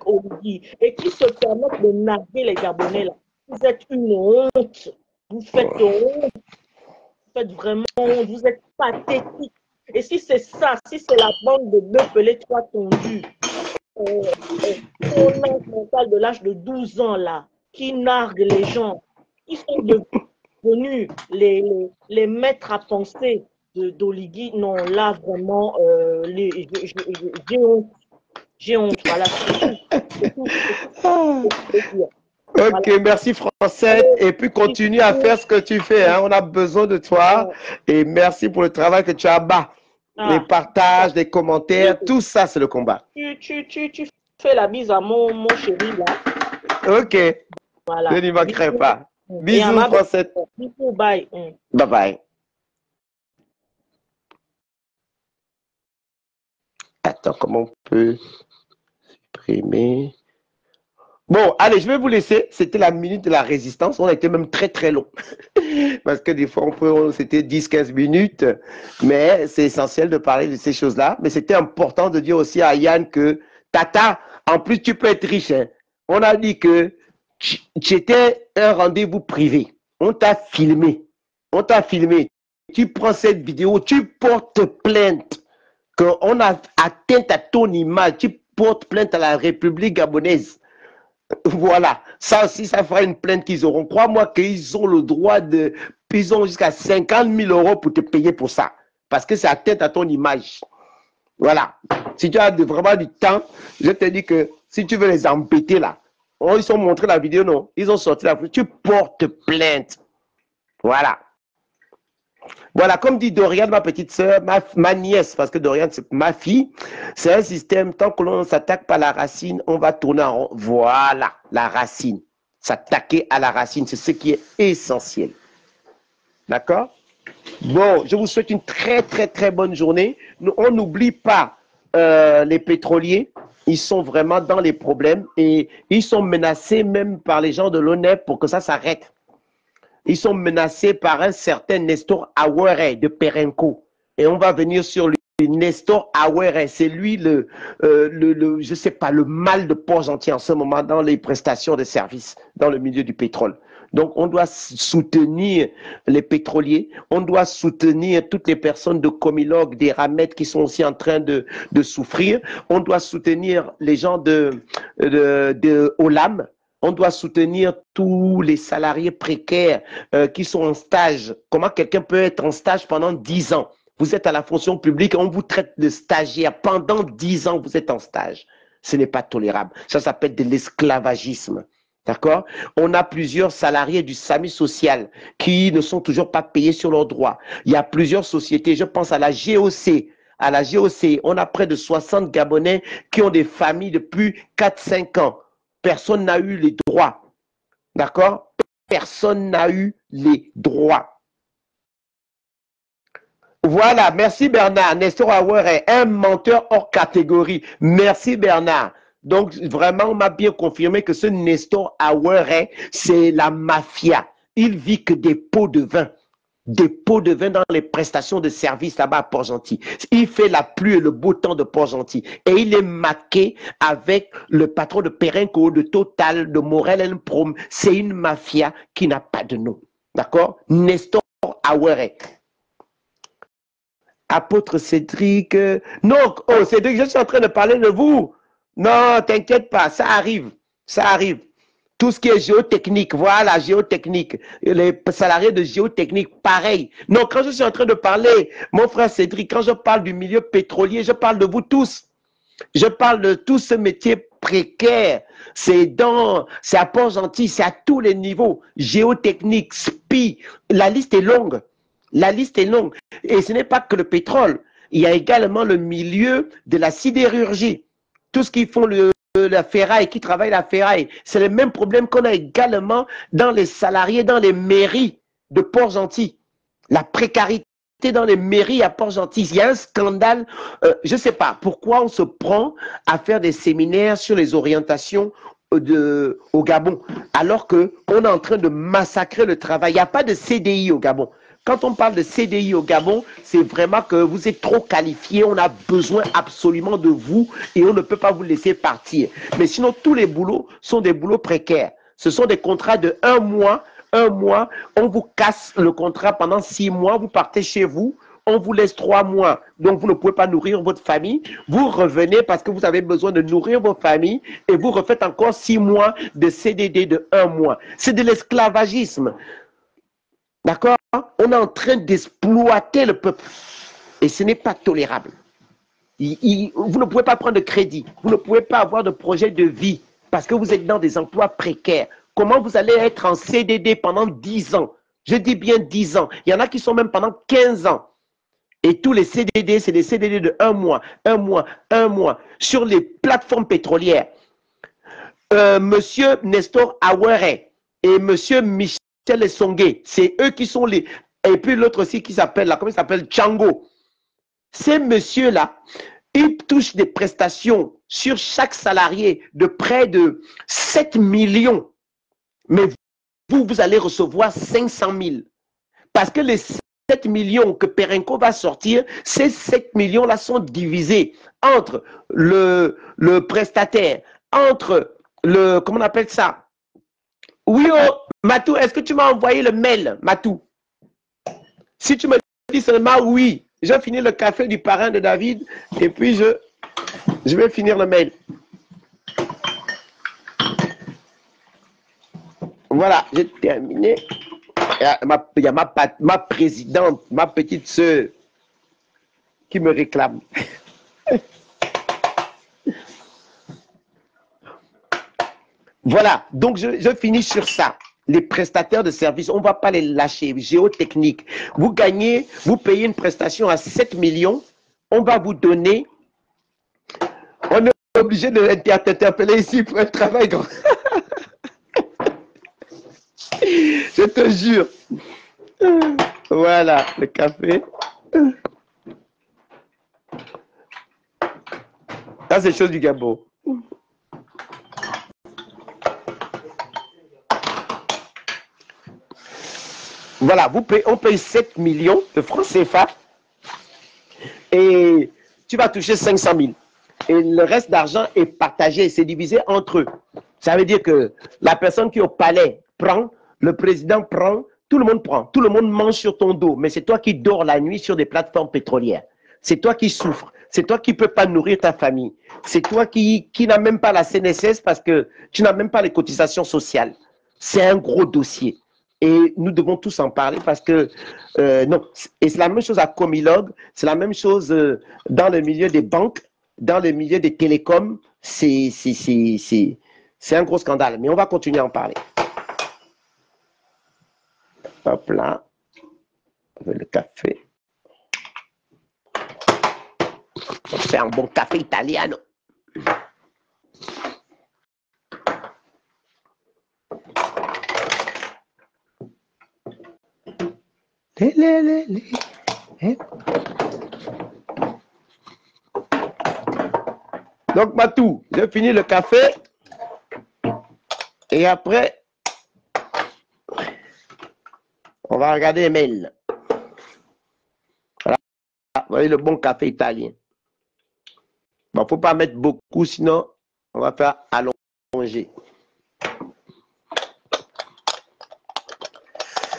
[SPEAKER 4] Oligui et qui se permettent de narguer les Gabonais, là, vous êtes une honte. Vous faites honte. Vous faites vraiment honte. Vous êtes pathétique. Et si c'est ça, si c'est la bande de deux pelés trois tondus, on a mental de l'âge de 12 ans là, qui narguent les gens, qui sont devenus les maîtres à penser d'Oligui, non, là, vraiment, j'ai honte. J'ai honte, voilà. C'est tout.
[SPEAKER 1] Ok, merci Francette. Et puis continue à faire ce que tu fais. Hein. On a besoin de toi. Et merci pour le travail que tu as bas. Les partages, les commentaires, tout ça, c'est le combat.
[SPEAKER 4] Tu fais la bise à mon chéri là.
[SPEAKER 1] Ok.
[SPEAKER 4] Voilà.
[SPEAKER 1] Je n'y manquerai pas. Bisous, Francette.
[SPEAKER 4] Bisous, bye.
[SPEAKER 1] Bye bye. Attends, comment on peut supprimer? Bon, allez, je vais vous laisser. C'était la minute de la résistance. On a été même très, très long. Parce que des fois, c'était 10-15 minutes. Mais c'est essentiel de parler de ces choses-là. Mais c'était important de dire aussi à Yann que, Tata, en plus, tu peux être riche. Hein. On a dit que tu étais un rendez-vous privé. On t'a filmé. On t'a filmé. Tu prends cette vidéo, tu portes plainte. Qu'on a atteint à ton image. Tu portes plainte à la République gabonaise. Voilà, ça aussi, ça fera une plainte qu'ils auront. Crois-moi qu'ils ont le droit de... Ils ont jusqu'à 50 000 € pour te payer pour ça. Parce que c'est atteinte à ton image. Voilà. Si tu as vraiment du temps, je te dis que si tu veux les embêter là, ils ont montré la vidéo, non? Ils ont sorti la vidéo. Tu portes plainte. Voilà. Voilà, comme dit Dorian, ma petite soeur, ma nièce, parce que Dorian, c'est ma fille, c'est un système, tant que l'on ne s'attaque pas à la racine, on va tourner en rond. Voilà, la racine. S'attaquer à la racine, c'est ce qui est essentiel. D'accord? Bon, je vous souhaite une très, très, très bonne journée. On n'oublie pas les pétroliers. Ils sont vraiment dans les problèmes et ils sont menacés même par les gens de l'ONEP pour que ça s'arrête. Ils sont menacés par un certain Nestor Awere de Perenco. Et on va venir sur lui. Nestor Awere, c'est lui je sais pas, le mal de Port-Gentil en ce moment dans les prestations de services dans le milieu du pétrole. Donc, on doit soutenir les pétroliers, on doit soutenir toutes les personnes de Comilog, des Ramettes qui sont aussi en train de souffrir. On doit soutenir les gens de Olam. On doit soutenir tous les salariés précaires qui sont en stage. Comment quelqu'un peut être en stage pendant 10 ans? Vous êtes à la fonction publique, on vous traite de stagiaire. Pendant 10 ans, vous êtes en stage. Ce n'est pas tolérable. Ça s'appelle de l'esclavagisme. D'accord? On a plusieurs salariés du SAMU social qui ne sont toujours pas payés sur leurs droits. Il y a plusieurs sociétés, je pense à la GOC. À la GOC, on a près de 60 Gabonais qui ont des familles depuis 4-5 ans. Personne n'a eu les droits. D'accord? Personne n'a eu les droits. Voilà, merci Bernard. Nestor Awere est un menteur hors catégorie. Merci Bernard. Donc, vraiment, on m'a bien confirmé que ce Nestor Awere, c'est la mafia. Il vit que des pots de vin. Des pots de vin dans les prestations de services là-bas à Port-Gentil. Il fait la pluie et le beau temps de Port-Gentil. Et il est maqué avec le patron de Perenco, de Total, de Morel & Prom. C'est une mafia qui n'a pas de nom. D'accord? Nestor Awere. Apôtre Cédric. Non, oh Cédric, je suis en train de parler de vous. Non, t'inquiète pas, ça arrive. Ça arrive. Tout ce qui est géotechnique, voilà, géotechnique. Les salariés de géotechnique, pareil. Non, quand je suis en train de parler, mon frère Cédric, quand je parle du milieu pétrolier, je parle de vous tous. Je parle de tout ce métier précaire. C'est à Port-Gentil, c'est à tous les niveaux. Géotechnique, SPI, la liste est longue. La liste est longue. Et ce n'est pas que le pétrole. Il y a également le milieu de la sidérurgie. Tout ce qui font la ferraille, qui travaille la ferraille. C'est le même problème qu'on a également dans les salariés, dans les mairies de Port-Gentil. La précarité dans les mairies à Port-Gentil. Il y a un scandale. Je ne sais pas pourquoi on se prend à faire des séminaires sur les orientations au Gabon, alors qu'on est en train de massacrer le travail. Il n'y a pas de CDI au Gabon. Quand on parle de CDI au Gabon, c'est vraiment que vous êtes trop qualifié, on a besoin absolument de vous et on ne peut pas vous laisser partir. Mais sinon, tous les boulots sont des boulots précaires. Ce sont des contrats de 1 mois, on vous casse le contrat pendant 6 mois, vous partez chez vous, on vous laisse 3 mois, donc vous ne pouvez pas nourrir votre famille, vous revenez parce que vous avez besoin de nourrir vos familles et vous refaites encore 6 mois de CDD de 1 mois. C'est de l'esclavagisme. D'accord? On est en train d'exploiter le peuple. Et ce n'est pas tolérable. Vous ne pouvez pas prendre de crédit. Vous ne pouvez pas avoir de projet de vie parce que vous êtes dans des emplois précaires. Comment vous allez être en CDD pendant 10 ans? Je dis bien 10 ans. Il y en a qui sont même pendant 15 ans. Et tous les CDD, c'est des CDD de 1 mois, 1 mois, 1 mois. Sur les plateformes pétrolières, Monsieur Nestor Awere et Monsieur Michel Essongué, c'est eux qui sont les... Et puis l'autre aussi qui s'appelle, là, comment il s'appelle? Django. Ces messieurs-là, ils touchent des prestations sur chaque salarié de près de 7 millions. Mais vous allez recevoir 500 000. Parce que les 7 millions que Perenco va sortir, ces 7 millions-là sont divisés entre le prestataire, entre le... Comment on appelle ça? Oui, oh, Matou, est-ce que tu m'as envoyé le mail, Matou? Si tu me dis seulement oui, je finis le café du parrain de David et puis je vais finir le mail. Voilà, j'ai terminé. Il y a ma présidente, ma petite soeur qui me réclame. Voilà, donc je finis sur ça. Les prestataires de services, on ne va pas les lâcher. Géotechnique, vous gagnez, vous payez une prestation à 7 millions, on va vous donner, on est obligé de t'interpeller ici pour un travail grand. Je te jure. Voilà, le café. Ça, c'est chose du Gabon. Voilà, on paye 7 millions de francs CFA et tu vas toucher 500 000. Et le reste d'argent est partagé, c'est divisé entre eux. Ça veut dire que la personne qui est au palais prend, le président prend, tout le monde prend, tout le monde mange sur ton dos. Mais c'est toi qui dors la nuit sur des plateformes pétrolières. C'est toi qui souffres. C'est toi qui ne peux pas nourrir ta famille. C'est toi qui n'as même pas la CNSS parce que tu n'as même pas les cotisations sociales. C'est un gros dossier. Et nous devons tous en parler parce que, non, et c'est la même chose à Comilog, c'est la même chose dans le milieu des banques, dans le milieu des télécoms, c'est un gros scandale. Mais on va continuer à en parler. Hop là, le café. On fait un bon café italiano. Donc, Matou, j'ai fini le café. Et après, on va regarder les mails. Voilà. Vous voyez le bon café italien. Bon, il ne faut pas mettre beaucoup, sinon on va faire allonger.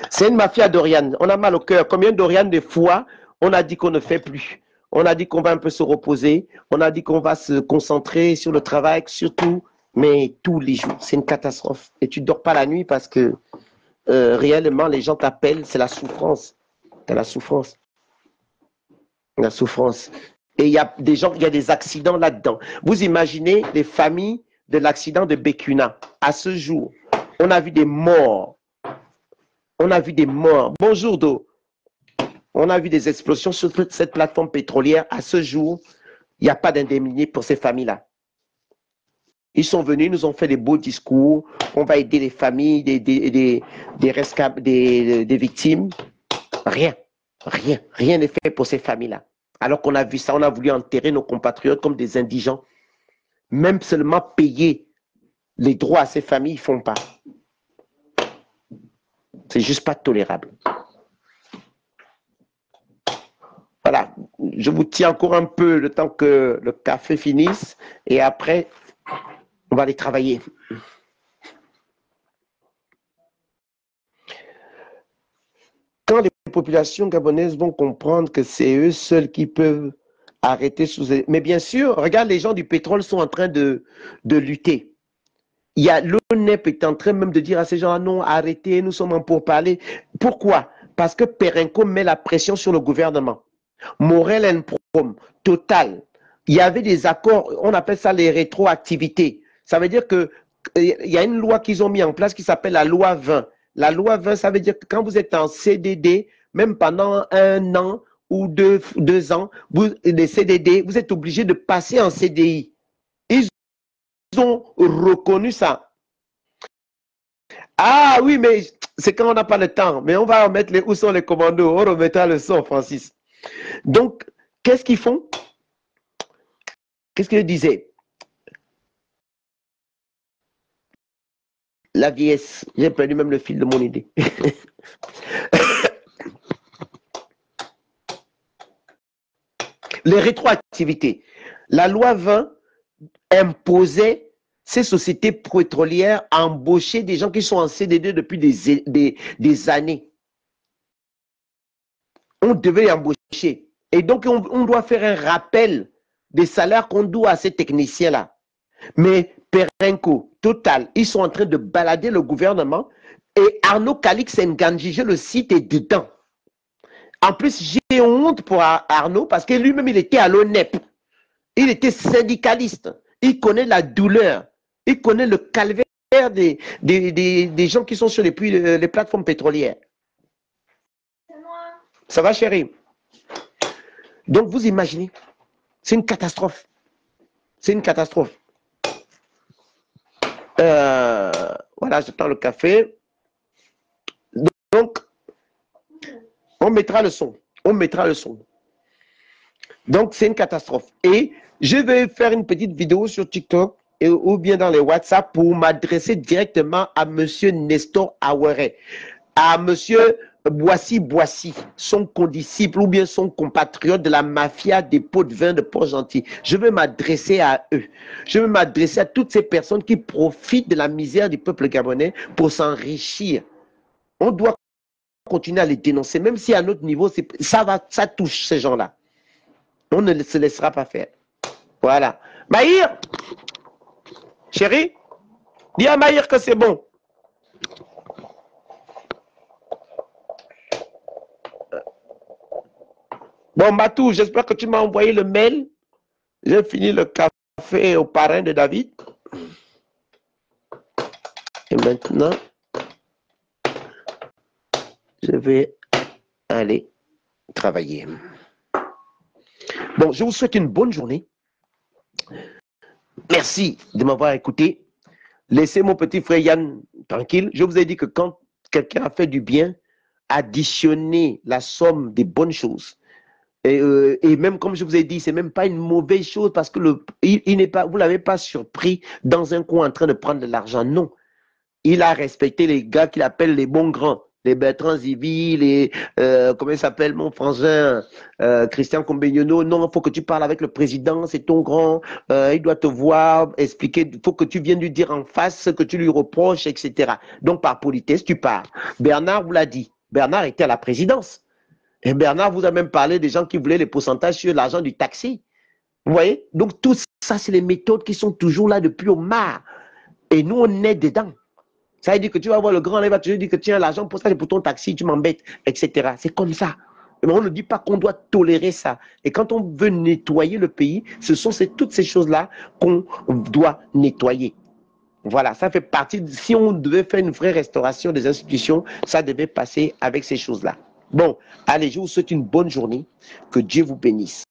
[SPEAKER 1] C'est une mafia d'Oriane. On a mal au cœur. Combien d'Oriane de fois on a dit qu'on ne fait plus? On a dit qu'on va un peu se reposer. On a dit qu'on va se concentrer sur le travail, surtout, mais tous les jours. C'est une catastrophe. Et tu ne dors pas la nuit parce que réellement, les gens t'appellent. C'est la souffrance. C'est la souffrance. La souffrance. Et il y a des gens, il y a des accidents là-dedans. Vous imaginez les familles de l'accident de Bécuna. À ce jour, on a vu des morts. On a vu des morts. Bonjour, Do. On a vu des explosions sur toute cette plateforme pétrolière. À ce jour, il n'y a pas d'indemnité pour ces familles-là. Ils sont venus, ils nous ont fait des beaux discours. On va aider les familles des victimes. Rien. Rien n'est fait pour ces familles-là. Alors qu'on a vu ça, on a voulu enterrer nos compatriotes comme des indigents. Même seulement payer les droits à ces familles, ils ne font pas. C'est juste pas tolérable. Voilà, je vous tiens encore un peu le temps que le café finisse et après, on va aller travailler. Quand les populations gabonaises vont comprendre que c'est eux seuls qui peuvent arrêter sous... Mais bien sûr, regarde, les gens du pétrole sont en train de lutter. Il y a l'ONEP est en train même de dire à ces gens, non, arrêtez, nous sommes en pourparlers. Pourquoi? Parce que Perenco met la pression sur le gouvernement. Morel & Prom, Total. Il y avait des accords, on appelle ça les rétroactivités. Ça veut dire que il y a une loi qu'ils ont mis en place qui s'appelle la loi 20. La loi 20, ça veut dire que quand vous êtes en CDD, même pendant 1 an ou 2 ans, les CDD, vous êtes obligé de passer en CDI. Ils ont reconnu ça. Ah oui, mais c'est quand on n'a pas le temps. Mais on va remettre où sont les commandos. On remettra le son, Francis. Donc, qu'est-ce qu'ils font? Qu'est-ce que je disais? La vieillesse. J'ai perdu même le fil de mon idée. Les rétroactivités. La loi 20 imposait ces sociétés pétrolières à embaucher des gens qui sont en CDD depuis des années. On devait les embaucher. Et donc, on doit faire un rappel des salaires qu'on doit à ces techniciens-là. Mais Perenco, Total, ils sont en train de balader le gouvernement et Arnaud Calix Ngandjige, le site est dedans. En plus, j'ai honte pour Arnaud parce que lui-même, il était à l'ONEP. Il était syndicaliste. Il connaît la douleur. Il connaît le calvaire des gens qui sont sur les plateformes pétrolières. Ça va, chérie? Donc, vous imaginez, c'est une catastrophe. C'est une catastrophe. Voilà, j'attends le café. Donc, on mettra le son. On mettra le son. Donc, c'est une catastrophe. Et je vais faire une petite vidéo sur TikTok ou bien dans les WhatsApp pour m'adresser directement à M. Nestor Awere, à M. Boissy, son condisciple ou bien son compatriote de la mafia des pots de vin de Port-Gentil. Je vais m'adresser à eux. Je vais m'adresser à toutes ces personnes qui profitent de la misère du peuple gabonais pour s'enrichir. On doit continuer à les dénoncer, même si à notre niveau, ça touche ces gens-là. On ne se laissera pas faire. Voilà. Maïr, chérie, dis à Maïr que c'est bon. Bon, Matou, j'espère que tu m'as envoyé le mail. J'ai fini le café au parrain de David. Et maintenant, je vais aller travailler. Bon, je vous souhaite une bonne journée. Merci de m'avoir écouté. Laissez mon petit frère Yann tranquille. Je vous ai dit que quand quelqu'un a fait du bien, additionnez la somme des bonnes choses. Et même comme je vous ai dit, c'est même pas une mauvaise chose parce que il n'est pas, vous l'avez pas surpris dans un coin en train de prendre de l'argent. Non, il a respecté les gars qu'il appelle les bons grands, les Bertrand Zivi, les comment il s'appelle mon frangin Christian Combegnono. Non, il faut que tu parles avec le président, c'est ton grand, il doit te voir, expliquer. Il faut que tu viennes lui dire en face ce que tu lui reproches, etc. Donc par politesse, tu parles. Bernard vous l'a dit. Bernard était à la présidence. Et Bernard vous a même parlé des gens qui voulaient les pourcentages sur l'argent du taxi. Vous voyez? Donc tout ça, c'est les méthodes qui sont toujours là depuis au mar. Et nous, on est dedans. Ça veut dire que tu vas voir le grand, il va te dire que tiens, l'argent pour ça, c'est pour ton taxi, tu m'embêtes, etc. C'est comme ça. Mais on ne dit pas qu'on doit tolérer ça. Et quand on veut nettoyer le pays, ce sont toutes ces choses-là qu'on doit nettoyer. Voilà, ça fait partie, si on devait faire une vraie restauration des institutions, ça devait passer avec ces choses-là. Bon, allez, je vous souhaite une bonne journée. Que Dieu vous bénisse.